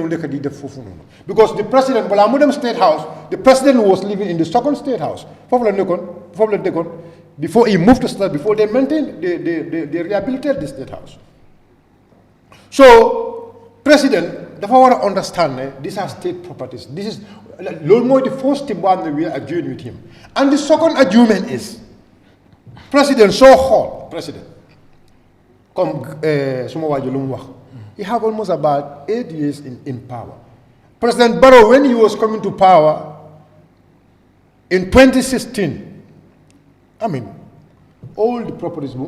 the president, State House, the president was living in the second State House. Before he moved to State, before they maintained, they rehabilitated the State House. So, president, the want to understand these are state properties. This is the first thing we are agreeing with him. And the second agreement is, president, so hard, president, he have almost about 8 years in power. President Barrow, when he was coming to power in 2016, all the properties he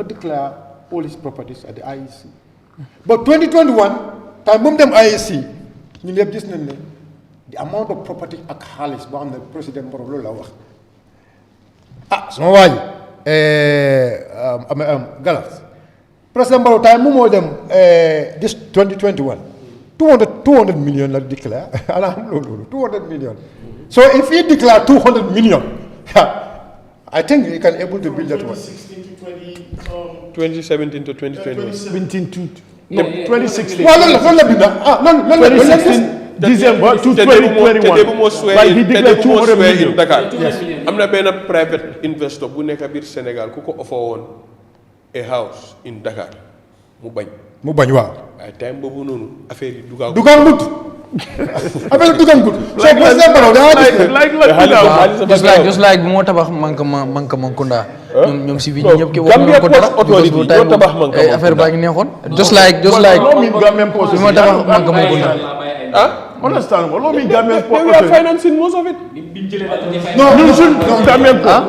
declare all his properties at the IEC. But 2021, time them IEC, the amount of property at Halis, the President Barrow Galas. President Barrow time more them this 2021 200 million like declare 200 million. So if he declare 200 million, I think he can able to build that one. 2017 to 2021. 2016. December 2021. Like he declared 200 million. Yes. I'm not being a private investor who nekk biir Sénégal ku ko offer a house in Dakar mu bañ waaw ay time boobu noonu affaire yi dugal affaire dugal so president Barrow just like moo tabax manka Mankunda ñoom si bi ñëpp ke wax Gambia ko dara autorité ñoo tabax manka affaire baa ngi neexoon just like Gambian Post moo tabax manka Mankunda understand what mean Gambian Post we are financing most of it no Gambian Post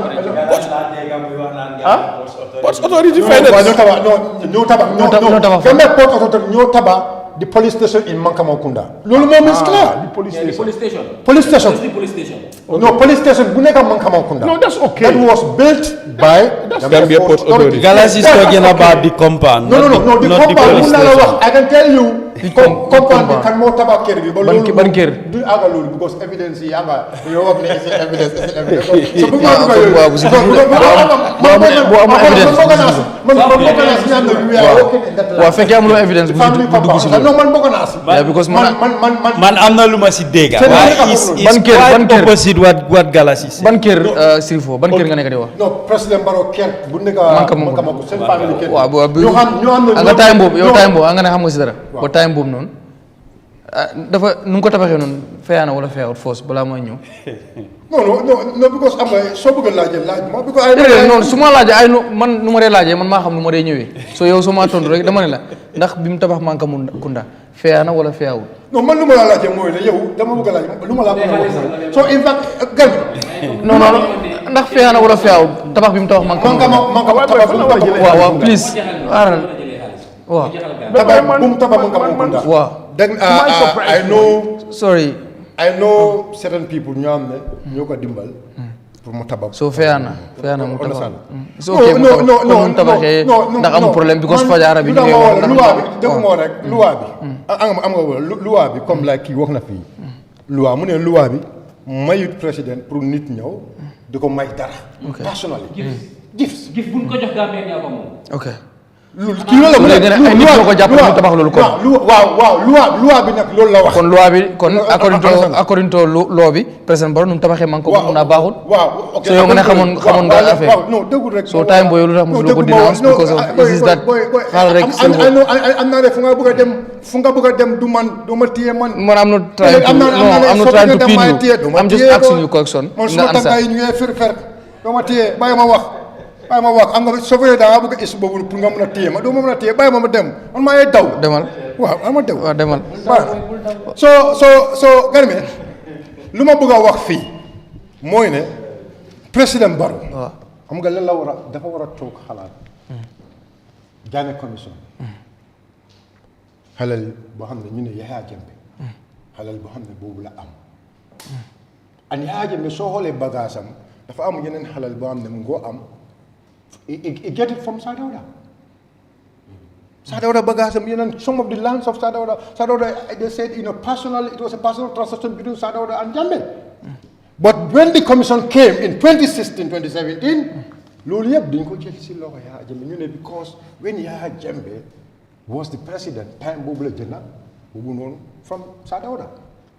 What's authority finance? No, Gambia Port Authority, no taba the police station in Mankamokunda. Lolo mom is clear. The police station. Police station. Where's the police station? No, police station. Buneka Mankamokunda. No, that's okay. That was built by Gambia Port Authority. Galas is talking about the compound. No. The compound. I can tell you. comprendre kan moo tabax kër bi ba loolu ban kër du àgga loolu because evidence yi anga yow wax ne c'est evidence so bu amul evidence waaw fekkee amuloo evidence bu dugg si loolu non man bokk naa si because man am na lu ma si dégg waaye is ban kër opposite what Galassi said. ban kër Sirifo ban kër nga nekk di wax non président Barrow kër bu nekk Mankamakou seen famille kër waaw nga time boobu nga ne xam nga si dara ba time boobu noonu dafa nu nga ko tabaxee noonu feyaana wala feyaawut force balaa mooy ñëw non because am nga soo bëgg laaj ma because noonu su ma laajee man nu ma dee laajee man maa xam nu ma dee ñëwee so yow su ma tontu rek dama ne la ndax bi mu tabax Mankakunda feyaana wala feyaawut non man lu ma la laajee mooy ne yow dama bëgg a laaj lu ma la bëgg a wax so in fact gan non ndax feyaana wala feyaawut tabax bi mu tabax Mankakunda tabax waaw please aaral waaw tabax bu mu tabax Mankakunda waaw I know certain people ñoo xam ne ñoo ko dimbal pour mu tabax. so feyaana mu tabax. so ok mu tabaxee ndax amul problème because fajaara bi. ñu ngi wax luwaa bi dégg moo rek luwaa bi. am nga wala luwaa bi comme la kii wax na fii. luwaa mu ne luwaa bi mayut président pour nit ñëw di ko may dara. personnally. gifts bu ñu ko jox Gambien ñaa ko moom. ok. kii loolu la mu ne ay nit ñoo ko jàppale mu tabax loolu kon. waaw loi bi nag loolu la wax. kon loi bi kon according to loi bi président Barrow nu mu tabaxee man ko mun naa baaxul. waaw ok so yow nga ne xamoon nga affaire. waaw non dëggul rek. so time booy lu tax mosuloo ko denounce because of is that xaaral rek am naa ne fu nga bëgg a dem du ma téye man. man am not trying to pin you I'm just asking you question. man suma tàngaay yi ñu ngi fer doo ma téye bàyyi ma wax am nga sauvé da nga bëgg is boobu pour nga mën a téye ma doo ma mën a téye bàyyi ma dem man maa ngi daw. demal waaw ma daw. waaw demal. soo Garmi lu ma bëgg a wax fii mooy ne président Barrow. waaw xam nga lan la dafa war a toog xalaat. Jammeh commission. xalal boo xam ne ñu ne Yahya Jammeh. xalal boo xam ne boobu la am. and Yahya Jammeh soo xoolee bagage am dafa am yeneen xalal boo xam ne mu ngoo am. He get it from Sadawda. Sadawda Bagasam, some of the lands of Sadawda, they said, it was a personal transaction between Sadawda and Jammeh. But when the commission came in 2016, 2017, Luliyab didn't go Yahya Jammeh because when Yahya Jammeh was the president, time Bubla Jena, from Sadawda.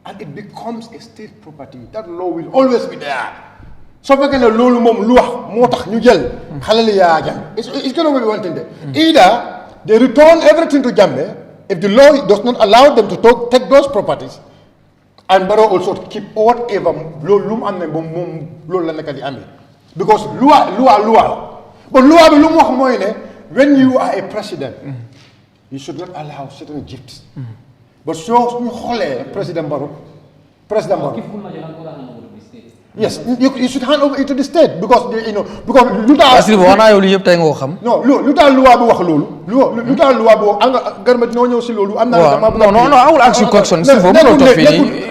And it becomes a state property. That law will always be there. So fekkee ne loolu moom lu wax moo tax ñu jël xalal Yahya Jammeh it's going to be one thing there. Either they return everything to Jammeh if the law does not allow them to take those properties and Barrow also keep whatever loolu lu mu am ne moom loolu la nekk di amee because loi la but loi bi lu mu wax mooy ne when you are a president you should not allow certain gifts but soo ñu xoolee président Barrow yes, you should hand over it to the state because lu tax. parce que wax naa yow lii yëpp tey nga ko xam. non lu tax loi bi wax loolu. lu tax loi bi wax Garmi noo ñëw si loolu. am naa non I will ask you question si foofu mënoo toog fii nii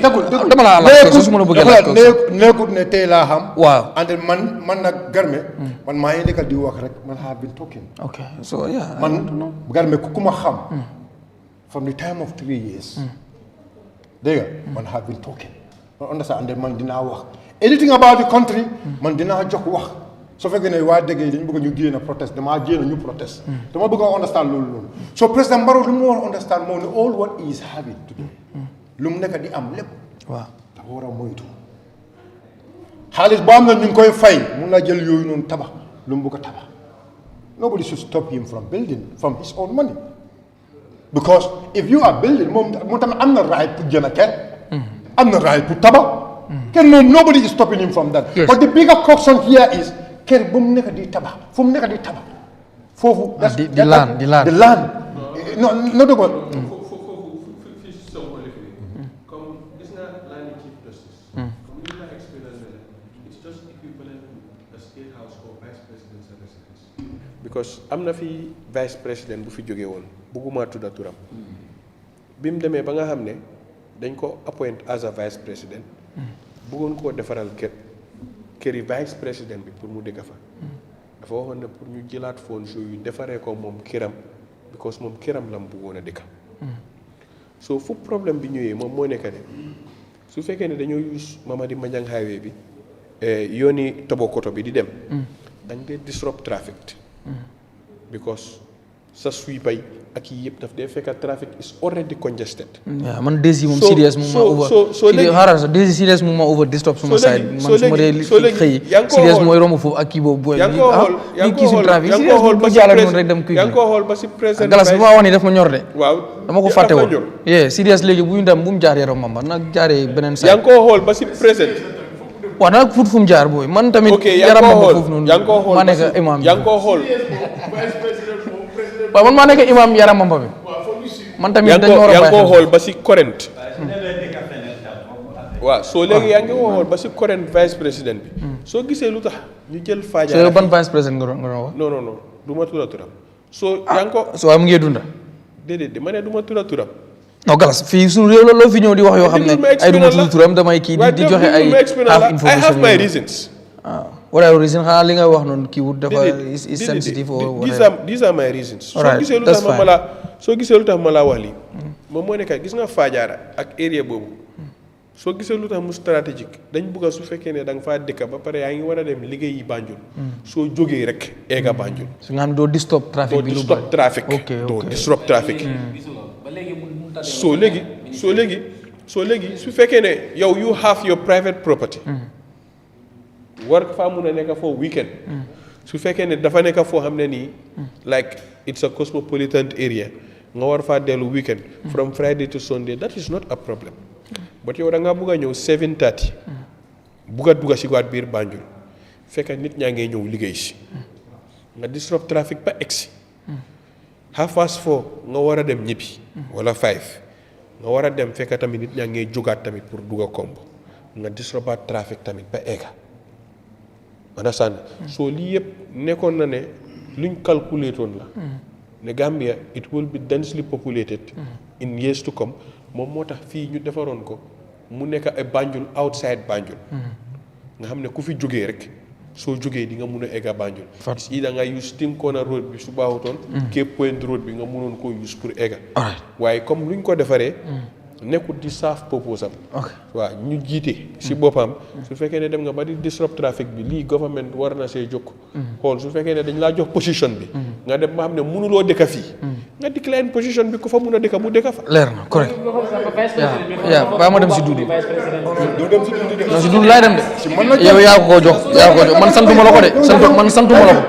dama la laaj question su ma la bëggee laaj question nekkut ne tey laa xam. waaw ante man nag Garmi. man maa ngi nekk di wax rek man have been talking. ok so yeah. man Garmi ku ma xam. from the time of 3 years. dégg nga man have been talking. understand ande man dinaa wax. anything about the country man dinaa jox wax soo fekkee ne waa dégg yi dañu bëgg ñu génn protest damaa génn ñu protest dama bëgg a understand loolu so président Barrow lu mu war a understand moom ne all what he is having today lu mu nekk di am lépp waaw dafa war a moytu xaalis boo am na ñu ngi koy fay mun naa jël yooyu noonu tabax lu mu bëgg a tabax nobody should stop him from building from his own money because if you are building moom tamit am na right pour jënd kër am na right pour tabax nobody is stopping him from that. Yes. But the bigger question here is, kër bu mu nekk di tabax fu mu nekk di tabax foofu. the land. no dëgg. fii si Sow comme gis nga land chief justice. comme li ma expliqué la it's just equivalent to a state house or vice president's residence. because am na fi vice président bu fi jógee woon bugguma tudda turam. bi mu demee ba nga xam ne dañ ko appoint as a vice président. bëggoon koo defaral këri vice président bi pour mu dëkk fa. dafa waxoon ne pour ñu jëlaat phone show yu defaree ko moom këram because moom këram la mu bëggoon a dëkka. so fu problème bi ñëwee moom moo nekk ne su fekkee ne dañoo use Mamadi Manjang highway bi yooni Tobokoto bi di dem dañ dee disrupt traffic because sa sweepay ak yi yëpp daf dee fekk traffic is already congested. waaw man Desi moom serious mu ma over xaaral sax Desi serious mu ma over disturb suma side man su ma dee xëy serious mooy romb foofu ak kii boobu booy yaa ngi kii suñu trafic serious bu jàllale noonu rek dem kii yaa ngi ko xool ba si président galas bi ma wax ni daf ma ñor de waaw dama ko fàtte woon serious léegi bu ñu dem bu mu jaar yaram mamba nag jaaree beneen side yaa ngi ko xool ba si président waaw nag fut fu mu jaar booy man tamit yaram mamba foofu noonu maa nekk imam yaa ngi ko xool waaw man maa nekk imam yaram mamba bi man tamit dañu war a yaa ngi ko xool ba si current waaw soo léegi yaa ngi ko xool ba si current vice président bi soo gisee lu tax ñu jël Fajara ban vice président nga doon wax non du ma tura turam soo yaa ngi ko soo waaye mu ngi dunda déedéet ma ne du ma tura turam non galas fii suñu réew la loo fi ñëw di wax yoo xam ne ay du ma tudd turam damay kii di joxe ay half information I have my reasons what are your reasons xanaa li nga wax noonu kii wut dafa is sensitive or these are my reasons soo gisee lu tax ma laa wax lii moom moo nekk gis nga Fajara ak area boobu soo gisee lu tax mu stratégique dañ bëgg a su fekkee ne da nga faa dëkk ba pare yaa ngi war a dem liggéeyi Banjul soo jógee rek eega Banjul su nga xam doo disturb trafic bi lu bari doo disrupt trafic soo léegi su fekkee ne yow you have your private property war faa mun a nekk foo weekend su fekkee ne dafa nekk foo xam ne nii like it's a cosmopolitan area nga war faa dellu weekend from Friday to Sunday that is not a problem but yow da ngaa bugg a ñëw 7:30 bugg a dugg si waat biir Banjul fekk nit ñaa ngee ñëw liggéey si nga disrupt trafic ba egsi 4:30 nga war a dem ñibbi wala 5 nga war a dem fekk tamit nit ñaa ngee jógaat tamit pour dugg a komb nga disrupt trafic tamit ba egga understand so lii yëpp nekkoon na ne luñ calculé toon la ne Gambia it will be densely populated in years to come moom moo tax fii ñu defaroon ko mu nekk ay Banjul outside Banjul nga xam ne ku fi jógee rek soo jógee di nga mun a egga Banjul si da nga use Ting Corner road bi su baaxutoon Cape Point road bi nga munoon koo use pour egga waaye comme luñ ko defaree nekkul di saaf purpose am waaw ñu jiite si boppam su fekkee ne dem nga ba di disrupt trafic bi lii government war na see jóg xool su fekkee ne dañ laa jox position bi nga dem ba xam ne mënuloo dëkka fii nga decline position bi ku fa mun a dëkka mu dëkka fa leer na correct baa ma dem si Dudu non si Dudu laay dem de yow yaa ko jox man santuma la ko de man santuma la ko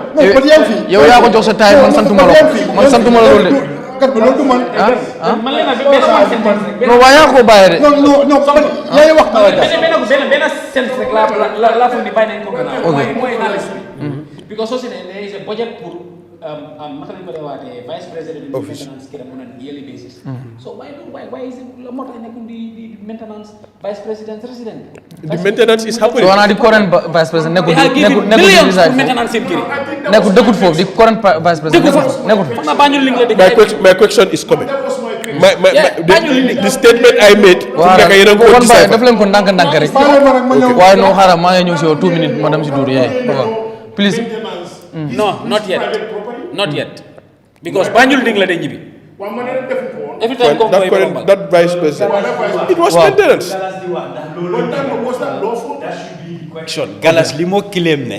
yow yaa ko jox sa taay man santuma la ko man santuma la loolu de man leen non waaye yaa ko bàyyi de non yaay wax benn sense rek la foog ni bàyyi nañ ko gannaaw mooy xaalis bi because soo si ne there is a budget pour naka lañ ko dee waatee vice president maintenance kii on an yearly basis so why is it moo tax nekkul di maintenance vice president resident the maintenance is happening so di current vice president nekkul maintenance seen kii nekkul dëkkut foofu di current vice president nekkul xam nga Banjul li nga dégg my question is coming the statement I made waaw def leen ko ndànk rek waaye noo xaaral maa ngi ñëw si yow 2 minutes ma dem si Dudu waaw please no not yet because Banjul ding la de ñibbi every time that vice president it was maintenance Galas li moo claim ne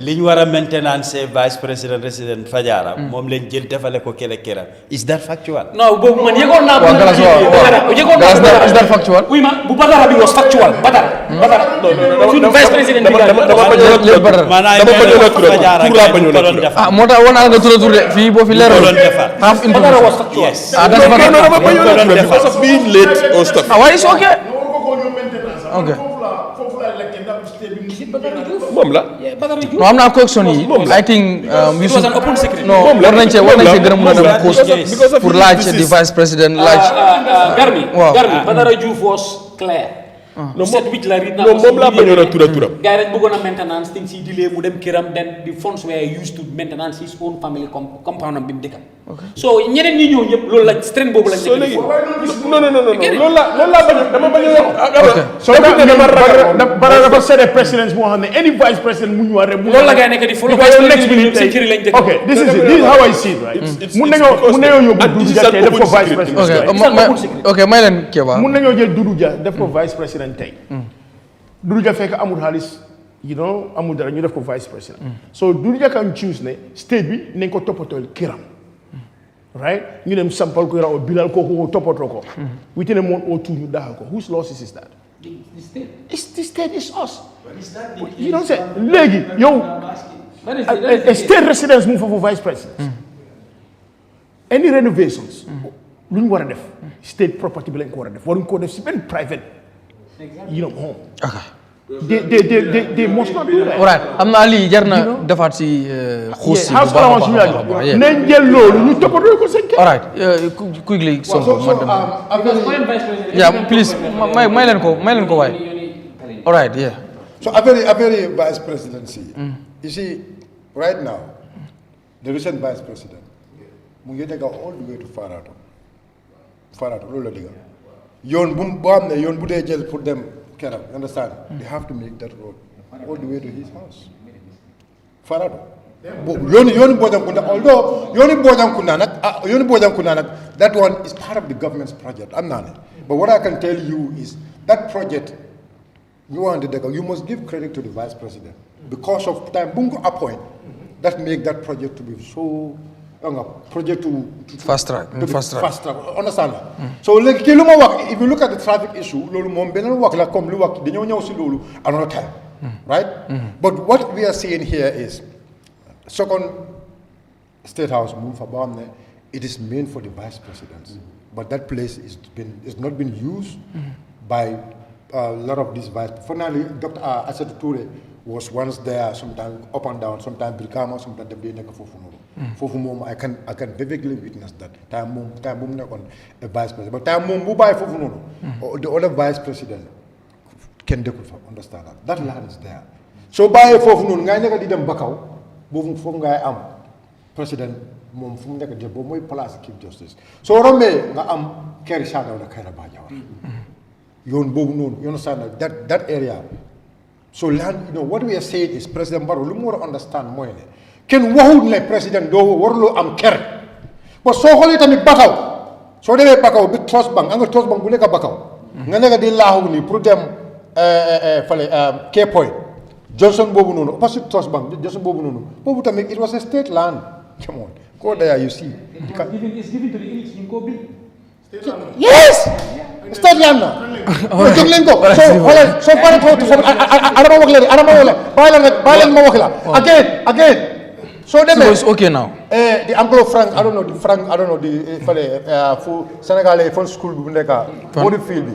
li ñu war a maintenance vice president resident Fajara moom lañ jël defale ko kele kera is that factual non boobu man yëgoon naa waaw Galas yëgoon naa is that factual oui ma bu Badara bi was factual Badara suñu vice president bi ah moo tax wana nga tur de fii boo fi leeral half Badara was factual because of being late or stuff why is okay moom la no am naa question yi I think we should war nañ cee gërëm mën a dem cause pour laaj di vice président laaj Garmi Badara Diouf was clear set which la rit na moom laa bañoon a turam gars yi dañ bëggoon a maintenance things yi delay mu dem këram then the funds were used to maintenance his own family compound am bi mu dëkkam so ñeneen ñi ñëw ñëpp loolu la strength boobu lañ nekk non loolu la bañ dama bañ a wax so dafa set a precedence moo xam ne any vice president mu ñu war rek loolu la gaa nekk di follow vice president seen kër lañ dëkk okay this is how I see it right mun nañoo yóbbu Doudou Dia tey def ko vice president ok may leen Keba mun nañoo jël Doudou Dia def ko vice president tey Doudou Dia fekk amul xaalis amul dara ñu def ko vice president so Doudou Dia can choose ne state bi nañ ko toppatoo kiram right ñu dem sampal ko raw bilal ko toppatoo ko within a month or two ñu daxal ko whose losses is that the state is us you don't say léegi yow a state residence mu foofu vice president any renovations lu ñu war a def state property bi lañ ko war a def waruñ koo def si benn private home they must not do that. Alright, am na lii jar na defaat si xuus si bu baax a baax nañ jël loolu ñu toppatoo ko seen kër. Alright, quickly Sonko ma dem. Yeah, please may leen ko waay. Alright, yeah. So affaire vice presidency. You see, right now, the recent vice president, mu ngi nekk all the way to Farato loolu la digga. Yoon boo xam ne yoon bu dee jël pour dem Kerala, understand? They have to make that road all the way to his house. Farato. Yoni Bojankunda, although Yoni Bojankunda, that one is part of the government's project. I'm not. But what I can tell you is that project, you must give credit to the vice president because of time Bungo appoint that make that project to be so project to fast track. Understand? So like if you look at the traffic issue, lolu mom benen work la comme lu work dañu ñew ci lolu another time. Right? But what we are seeing here is second state house move for it is meant for the vice presidents. But that place is not been used by a lot of these vice. Finally, Dr. Asset Toure was once there, sometimes up and down, sometimes Brikama, sometimes they make a Fofu mom, I can vividly witness that. Time mom not on a vice president. But time mom buy Fofu no. The other vice president can understand that. That land is there. So by Fofu no, ngay neka di dem Bakaw, fofu ngay am president mom fu nek de bo moy place Chief Justice. So romé nga am Keri Sada wala Kaira Bajawar. Yon bobu non, you understand that area. So land, what we are saying is President Barrow, lu mu understand moy ne ken waxul ne président do warlo am ker ba so xolé tamit Bakaw so démé Bakaw bi trust bank nga trust bank bu nek Bakaw nga nek di laaxu ni pour dem fale Key Point Johnson bobu nonu opposite trust bank Johnson bobu nonu bobu tamit it was a state land. Come on, go there, you see. It's given to the elites in Kobe. Yes! State land na. Jog len ko. So far Adama ma wax la. Again. So it's okay now. The Uncle Frank, I don't know the for Senegalese fun school bu nekk body field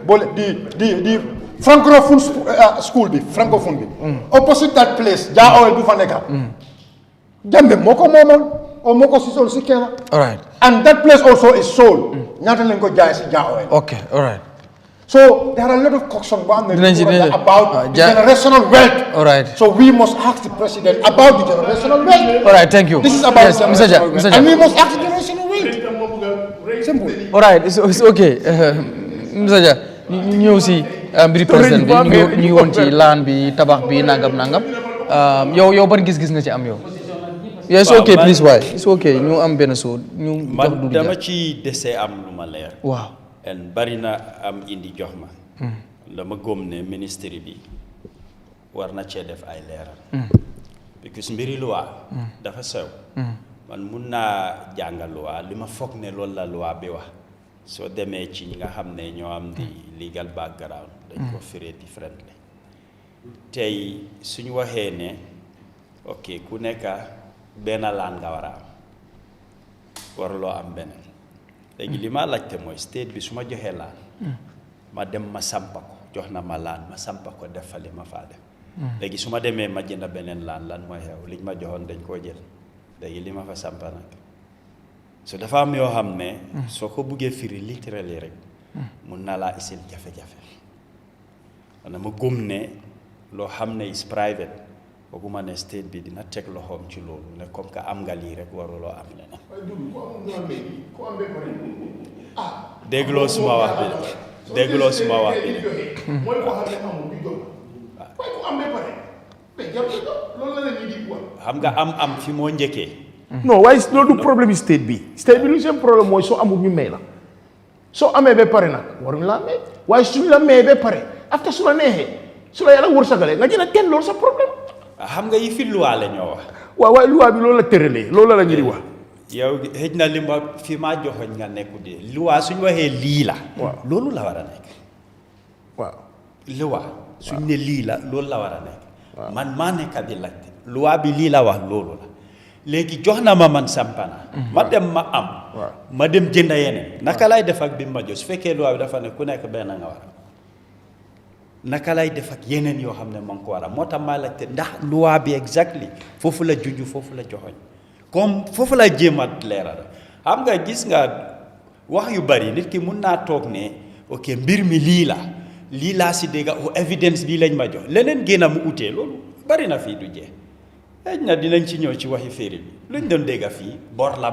bi. The Francophone school bi, Francophone bi. Opposite that place, ja oil bu fa nekk. Jammeh moko momon o moko si sol si kena. All right. And that place also is sold. Ñata lañ ko jaay si ja oil. Okay, all right. So there are a lot of coxon about generational wealth. All right. So we must ask the president about the generational wealth. All right, thank you. This is about Mr. Ja. And we must ask the generational wealth. Simple. All right, it's okay. Mr. Ja, ñu ñëw si mbiri président bi ñu ngi woon ci laan bi tabax bi nangam. Yow ban gis-gis nga ci am yow? Yeah, it's okay, please. Why? It's okay. ñu am benn soo ñu jox du dama ci dese am lu ma leer. Waaw. En bari na am indi jox ma. Dama gëm ne ministre bi war na cee def ay leeral. Because mbiri loi dafa sew. Man mun naa jàngal loi li ma foog ne loolu la loi bi wax. Soo demee ci ñi nga xam ne ñoo am di legal background dañ ko firee differently. Tey suñu waxee ne ok ku nekk benn laan nga war a am waruloo am beneen léegi li ma laajte mooy state bi su ma joxee laan ma dem ma sampa ko jox na ma laan ma sampa ko def fa li ma faa def léegi su ma demee ma jënd beneen laan lan mooy xew liñ ma joxoon dañ koo jël léegi li ma fa sampa nag so dafa am yoo xam ne soo ko buggee firi literally rek mun naa laa isil jafe-jafe wana ma gëm ne loo xam ne is private fooguma ne state bi dina teg loxoom ci loolu ne comme que am nga lii rek waruloo am leneen dégloo suma wax bi dégloo suma wax bi mooy ko xam ne amul du jom waaye ku am ba pare mais jarul loolu la la ñuy di wax xam nga am fi moo njëkkee non waaye loolu du problème state bi lu seen problème mooy soo amul ñu may la soo amee ba pare nag waruñu laa may waaye suñu la may ba pare after su la neexee su la yàlla wërsagalee nga jël kenn loolu sa problème xam nga yi fi loi la ñoo wax waaye loi bi loolu la tëralee loolu la ñu di wax yow xëj na li ma fi maa joxoñ nga nekku de loi suñu waxee lii la loolu la war a nekk waaw loi suñ ne lii la loolu la war a nekk man maa nekk di laajte loi bi lii la wax loolu la léegi jox na ma man sampana ma dem ma am ma dem jënda yeneen naka lay def ak bi ma jox su fekkee loi bi dafa ne ku nekk benn nga war a naka lay def ak yeneen yoo xam ne ma ngi ko war a moo tax maa laajte ndax loi bi exactly foofu la junj foofu la joxoñ comme foofu la jéem a leeral xam nga gis nga wax yu bari nit ki mun naa toog ne ok mbir mi lii laa si dégg evidence bii lañ ma jox leneen génn mu utee loolu bari na fii du jeex xëy na dinañ ci ñëw ci waxi féeri bi luñ doon dégg fii bor la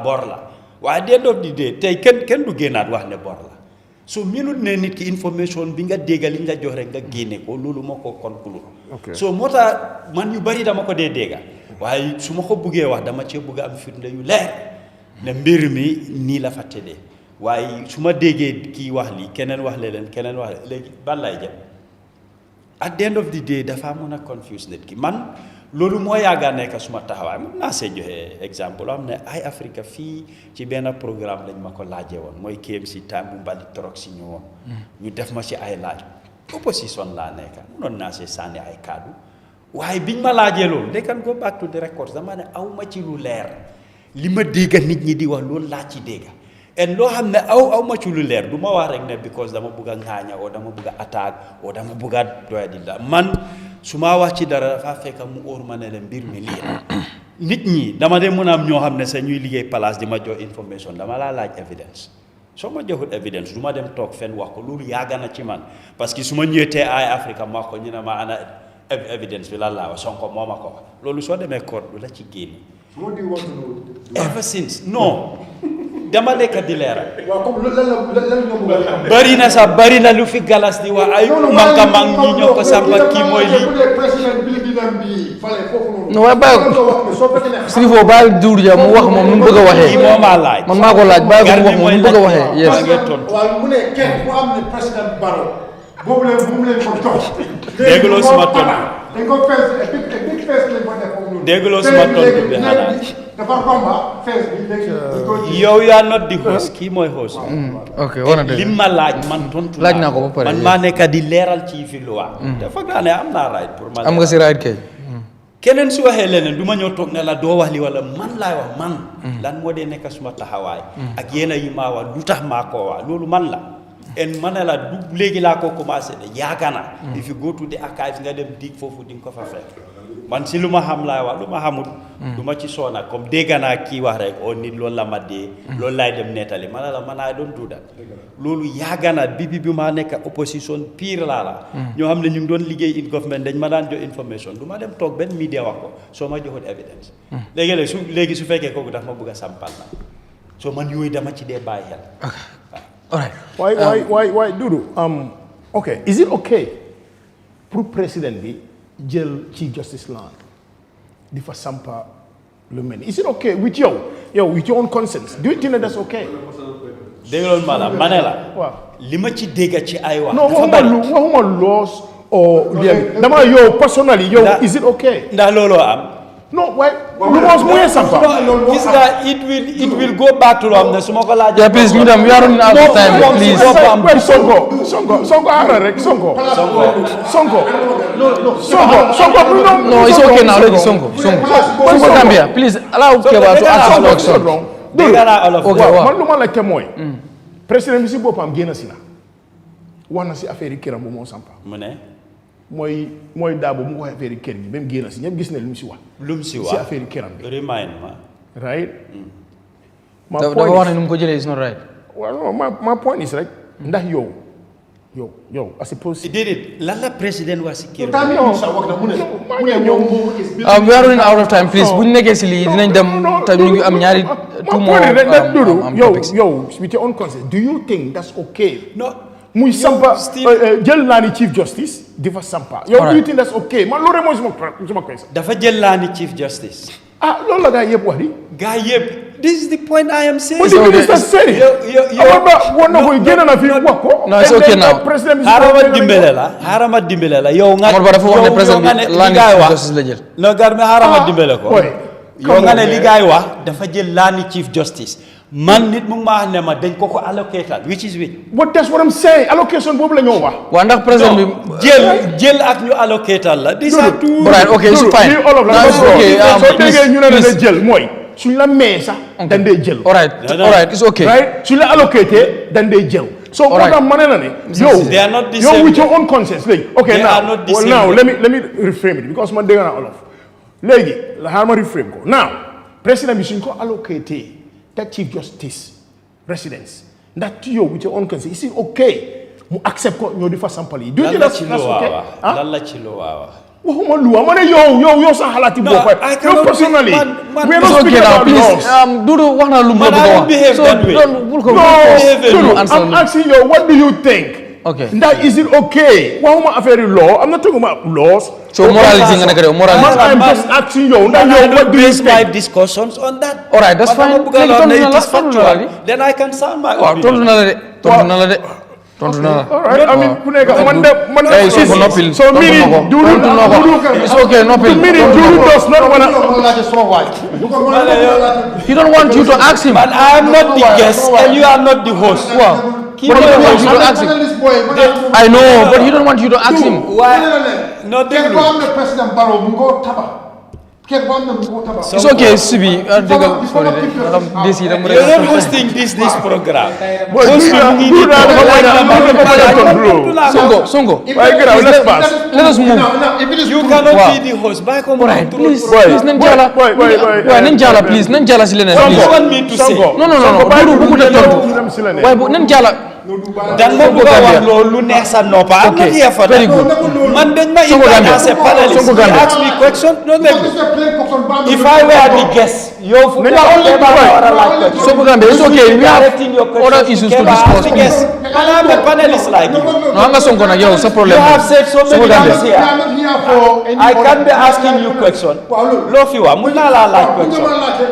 waaye dee doog di dee tey kenn du génnaat wax ne bor la so minut ne nit ki information bi nga dégg liñ la jox rek nga génne ko loolu moo ko conclure so moo tax man yu bari dama ko dee dégg waaye su ma ko buggee wax dama cee bugg a am firnde yu leer ne mbir mi nii la fa tëddee waaye su ma déggee kii wax lii keneen wax keneen wax léegi ban lay jëm at the end of the day dafa mën a confuse nit ki man loolu moo yàgga nekk suma taxawaay mën naa see joxe exemple loo xam ne Eyeafrica fii ci benn programme lañ ma ko laajee woon mooy KMC time bu mbali torok si ñëwoon ñu def ma ci ay laaj opposition laa nekk mënoon naa see sànni ay kaddu waaye biñ ma laajee loolu they can go back to the records dama ne aw ma ci lu leer li ma dégg nit ñi di wax loolu laa ci dégg en loo xam ne aw ma ci lu leer du ma wax rek ne because dama bugg a ŋaaña oo dama bugg a attaque oo dama bugg a doya di la man su ma wax ci dara dafa fekk mu óor ma ne leen mbir mi lii nit ñi dama de mën a am ñoo xam ne sa ñuy liggéey place di ma jox information dama laa laaj evidence soo ma joxul evidence du ma dem toog fenn wax ko loolu yàgg na ci man parce que su ma ñëwee Eyeafrica ma wax ko ñu ne ma ana evidence bi lan laa wax Sonko moo ma ko wax loolu soo demee court du la ci génne ever since non dama lekk di leeral bari na sax bari na lu fi galas di wax ay manka mang ñi ñoo ko sàmpa kii mooy lii non waaye bàyyi si foofu bàyyi Doudou Dia mu wax moom nu mu bëgg a waxee kii moo maa laaj man maa ko laaj bàyyi ko mu wax moom nu mu bëgg a waxee yes waaw mu ne kenn ku am ne président Barrow boobu leen ko jox dégloo suma tontu dañ ko fees big fees lañ ko def foofu noonu dégloo suma tontu bi xanaa dafa romba fees bi léegi yow yaa not di host kii mooy host ok wana dëgg li ma laaj man tontu laaj naa ko ba pare man maa nekk di leeral ci fi lu wax te foog naa ne am naa right pour ma am nga si right kay keneen su waxee leneen du ma ñëw toog ne la doo wax li wala man laay wax man lan moo dee nekk suma taxawaay ak yéen yi maa wax lu tax maa koo wax loolu man la en ma ne la du léegi laa ko commencé de yaaga na if you go to the archives nga dem dig foofu di nga ko fa fekk man si lu ma xam laay wax lu ma xamul du ma ci soona comme dégg naa kii wax rek o nit loolu la ma dee loolu laay dem nettali ma ne la man I don't do that loolu yaaga na bi maa nekk opposition pire laa la ñoo xam ne ñu ngi doon liggéey in government dañ ma daan jox information du ma dem toog benn media wax ko soo ma joxul evidence léegi su fekkee kooku daf ma bëgg a sampal na soo man yooyu dama ci dee bàyyi xel all right why Doudou okay is it okay pour président bi jël ci justice land di fa sampa lu mel ni is it okay with with your own conscience do you think that's okay dégg loolu maanaam ma ne la waaw li ma ci dégg ci ay wax non waxuma laws or dama yow personally is it okay ndax looloo am non waaye lu moos mooy sampa gis nga it will go back to loo xam ne su ma ko laajee yeah please ñu dem we are running out of time please Sonko ara rek Sonko no it's okay now léegi Sonko Gambia please allow Keba to ask his question dégg naa olof man lu ma la te mooy président bi si boppam génn si na wax na si affaire yi këram bu moo sampa mu ne mooy daabo mu wax affaire yi kër gi même génn si ñëpp gis ne lu mu si wax si affaire yi këram bi remind ma right dafa wax ne nu mu ko jëlee is not right well no my point is rek ndax yow Yo, I suppose. Lala president was secure. We are running out of time, please. Bu ñu nekkee si lii dinañ dem te ñu ngi am ñaari two more topics. Yo, with your own consent, do you think that's okay? No. Muy sampa jël naa ni Chief Justice di fa sampa. Yo, do you think that's okay? Man loolu mooy suma question. Dafa jël naa ni Chief Justice. Loolu la gaa yëpp wax di. Gaa yëpp. This is the point I am saying. What the minister said it. No, it's okay now. Harama dimbele la. Yow nga No, garme harama dimbele ko. Yow nga ne li gaay wax dafa jël laani Chief Justice. Man nit mu ma ne ma dañ ko allocated, which is which. What that's what I'm saying. Allocation boobu la ñoo wax. Wa ndax president bi jël ak ñu allocated la. These are two. Right, okay, it's fine. So déggee ñu ne la jël mooy suñ la mee sax dañ dee jël. All right, it's okay. Right? Suñ la allocaté dañ dee jël. So what I'm saying is, they are not the same. Yo with your own conscience. Like, okay, now let me reframe it because man dégg naa all of. Léegi la xaaral ma reframe ko. Now, président bi suñ ko allocaté that Chief Justice residence that you with your own conscience, is it okay mu accept ko ñoo di fa sampal yi. Do you think that's okay? Lan la ci lo waawa. Waxuma luwa ma ne yow sa xalaati bopp. Yow personally. We are not speaking about laws. Dudu wax na lu mu bëgg wax. I'm asking you, what do you think? Okay. That is it okay? Waxuma affaire law. I'm not talking about laws. So morality nga nekk morality. I'm just asking you. What do you think? My discussions on that. All right, that's fine. Then I can sound my opinion. Tontu na la de. All right, I mean, so meaning, it's okay, meaning Dudu does not want to. He don't want you to ask him. But I am not the guest and you are not the host. Wow. But he don't want you to ask him. I know, but he don't want you to ask him. Why? No, President Barrow, it's okay, Sibi. You're not hosting this program. Songo. Let us move. You cannot be the host. Alright, please, Nanjala. Nanjala, please. Nanjala, silene. You want me to say? No. Nanjala. Dan mo buga wax lolu neex sa nopa. I'm not here for that. Very good. Man dañ ma invite as a panelist. You ask me question. No, if I were the guest, you for it's okay. We have other issues to discuss. And I'm a panelist like you. No, I'm not Songo na yo. What's the problem? You have said so many times here. I can't be asking you question. Love you, like question.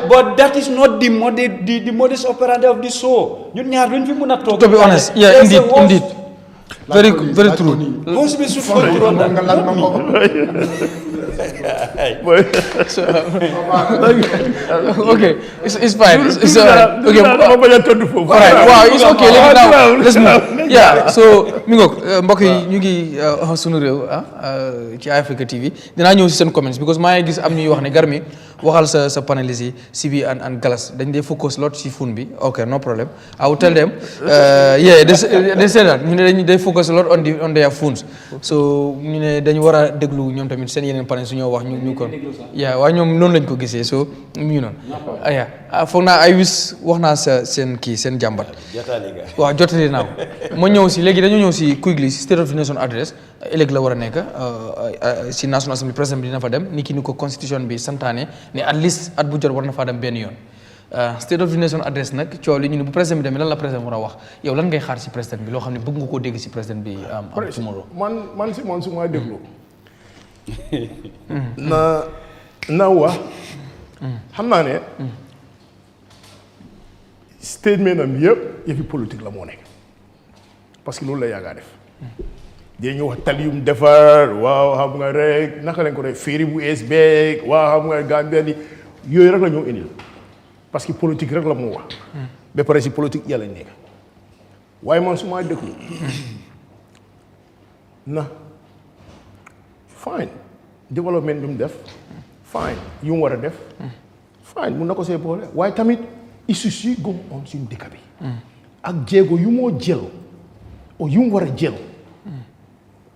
But that is not the modus operandi of the show. You need to talk. To be honest, yeah, indeed. Very true. Most be should control that. Okay, it's fine. It's okay. All right. Wow, it's okay. Let's move. Yeah. So Mingok, mbokk yi ñu ngi Sunu Réew ci Eyeafrica TV dinaa ñëw si seen comments because maa ngi gis am ñuy wax ne Garmi waxal sa panelists yi Sibi and Galas dañ dee focus lot si phone bi. Okay, no problem. I will tell them. Yeah, they say that ñu ne they focus a lot on their phones. So ñu ne dañu war a déglu ñoom tamit seen yeneen panel su ñoo wax ñu kon yeah waaye ñoom noonu lañ ko gisee so ñu noonu foog naa ay wis wax naa seen jàmbat waaw jotali naa ko ma ñëw si léegi dañu ñëw si quickly si State of the Nation address ëllëg la war a nekk si National Assembly président bi dina fa dem ni ki ni ko constitution bi santaane ne at least at bu jot war na faa dem benn yoon State of the Nation address nag coow li ñu ne bu président bi demee lan la président war a wax yow lan ngay xaar si président bi loo xam ne bëgg nga koo dégg si président bi am tomorrow man su ma déglu na wax xam naa ne statement am yëpp yëfi politique la moo nekk parce que loolu la yàggaa def dañu wax taliyum defar waaw xam nga rek naka lañ ko def féeri bu ees beeg waaw xam nga Gambia ni yooyu rek la ñoo indil parce que politique rek la moo wax ba pare si politique yàlla nekk waaye man su ma déglu na fine développement bi mu def fine yu mu war a def fine mun na ko see boole waaye tamit issues yi go on suñu dëkk bi ak jéego yu moo jël o yu mu war a jël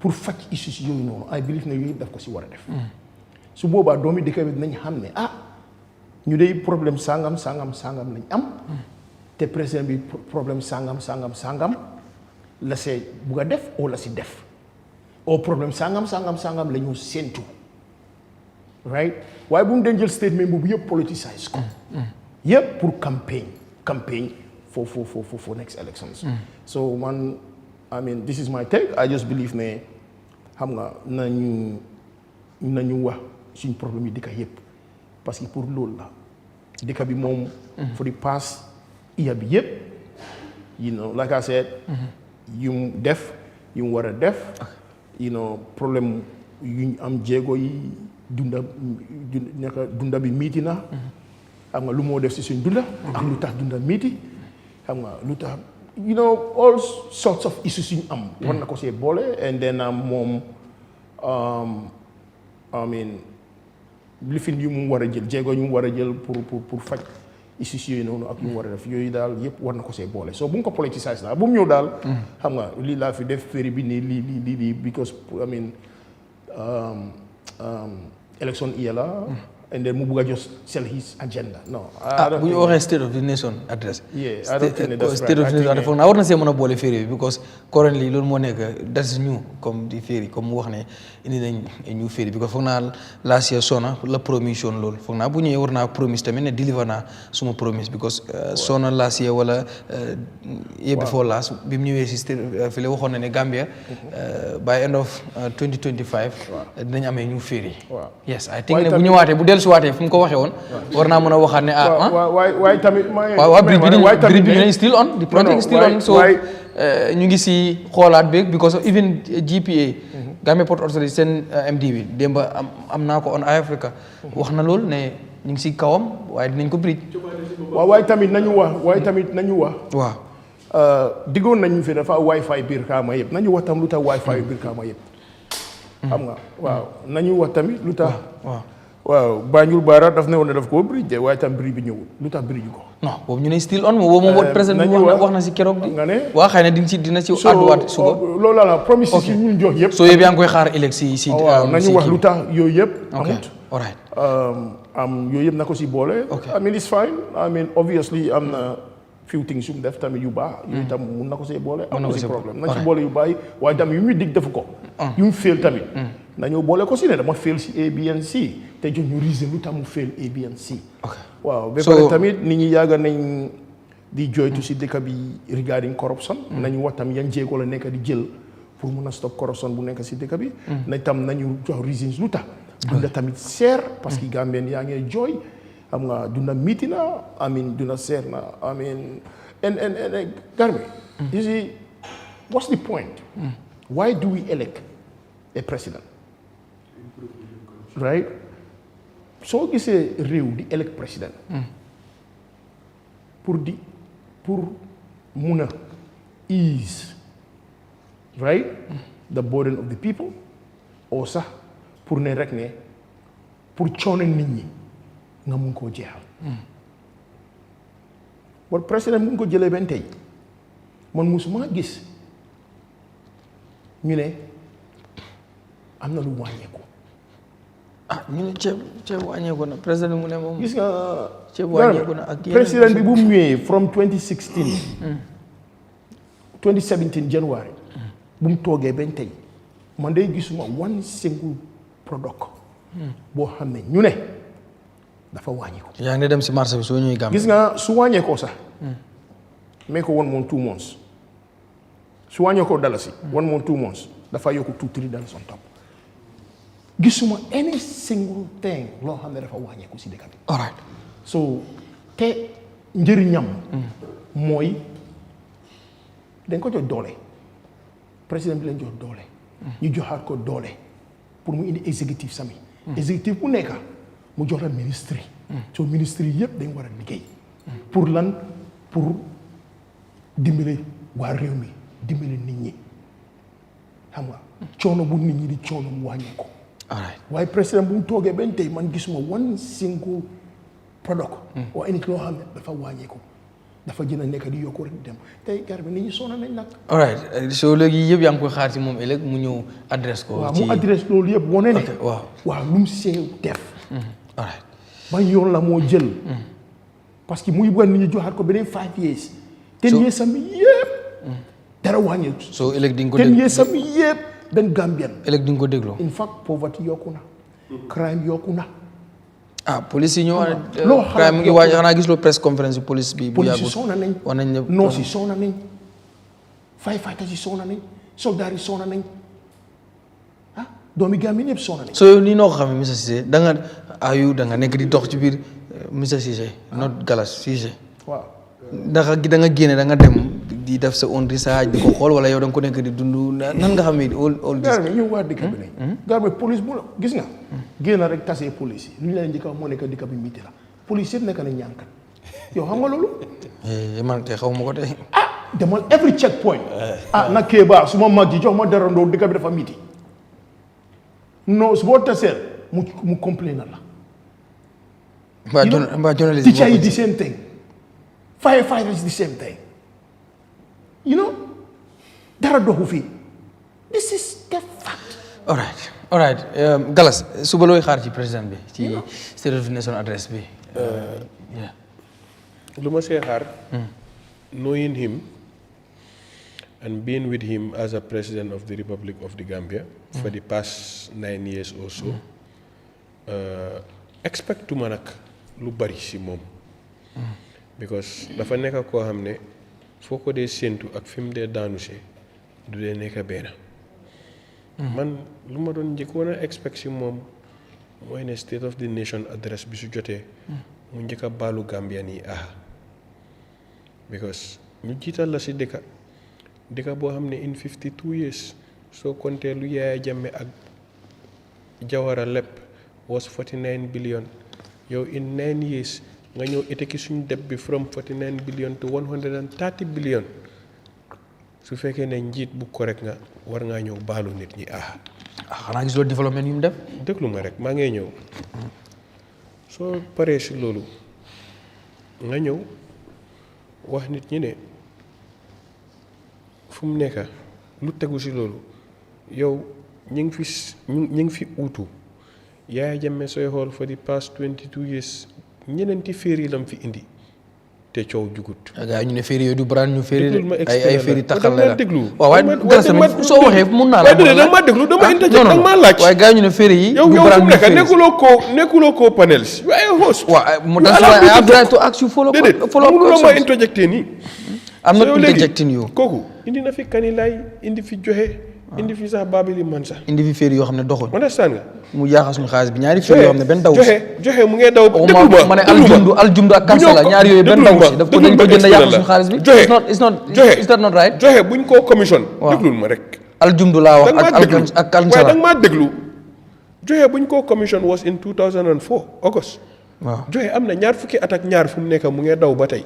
pour faj issues yooyu noonu I believe ne yooyu daf ko si war a def su boobaa doomi dëkk bi dinañ xam ne ñu dey problème sangam lañ am te président bi problème sangam la see bugg a def oo la si def oo problème sangam la ñu séentu right waaye bu mu den jël statement boobu yëpp politicize ko yëpp pour campagne for next elections so man I mean this is my take I just believe ne xam nga nañu wax suñ problème yi dëkk yëpp parce que pour loolu la dëkk bi moom for the past year bi yëpp you know like I said yu mu def yu mu war a def you know problème yu ñu am jéego yi dunda bi miiti na xam nga lu moo def si suñ dunda ak lu tax dunda miiti xam nga lu tax you know all sorts of issues suñ am war na ko see boole and then moom I mean lifin yu mu war a jël jéego yu mu war a jël pour faj issues yooyu noonu ak yu mu war a def yooyu daal yëpp war na ko see boole so bu mu ko politicize daal bu mu ñëw daal xam nga lii laa fi def féeri bi nii lii because I mean election year la and then mu bugg a just sell his agenda no bu ñu waxee state of the nation address I don't think that's state of the nation foog naa war na see mën a boole féeri bi because currently loolu moo nekk that's new comme di féeri comme mu wax ne indi nañ ñu féeri bi because foog naa last year sona la promission loolu foog naa bu ñëwee war naa promise tamit ne deliver naa suma promise because sona last year wala year before last bi mu ñëwee si state fii la waxoon na ne Gambia by end of 2025 dinañ amee ñu féeri yes I think ne bu ñëwaatee bu dellusiwaatee fu mu ko waxee woon war naa mën a waxaat ne waaye tamit waaw bridge bi ñu still on the project still on so ñu ngi si xoolaat beeg because of even GPA Gambia Port Authority seen MD bi démb am naa ko on Eyeafrica wax na loolu ne ñu ngi si kawam waaye dinañ ko bridge waaye tamit nañu wax waaw diggoon nañu fi dafa wifi biir Kaama yëpp nañu wax tam lu tax wifi biir Kaama yëpp xam nga waaw nañu wax tamit lu tax waaw Banjul Baara daf ne woon ne daf koo bridge waaye tam bridge bi ñëwul lu tax bridge ko non boobu ñu ne still on boobu moom président bi wax na si keroog di nga ne waa xëy na dina ci àdduwaat suba loolu la promise yi ñu jox yëpp soo yëpp yaa ngi koy xaar ëllëg si waaw nañu wax lu tax yooyu yëpp amut alright yooyu yëpp na ko si boole I mean it's fine I mean obviously am na few things yu mu def tamit yu baax yooyu tam mun na ko see boole am na si problème nañ si boole yu baax yi waaye tamit yu muy dig defu ko yu mu fail tamit nañoo boole ko si ne dama fail si ABNC te jox ñu reason lu tax mu fail ABNC waaw ba pare tamit nit ñi yàgg nañ di joytu si dëkk bi regarding corruption nañu wax tam yan jéego la nekk di jël pour mun a stop corruption bu nekk si dëkk bi nañu jox reasons lu tax dunda tamit seer parce que Gambien yaa ngi jooy xam nga dunda miiti na amin dunda seer na amin and Garmi you see what's the point why do we elect a president right soo gisee réew di elect président pour mun a ease right the burden of the people or sax pour ne rek ne pour coono nit ñi nga mun koo jeexal war président mu ngi ko jëlee benn tey man musuma gis ñu ne am na lu wàññeeku ñu ne ceeb wàññeeku na président mu ne moom gis nga ceeb wàññeeku na ak président bi bu mu ñëwee from 2017 January bu mu toogee benn tey man day gisuma one single product boo xam ne ñu ne dafa wàññeeku. yaa ngi dem si marché bi soo ñëwee Gambie. gis nga su wàññeekoo sax. mais ko 1 month 2 months su wàññeekoo dalasi. 1 month 2 months dafa yokku 2-3 dollars on top. gisuma any single thing loo xam ne dafa wàññeeku si dëkk bi. all right so te njëriñam. mooy dañ ko jox doole président bi lañ jox doole. ñu joxaat ko doole pour mu indi exécutif sami. exécutif bu nekk mu jox la ministre yi. so ministre yi yëpp dañ war a liggéey. pour lan pour dimbale waa réew mi dimbale nit ñi xam nga coono bu nit ñi di coono mu wàññeeku. waaye président bu mu toogee benn tey man gisuma one single product. waa indi loo xam ne dafa wàññeeku. dafa gën a nekk di yokku rek dem tey gar bi nit ñi sonn nañ nag. all right so léegi yëpp yaa ngi koy xaar ci moom ëllëg mu ñëw adresse ko. waaw mu adresse loolu yëpp wane ne. waaw lu mu seew def. all right ban yoon la moo jël. parce que muy bëgg nit ñi joxaat ko beneen 5 years. 10 years am yëpp. dara wàññeeku. so ëllëg di nga ko 10 years am yëpp benn Gambian. ëllëg di nga ko déglu. in fact poverty yokku na. crime yokku na. police yi ñëw. loo crime mu ngi waaj xanaa gis loo press conference bi police bi. bu yàggul police yi soona nañ. wax nañ ne nurse yi soona nañ. firefighters yi soona nañ. soldats yi soona nañ. doomi Gambie ñëpp soona nañ. so yow nii noo ko xamee Mr Ceesay da nga nekk di dox ci biir Mr Ceesay not Galas Ceesay. waaw. ndax da nga génne da nga dem di def sa own research di ko xool wala yow da nga ko nekk di dund nan nga xam ne all this. Garmi ñu waa dëkk bi nañ. Garmi police bu la gis nga. génn rek tasee police yi lu ñu leen njëkk a moo nekk dëkk bi miti la police yëpp nekk nañ ñànkat yow xam nga loolu. man te xaw ma ko de. demal every checkpoint. nag Kéba su ma mag ji jox ma darandoo dëkk bi dafa miti. non su boo tasee mu complain la. mbaa journaliste teacher yi the same thing. firefighters the same thing. you know dara doxu fii. this is the fact. all right Galas suba looy xaar ci président bi ci State of the Nation address bi. lu ma see xaar. knowing him and being with him as a president of the Republic of the Gambia for the past 9 years or so, expect to nag lu bari si moom. because dafa nekk koo xam ne foo ko dee séentu ak fi mu dee daanu see du dee nekk benn. man lu ma doon njëkkoon a expect si moom mooy ne State of the Nation address bi su jotee mu njëkk a baalu Gambian yi because ñu jiital la si dëkka boo xam ne in 52 years soo compté lu Yahya Jammeh ak Jawara lépp was 49 billion yow in 9 years nga ñëw iteki suñu deb bi from 49 billion to 130 billion su fekkee ne njiit bu correct nga war ngaa ñëw baalu nit ñi xanaa gis loolu développement yu mu def. déglu ma rek maa ngay ñëw soo paree si loolu nga ñëw wax nit ñi ne fu mu nekk lu tegu si loolu yow ñu ngi fi uutu Yahya Jammeh sooy xool for the past 22 years ñeneenti féeri lam fi indi te coow jugut. gars ñu ne féeri yooyu du brand ñu féeri ay féeri taxal la déglu waaw waaye soo waxee mun naa la da nga maa déglu dama interject da nga maa laaj waaye gars ñu ne féeri yi yow fu nekk nekkuloo ko panels waaye host waaw mu das I have right to ask you follow up questions ma interjecté nii am not interjecting you kooku indi na fi kanilaay indi fi joxe indi fi sax baabili man sax indi fi féeri yoo xam ne doxuñ understand nga mu jaaxal suñu xaalis bi ñaari féeri yoo xam ne benn daw joxe mu ngee daw ma ne aljumdu ak kansala ñaari yooyu benn daw si daf ko dañ ko jënd yàqal suñu xaalis bi it's not right joxe buñ ko commission déglul ma rek aljumdu laa wax ak kansala da nga maa déglu joxe buñ ko commission was in 2004 August waaw joxe am na ñaar fukki at ak ñaar fu mu nekk mu ngee daw ba tey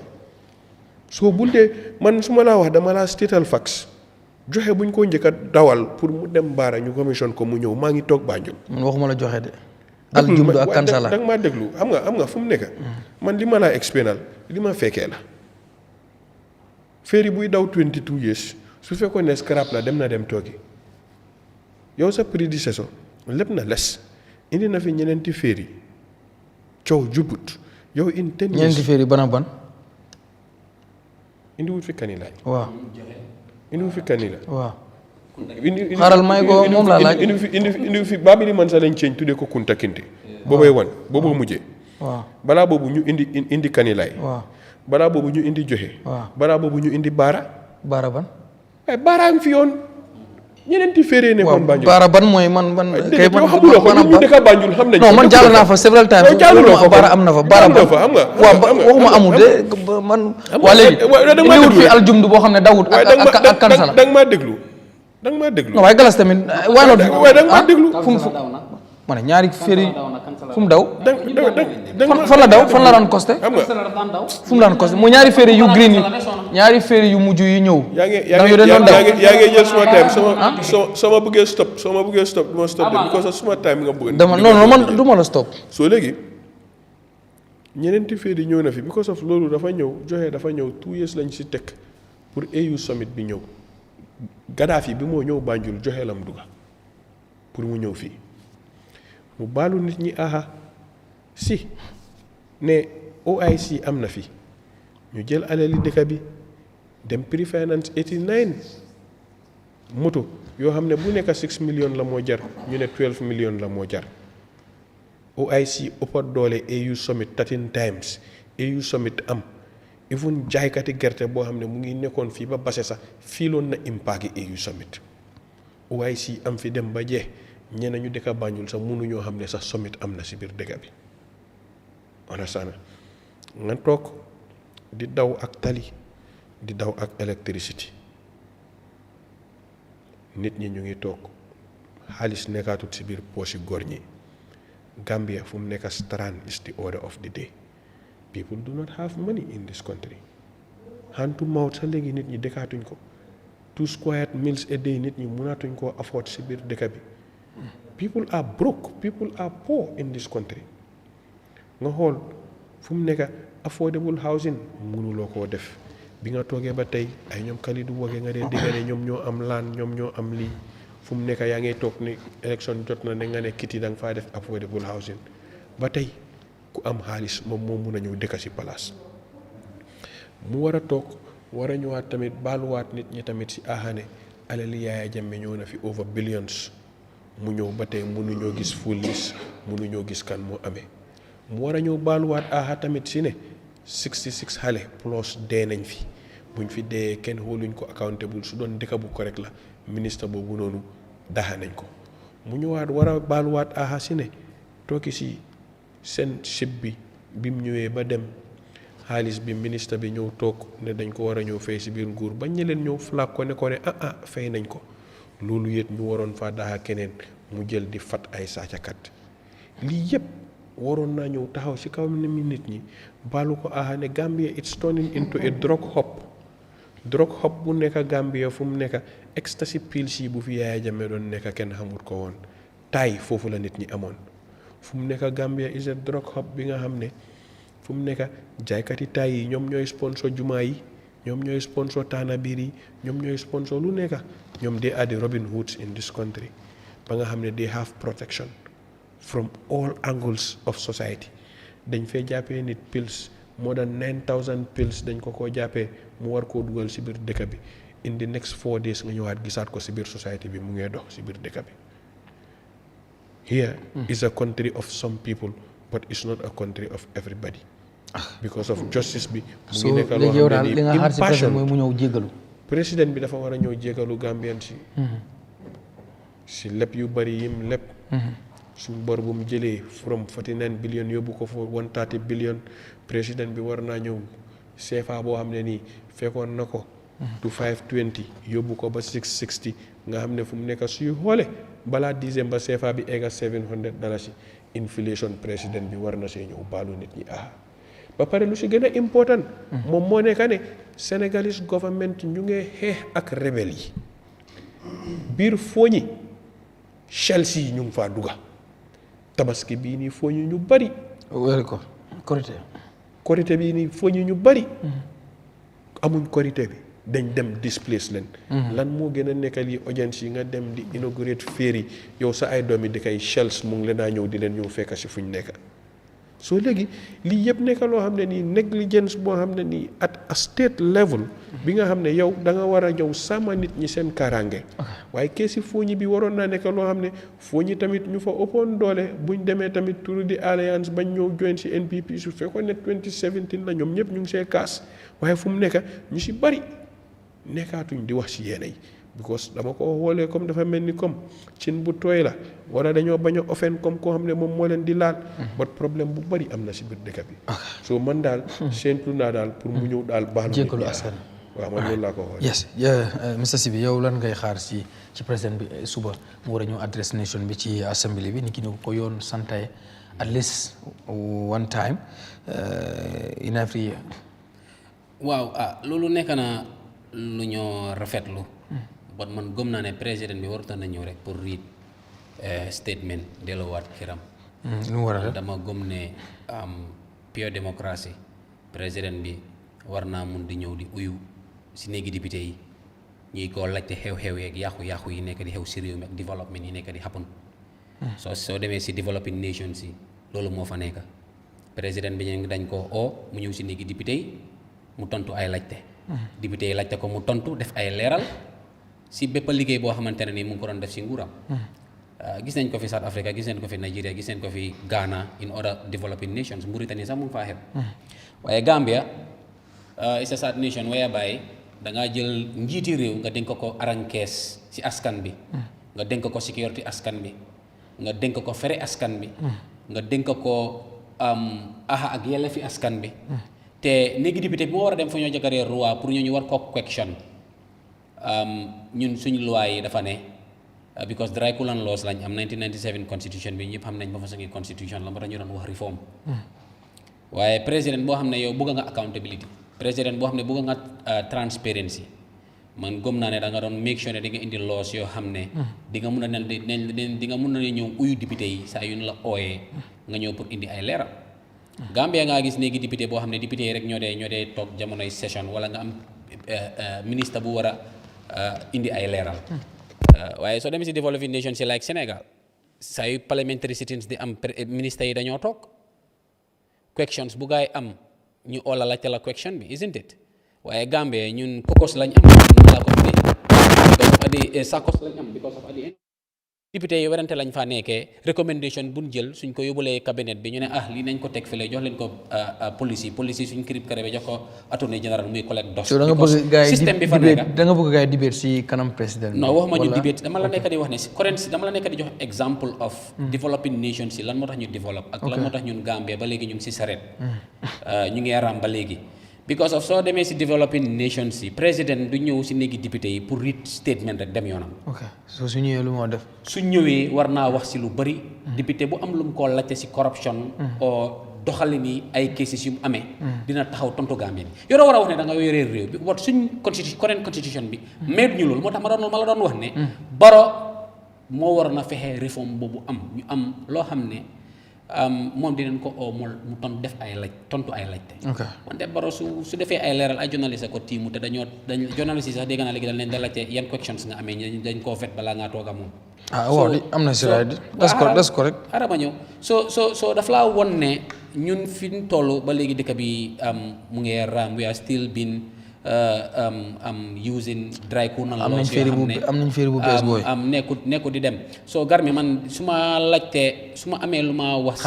soo bul dee man su ma laa wax dama laa statal facts joxe buñ ko njëkk a dawal pour mu dem baara ñu commission ko mu ñëw maa ngi toog Banjul. man waxuma la joxe de. aljumdu ak kansala da nga maa déglu xam nga fu mu nekk. man li ma laa explainal li ma fekkee la. féeri buy daw 22 years su fekkoon ne scrap la dem toogi yow sa prédécesseur lépp na les indi na fi ñeneenti féeri coow jubut yow in 10 years ñeneenti féeri ban ak ban. indi wut fi kanilaay. waaw. indi fi kanila waaw xaaral may ko moom laa laaj indi fi baabili man sa lañ ceeñ tuddee ko kunta kinte boobay wan booboo mujjee waaw balaa boobu ñu indi kanilaay waaw balaa boobu ñu indi joxe waaw balaa boobu ñu indi baara ban ay baara ngi fi yoon ñeneenti féeree nekkoon Banjul baara ban mooy man kay man xamuloo ko ñu dëkk Banjul xam nañ non man jàll naa fa several times baara am na fa baara ban xam nga waaw waxuma amul de man waa léegi indiwut fi aljumdu boo xam ne dawut ak kansala da nga maa déglu non waaye galas tamit waaye da nga maa déglu ma ne ñaari féeri fu mu daw fan fan la daw fan la daan costé xam nga fu mu daan costé mu ñaari féeri yu green yi ñaari féeri yu mujj yi ñëw yaa ngi jël suma time soo ma bëggee stop du ma stop de because suma time nga bëgg dama non man du ma la stop soo léegi ñeneenti féeri ñëw na fi because of loolu dafa ñëw 2 years lañ si teg pour AU summit bi ñëw Gaddafi bi moo ñëw Banjul joxe lam duga pour mu ñëw fii mu baalu nit ñi si ne OIC am na fi ñu jël alali dëkk bi dem pre-finance 89 moto yoo xam ne bu nekk 6 million la moo jar ñu ne 12 million la moo jar OIC ëppa doole AU summit 13 times AU summit am even jaaykati gerte boo xam ne mu ngi nekkoon fii ba base sax fiiloon na impact yi AU summit OIC am fi dem ba jeex ñeneen ñu dëkk Banjul sax mënuñoo xam ne sax summit am na si biir dëkk bi understand nga toog di daw ak tali di daw ak électricité nit ñi ñu ngi toog xaalis nekkaatut si biir poche góor ñi Gambia fu mu nekk strand is the order of the day people do not have money in this country hand to mouth sa léegi nit ñi dëkkaatuñ ko 2 square meals a day nit ñi mënaatuñ koo afford si biir dëkk bi people are broke people are poor in this country nga xool fu mu nekk affordable housing mënuloo koo def bi nga toogee ba tey ay ñoom Kalidou Wage nga dee dégg ne ñoom ñoo am laan ñoom ñoo am lii fu mu nekk yaa ngi toog ni élection jot na ne nga ne kiti da nga faa def affordable housing ba tey ku am xaalis moom moo mun a ñëw dëkk si palaas mu war a toog war a ñëwaat tamit baaluwaat nit ñi tamit si ahane alali Yahya Jammeh ñëw na fi over billions mu ñëw ba tey mënuñoo gis full list mënuñoo gis kan moo amee mu war a ñëw baaluwaat aha tamit si ne 66 xale plus dee nañ fi buñ fi dee kenn xooluñ ko accountable su doon dëkk bu correct la ministre boobu noonu daxa nañ ko mu ñëwaat war a baaluwaat aha si ne tooki si seen ship bi mu ñëwee ba dem xaalis bi ministre bi ñëw toog ne dañ ko war a ñëw fay si biir nguur ba ñeleen ñëw flag ko ne fay nañ ko loolu yët ñu waroon faa daxa keneen mu jël di fat ay sàccakat lii yëpp waroon naa ñëw taxaw si kaw ni mi nit ñi baalu ko aha ne Gambia it's turning into a drug hub bu nekk Gambia fu mu nekk ecstasy pills yi bu fi Yahya Jammeh doon nekk kenn xamut ko woon taay foofu la nit ñi amoon fu mu nekk Gambia is a drug hub bi nga xam ne fu mu nekk jaaykati taay yi ñoom ñooy sponsor jumaa yi ñoom ñooy sponsor taana biir yi ñoom ñooy sponsor lu nekk ñoom they are the Robin Hoods in this country ba nga xam ne they have protection from all angles of society dañ fee jàppee nit pills more than 9,000 pills dañ ko koo jàppee mu war koo dugal si biir dëkk bi in the next 4 days nga ñëwaat gisaat ko si biir society bi mu ngee dox si biir dëkk bi here is a country of some people but it's not a country of everybody because of justice bi mu ngi nekk loo xam ne nii impassion mooy mu ñëw jégalu président bi dafa war a ñëw jégalu Gambien si lépp yu bari yim lépp suñ bor bu mu jëlee from 49 billion yóbbu ko for 130 billion président bi war naa ñëw CFA boo xam ne nii fekkoon na ko to 520 yóbbu ko ba 660 nga xam ne fu mu nekk suy xoole balaa décembre CFA bi egga $700 inflation président bi war na see ñëw baalu nit ñi ba pare lu si gën a important moom moo nekk ne Senegalese government ñu ngi xeex ak rebelle yi biir fooñi Chelsea yi ñu ngi faa dugga tabaski bii nii fooñi ñu bari ko korité bii nii fooñi ñu bari amuñ korité bi dañ dem displace leen lan moo gën a nekk lii audience yi nga dem di inaugurate ferry yow sa ay doomi di kay Shells mu ngi leen a ñëw di leen ñëw fekk si fuñ nekk soo léegi lii yëpp nekk loo xam ne nii négligence boo xam ne nii at a state level bi nga xam ne yow da nga war a ñëw sàmma nit ñi seen kaaraange waaye keesi fooñi bi waroon naa nekk loo xam ne fooñi tamit ñu fa ëppoon doole buñ demee tamit turu di alliance bañ ñëw join si NPP su fekkoon ne 2017 la ñoom ñëpp ñu ngi see kaas waaye fu mu nekk ñu si bari nekkaatuñ di wax si yéene yi because dama ko xoolee comme dafa mel ni comme cin bu tooy la wala dañoo bañ a offen comme koo xam ne moom moo leen di laal but problème bu bari am na si biir dëkk bi soo man daal séentu naa daal pour mu ñëw daal baalu jégalu askan waaw man loolu laa ko xoolee yes Mr Sibi yow lan ngay xaar ci président bi suba mu war a ñëw adresse nation bi ci assembly bi ni ki ko yoon santaye at least one time in every year waaw loolu nekk na lu ñoo rafetlu bon man gëm naa ne président bi warutoon na ñëw rek pour read statement delluwaat kiram lu war a dama gëm ne pure démocratie président bi war naa mun di ñëw di uyu si néegi député yi ñuy ko laajte xew-xew yeeg yàqu-yàqu yi nekk di xew si réew mi ak développement yi nekk di happen soo demee si developing nation si loolu moo fa nekk président bi ñu dañ ko mu ñëw si néegi député yi mu tontu ay laajte député yi laajte ko mu tontu def ay leeral si bépp liggéey boo xamante ne nii mu ngi ko doon def si nguuram. Gis nañ ko fi South Africa gis nañ ko fi Nigeria gis nañ ko fi Ghana in other developing nations Mauritania sax mu ngi faa xew. waaye Gambia is a sad nation whereby da ngaa jël njiiti réew nga dénk ko arankees si askan bi. nga dénk ko sécurité askan bi. nga dénk ko fere askan bi. nga dénk ko aha ak yelleefi askan bi. te léegi député bi moo war a dem fa ñoo jagaree loi pour ñu war koo question ñun suñu loi yi dafa ne because Draconian laws lañ am 1997 constitution bi ñëpp xam nañ ba fa sangi constitution la moo tax ñu doon wax reform. waaye président boo xam ne yow bëgg nga accountability président boo xam ne bëgg nga transparency man gëm naa ne da nga doon make sure ne di nga indi laws yoo xam ne di nga mun a di nga mun a ñëw uyu député yi saa yu ñu la ooyee nga ñëw pour indi ay leeral. Gambia ngaa gis léegi député boo xam ne député yi rek ñoo dee toog jamonoy session wala nga am ministre bu war a indi ay leeral. waaye soo demee si developing nation si like Sénégal saa yu parliamentary sittings di am ministre yi dañoo toog questions bu gaay am ñu oola laajte la question bi isn't it waaye Gambia ñun caucus lañ am laa ko tuddee because of the SACCOS lañ am because of the député yi werante lañ faa nekkee recommendation buñ jël suñ ko yóbbulee cabinet bi ñu ne lii nañ ko teg fële jox leen ko police yi suñ kirib kare bi jox ko attorney general muy collect dos da nga bëgg gars yi système bi fa nekk da nga bëgg gars yi debate si kanam président non waxuma ñu debate dama la nekk di wax ne si current dama la nekk di jox exemple of developing nations yi lan moo tax ñu develop ak lan moo tax ñun Gambia ba léegi ñu ngi si saret ñu ngi raam ba léegi because of soo demee si developing nations yi président du ñëw si néegi député yi pour read statement rek dem yoonam. ok so su ñëwee lu moo def. su ñëwee war naa wax si lu bëri. député bu am lu mu koo laajte si corruption. o doxali ni ay cases yu mu amee. dina taxaw tontu Gambien bi yoroo war a wax ne da nga yoree réew bi wat suñ constitution bi. meet ñu loolu moo tax ma la doon wax ne. Barrow moo war na fexe réforme boobu am ñu am loo xam ne. moom dinañ ko oo mu def ay tontu ay laajte. wante Barrow su defee ay leeral ay journaliste ko tiimu te dañ journaliste yi sax dégg naa léegi dañ leen da laajte yan questions nga amee dañ koo fet balaa ngaa toog a moom. waaw am na si raay that's correct. xaaral ma ñëw so daf laa won ne ñun fi ñu toll ba léegi dëkk bi mu ngi raam we are still been using Draconian laws yoo xam ne am nañ féeri bu bees booy nekkut di dem so Garmi man su ma amee lu ma wax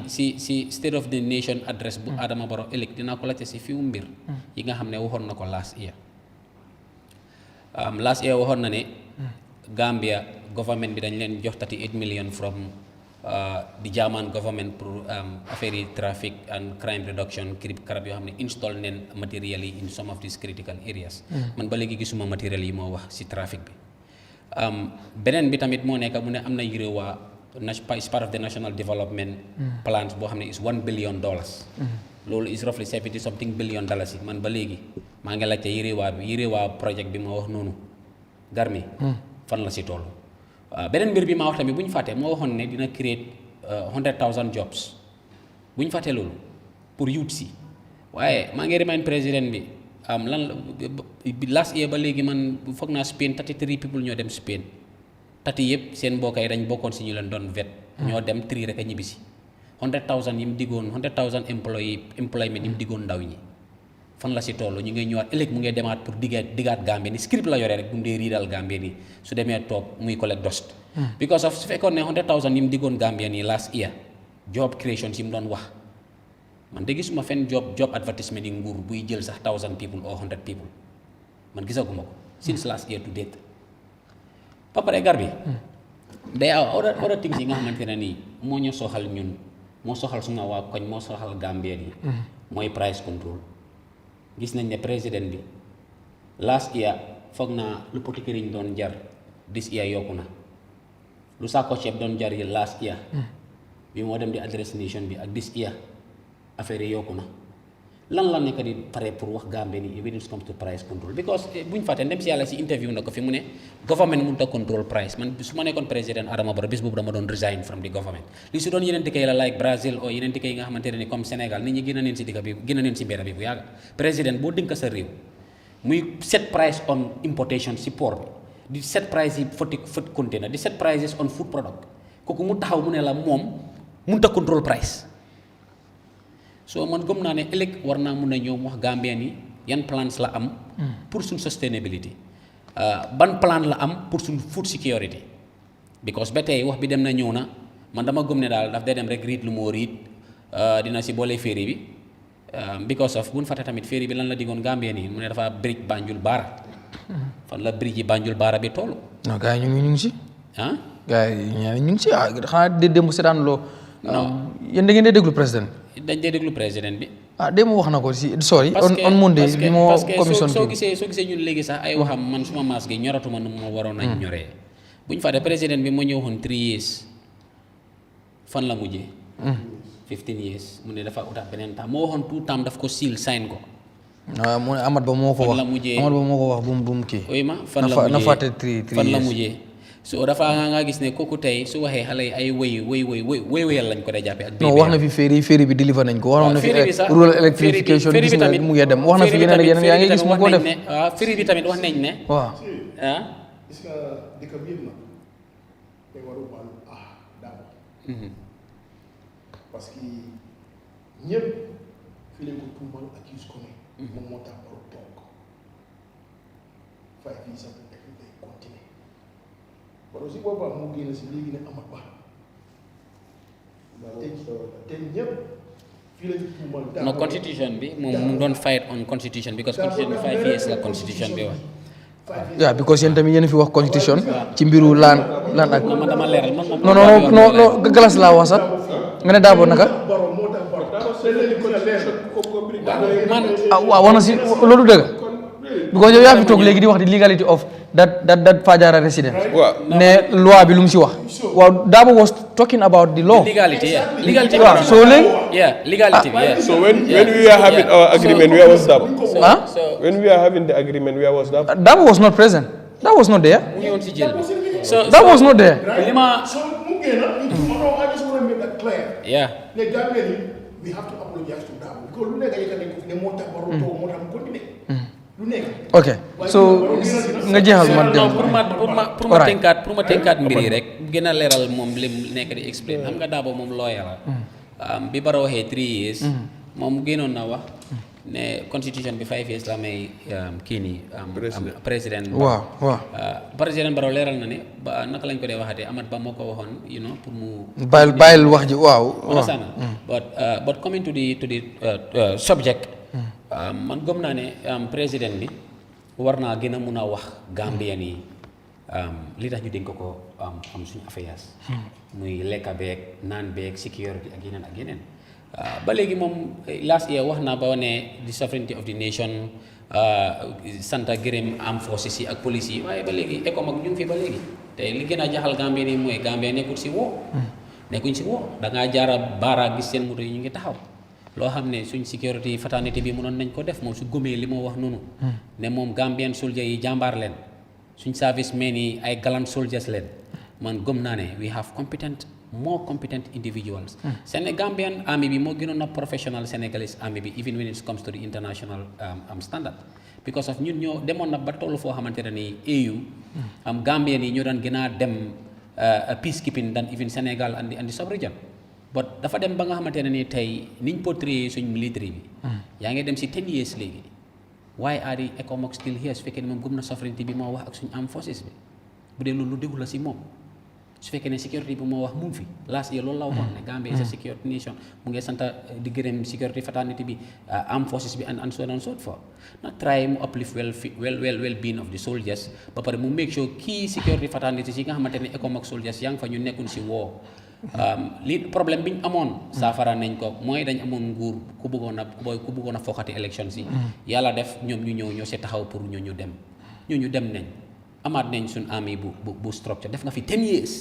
si state of the nation address bu Adama Barrow ëllëg dinaa ko laajte si fiw mbir yi nga xam ne waxoon na ko last year waxoon na ne Gambia government bi dañ leen jox 38 million from di German government pour affaire yi traffic and crime reduction karab yoo xam ne install neen matériel yi in some of these critical areas man ba léegi gisuma matériel yi moo wax si trafic bi beneen bi tamit moo nekk mu ne am na yére waa is part of the national development plans boo xam ne is $1 billion loolu is roughly 70 something billion dollars yi man ba léegi maa ngi laajte yére waa project bi ma wax noonu Garmi fan la si toll beneen mbir bi maa wax tamit bu ñu fàttee moo waxoon ne dina create 100,000 jobs bu ñu fàttee loolu pour youth si waaye maa ngi remind président bi last year ba léegi man foog naa Spain 33 people ñoo dem Spain 30 yëpp seen mbokk yi dañ bokkoon si ñu leen doon vet ñoo dem 3 rek a ñibbisi 100,000 yi mu diggoon 100,000 employment yi mu diggoon ndaw ñi fan la si toll ñu ngi ñëwaat ëllëg mu ngi demaat pour diggaat Gambie ni script la yore rek bu mu dee riidal Gambie ni su demee toog muy collect dust because of su fekkoon ne 100,000 yi mu diggoon Gambie ni last year job creation yi mu doon wax man de gisuma fenn job advertisement yi nguur buy jël sax 1,000 people or 100 people man gisaguma ko since last year to date ba pare Garbi day other things yi nga xamante ne nii moo ñu soxal ñun moo soxal suma waa koñ moo soxal Gambien yi mooy price control gis nañ ne président bi last year foog naa lu poti këriñ doon jar this year yokku na lu saako ceeb doon jar yi last year bi moo dem di address nation bi ak this year affaire yi yokku na lan la nekk di pare pour wax Gambie ni when it comes to price control because buñ fàtte ndem si yàlla si interview na ko fi mu ne government mënut a control price man su ma nekkoon président Adama Barrow bis boobu dama doon resign from the government li si doon yeneen dëkk yi la like Brazil o yeneen dëkk yi nga xamante ne ni comme Sénégal nit ñi gën a neen si dëkk bi gën a neen si mbedd bi bu yàgga président boo dénk sa réew muy set price on importation si port bi di set price yi food container di set prices on food product kooku mu taxaw mu ne la moom mënut a control price so man gëm naa ne ëllëg war naa mun a ñëw wax Gambien yi yan plans la am pour suñ sustainability ban plan la am pour suñ food security because ba tey wax bi dem na ñëw na man dama gëm ne daal daf day dem rek riit lu moo riit dina si boole féeri bi because of buñ fàtte tamit féeri bi lan la diggoon Gambien yi mu ne dafa bridge Banjul Barra fan la bridge yi Banjul Barra bi toll. non gars yi ñu ngi si. ah gars yi ñu ngi si xanaa démb seetaan loo. non yéen da ngeen dee déglu président. dañ dee déglu président bi. démb wax na ko si sorry. on Monday bi moo commission soo gisee ñun léegi sax ay waxam man suma maas gi ñoratuma nu ma waroon nañ ñoree bu ñu fàtte président bi moo ñëw woon 3 years fan la mujjee. 15 years mu ne dafa utaat beneen temps moo waxoon tout temps daf ko seal sign ko. waaw mu ne Amat Ba moo ko wax Amat Ba moo ko wax bu mu kii. oui ma fan la mujjee na fàtte 3 fan la years. mujjee so dafa nga gis ne kooku tey su waxee xale yi ay wéyal lañ ko dee jàppee ak. non wax na fi féeri bi deliver nañ ko. wax na fi rural electrification gis nga mu ngi dem wax na fi yeneen ak yeneen yaa ngi gis mu ko def. waaw féeri bi tamit wax nañ ne. waaw. gis nga dëkk bi yëpp na te waru wàllu daaw parce que ñëpp fii lañ ko tuumal accuse ko ne moom moo tax waru toog fay fii sax day continuer wala si boobaa mu génn si léegi ne Amat Ba te ñëpp fii lañ tuumal daaw no constitution bi moom mu doon fight on constitution because constitution bi 5 years la constitution bi wax. yeah because yéen tamit yéen fi wax constitution ci mbiru laan ak. man dama leeral man non galas laa wax sax nga ne Darboe naka. man waaw wax na si loolu dëgg because yow yaa fi toog léegi di wax di legality of that Fajara resident. ne loi bi lu mu si wax. waaw Darboe was talking about the law. legality waaw so léegi. legality So when we are having our agreement, where was Darboe? so When we are having the agreement, where was Darboe? Darboe was not present. That was not there. mu ñëwoon si jël bi so That was not there. li ma So mu génn I just want to make that clear. Ne Gambia ni we have to apologize to Darboe because lu nekk yëkkati ko fi ne moo tax waru toog moo tax mu continuer lu nekk. ok so nga jeexal man dem. pour ma tënkaat mbir yi rek gën a leeral moom li mu nekk di explain xam nga Darboe moom lawyer la bi Barrow waxee 3 years moom génnoon na wax ne constitution bi 5 years la may kii nii président waaw président Barrow leeral na ne ba naka lañ ko dee waxatee Amat Ba moo ko waxoon pour mu bàyyil wax ji waaw but coming to the subject man gëm naa ne président bi war naa gën a mun a wax Gambien yi li tax ñu dénk ko am suñu affaires muy lekka beeg naan beeg sécurité ak yeneen ba léegi moom last year wax naa ba ne the sovereignty of the nation santa gërëm am forces yi ak police yi waaye ba léegi ECOMAG ñu ngi fi ba léegi te li gën a jaxal Gambien yi mooy Gambien nekkul si woo nekkuñ si woo da ngaa jaara baara gis seen moto yi ñu ngi taxaw loo xam ne suñ sécurité fraternité bi mënoon nañ ko def moom su gëmee li moo wax noonu ne moom Gambien soldier yi jàmbaar leen suñ service men yi ay gallant soldiers leen man gëm naa ne we have more competent individuals Gambian army bi moo gënoon a professional Senegalese army bi even when it comes to the international standard because of ñun ñoo demoon na ba toll foo xamante ne ni AU Gambien yi ñoo daan gën a dem peacekeeping than even Senegal and the sub-region but dafa dem ba nga xamante ne ni tey niñ portrayé suñ military bi yaa ngi dem si 10 years léegi why are the ECOMAG still here su fekkee ne moom gëm na sovereignty bi moo wax ak suñ armed forces bi bu dee loolu lu déglu la si moom su fekkee ne sécurité bi moo wax mu ngi fi last year loolu la waxoon ne Gambia is a security nation mu ngi sant di gërëm security fraternity bi armed forces bi and so on and so forth na try mu uplift well being of the soldiers ba pare mu make sure kii security fraternity si nga xamante ne ECOMAG soldiers yaa ngi fa ñu nekkul si woo li problème bi ñu amoon saafara nañ ko mooy dañ amoon nguur ku bëggoon a fokkati élection si yàlla def ñoom ñu ñëw ñoo si taxaw pour ñu dem nañ amaat nañ suñ army bu structure def nga fi 10 years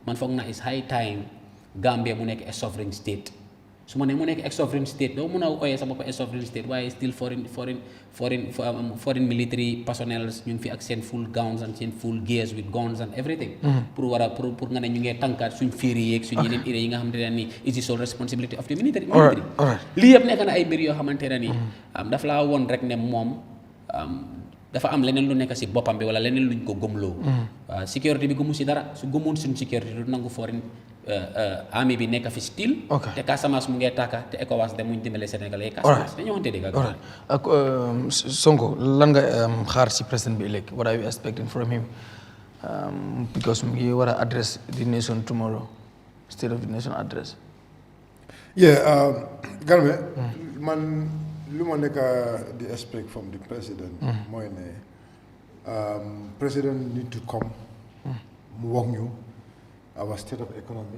man foog na is high time Gambia mu nekk a sovereign state su ma ne mu nekk a sovereign state doo mun a oyee sa bopp a sovereign state waaye still foreign military personnel ñu ngi fi ak seen full gowns and seen full gears with guns and everything pour nga ne ñu ngee tànkaat suñ féeri yeeg suñ yeneen idée yi nga xamante ne nii is the sole responsibility of the military lii yëpp nekk na ay mbir yoo xamante ne nii daf laa woon rek ne moom dafa am leneen lu nekk si boppam bi wala leneen luñ ko gëmloo. waaw sécurité bi gëmu si dara su gëmoon suñu sécurité du nangu foreign army bi nekk fi still. te Casamance mu ngee tàkka te ECOWAS de muñ dimbale Sénégalais yi. Casamance dañoo wante dégg ak ak Sonko lan nga xaar si président bi ëllëg what are you expecting from him because mu ngi war a address the nation tomorrow state of the nation address. Garme man lu ma nekk di expect from the president mooy ne president need to come mu wax ñu our state of economy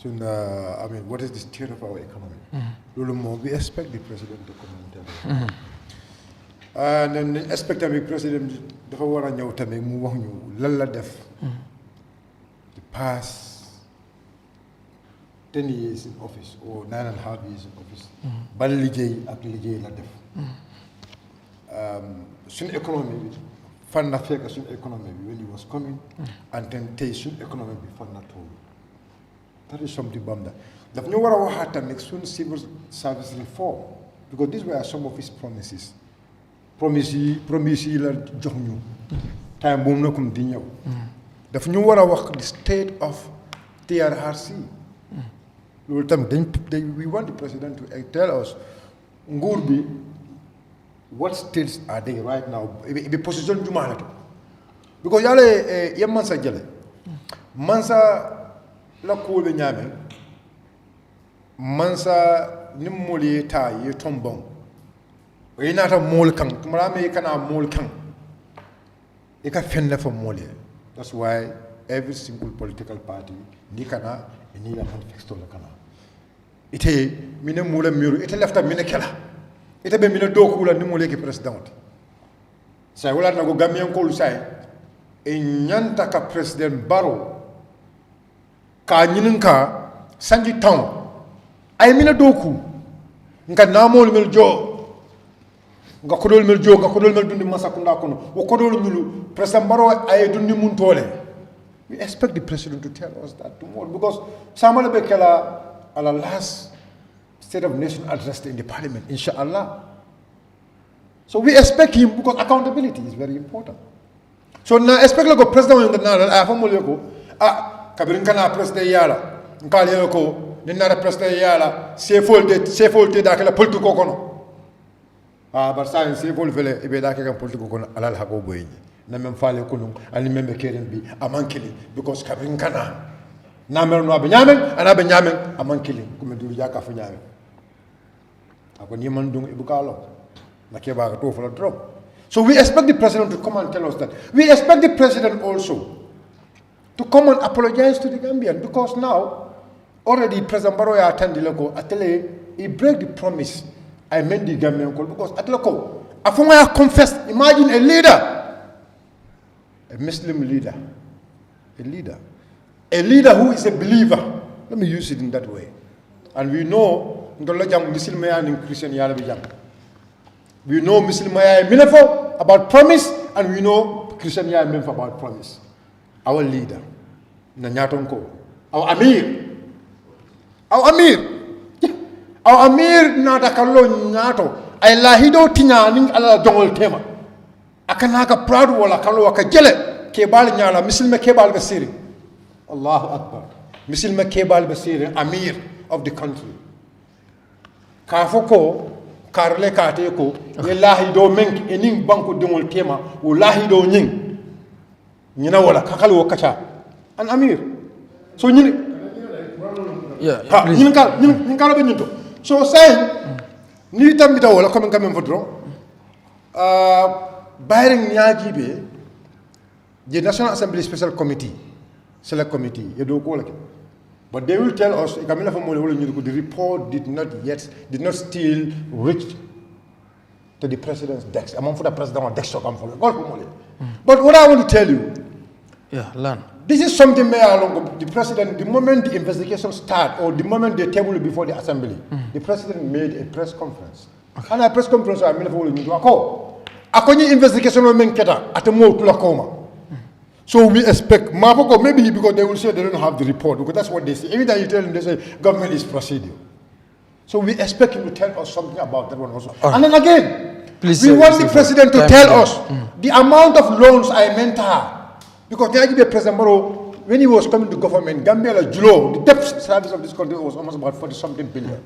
I mean what is the state of our economy loolu moom we expect the president to come and tell us and then expect tamit president dafa war a ñëw tamit mu wax ñu lan la def the past 10 years in office or 9.5 years in office ban liggéey ak liggéey la def suñu économie bi fan na fekk suñu économie bi when he was coming and then tey suñu économie bi fan na toll that is something bam da daf ñu war a waxaat tamit suñu civil service reform because these were some of his promises promise yi la jox ñu time boobu na comme di ñëw daf ñu war a wax the state of TRRC loolu tamit we want the president to tell us nguur bi what states are they right now be position jumalata because yale yam mansa jele mansa la ko be nyame mansa nimmoli ta ye tombon e nata mol kan tumara me kana mol kan e ka fenne fo moli that's why every single political party ni kana ni la manifesto la kana ite mine mula miru ite lefta mine kela ite be mine dokula ni mule ke president sai wala na go Gambian ko lu sai e nyanta ka president Barrow ka nyinin ka sanji town ay mine doku nga namol mel jo nga kodol mel jo nga kodol mel dundi masakunda kono wo kodol mulu president Barrow ay dundi mun tole we expect the president to tell us that tomorrow because samala be kela our last State of Nation address in the Parliament, inshallah. So we expect him because accountability is very important. So now expect like a president in the Nara, I have a Kabirin Kana president Yala, Nkalioko, the Nara president Yala, safe dakala political kono. But science safe old vele, Ibedaka political kono, Alal Hagoboy, Namen Fale Kunung, and remember Karen be a man killing because Kabirin Kana. Namer no abenyamen and abenyamen a man killing come do yaka for nyame akon yeman dung ibukalo na keba to for a drop. So we expect the president to come and tell us that. We expect the president also to come and apologize to the Gambian because now already President Barrow attended the local atele he break the promise I made the Gambian call because at local afonga confessed. Imagine a leader, a Muslim leader, a leader who is a believer. Let me use it in that way. And we know Muslim and Christian. We know Muslim about promise, and we know Christian about promise. Our leader, our Amir, natakalo nyato. Ay lahido tinyaning ala dongol tema. Akanaka proud wala kalo wakajele kebal nyala Muslim kebal basiri. Allahu Akbar. Muslim kebal basiri Amir of the country. Kafoko karle kate ko wallahi do menk ening banko dingol tema wallahi do nying nyina wala kakalo kacha an Amir so nyini nyin kala be nyinto so saying ni tambita wala comme quand même fodro bayring nyaajibe the National Assembly Special Committee Select Committee yedo ko lake. But they will tell us the report did not still reach to the president's desk. Among for the president desk. But what I want to tell you, this is something the president, the moment the investigation start or the moment they table it before the assembly, the president made a press conference. And a press conference I mean for investigation at a more to coma. So we expect, maybe because they will say they don't have the report, because that's what they say. Every time you tell them, they say government is proceeding. So we expect him to tell us something about that one also. And then again, Please, we want the president to tell us the amount of loans I mentor. Because President Barrow, when he was coming to government, Gambia la Julo, the debt service of this country was almost about 40-something billion.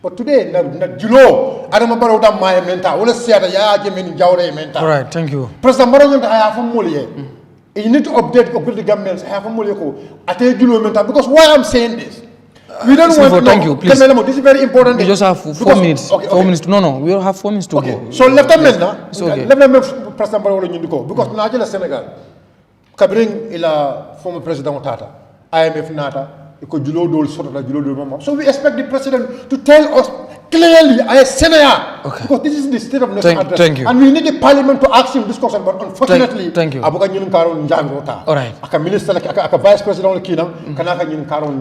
But today, not Julo, Adama Barrow da my mentor. All say that Yahya Jammeh Jawre mentor. All right, thank you. President Barrow, I have a money. You need to update the Gambians. I have a money. I tell Julo mentor because why I'm saying this. We don't want to. Thank you, please. This is very important. We just have 4 minutes. Okay. 4 minutes. No. We will have 4 minutes to go. So Lieutenant, okay. Lieutenant President Barrow because Nigeria, Senegal, Kabring ila former President Tata, IMF Nata, so we expect the president to tell us clearly, because this is the state of nation address. Thank you. And we need the parliament to ask him this question, but unfortunately, thank you. All right. Vice President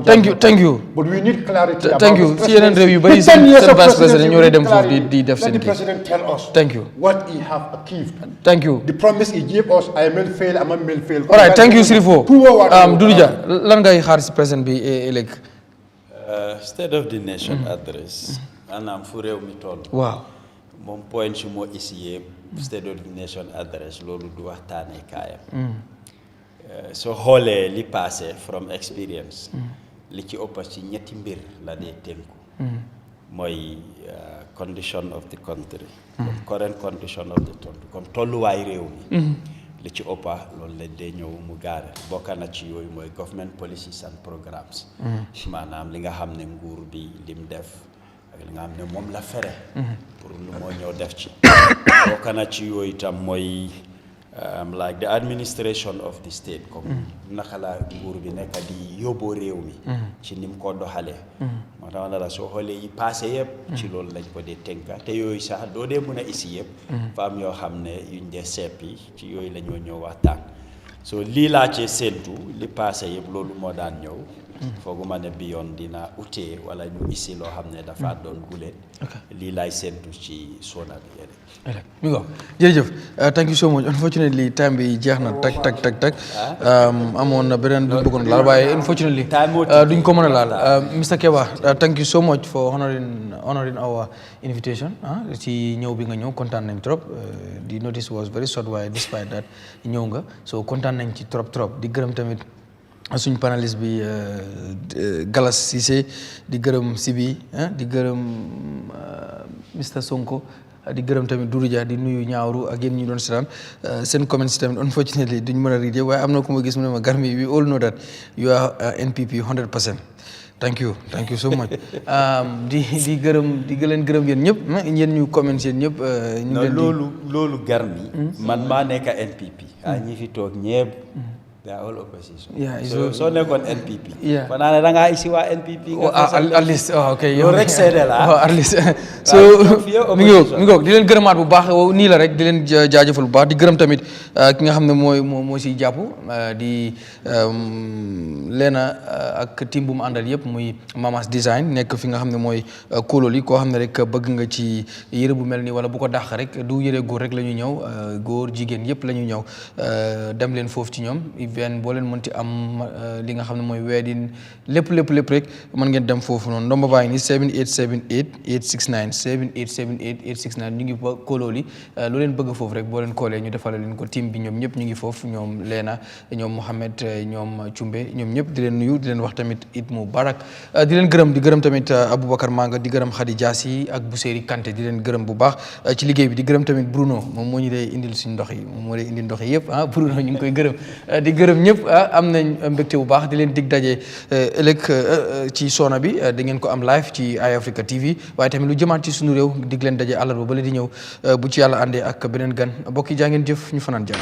Thank you. But we need clarity. Thank you. CNN review, but he's Vice President, you're ready for let the president tell us thank you. What he have achieved. Thank you. The promise he gave us, I will fail, I will fail. All right, thank you, Sirifo. Doudouja, lan ngay xaar ci president bi ëllëg. State of the Nation address. Maanaam fu réew mi toll. Waaw. Moom point su moo ici State of the Nation address loolu du waxtaanee kaayam. Soo xoolee li passé from experience. Li ci ëpp ci ñetti mbir la dee tënku. Mooy condition of the country. Current condition of the country comme tolluwaay réew mi. Li ci ëppa loolu lañ dee ñëw mu gaare bokk na ci yooyu mooy government policies and programmes. Maanaam li nga xam ne nguur bi lim def ak li nga xam ne moom la fere. pour lu moo ñëw def ci. bokk na ci yooyu itam mooy like the administration of the state comme naka la nguur bi nekk di yóbboo réew mi. ci ni mu ko doxalee. moo tax na la soo xoolee yi passé yëpp. ci loolu lañ ko dee tënka te yooyu sax doo dee mën a isi yëpp. fa am yoo xam ne yuñ dee seppi ci yooyu la ñoo ñëw waxtaan. so lii laa cee séentu li passé yëpp loolu moo daan ñëw. fooguma ne bi yoon dina utee wala ñu isi loo xam ne dafa doon guleen. lii laay séentu ci sona bi yéen. mi go jërëjëf thank you so much unfortunately time bi jeex na tak amoon na beneen bu bëggoon laal waaye unfortunately duñ ko mën a laal Mr. Keba thank you so much for honoring our invitation ci ñëw bi nga ñëw kontaan nañ trop the notice was very short waaye despite that ñëw nga so kontaan nañ ci trop di gërëm tamit suñ paneliste bi Galas Cissé di gërëm Sibi di gërëm Mr. Sonko di gërëm tamit Doudouja di nuyu ñaawru ak yéen ñu doon seetaan seen comments tamit unfortunately duñ mën a read waaye am na ku ma gis mu ne ma Garmi we all know that you are NPP 100%. Thank you so much di leen gërëm yéen ñëpp yéen ñu comments yéen ñëpp ñu leen di loolu Garmi man maa nekk NPP ñi fi toog ñëpp they are all opposition. Yeah, so nekkoon NPP. Yeah. Kon naa ne da ngaa isi waa NPP. At least okay. yow rek seede la. At least so mi ngi di leen gërëmaat bu baax nii la rek di leen jaajëfal bu baax di gërëm tamit ki nga xam ne moo si jàpp di leena ak team bu mu àndal yëpp muy Mamas Design nekk fi nga xam ne mooy Kololi koo xam ne rek bëgg nga ci yëre bu mel nii wala bu ko dàq rek du yëre góor rek la ñuy ñëw góor jigéen yëpp la ñuy ñëw dem leen foofu ci ñoom. Even boo leen mënti am li nga xam ne mooy wedding lépp rek mën ngeen dem foofu noonu ndomba baa ngi nii 7878 869 ñu ngi ba Kololi loo leen bëgg foofu rek boo leen koolee ñu defal leen ko team bi ñoom ñëpp ñu ngi foofu ñoom Leena ñoom Mohamed ñoom Cumbe ñoom ñëpp di leen nuyu di leen wax tamit Eid Mubarak di leen gërëm di gërëm tamit Aboubacar Manga di gërëm Khady Diassi ak Bousséri Kanté di leen gërëm bu baax ci liggéey bi di gërëm tamit Bruno moom moo ñu dee indil suñu ndox yi moom moo dee indil ndox yi yëpp Bruno ñu ngi koy gërëm gërëm ñëpp am nañ mbégte bu baax di leen dig daje ëllëg ci sona bi da ngeen ko am live ci Eyeafrica TV waaye tamit lu jëmaat ci sunu réew dig leen daje àllarba ba la di ñëw bu ci yàlla àndee ak beneen gan mbokk yi jaa ngeen jëf ñu fanaan jàmm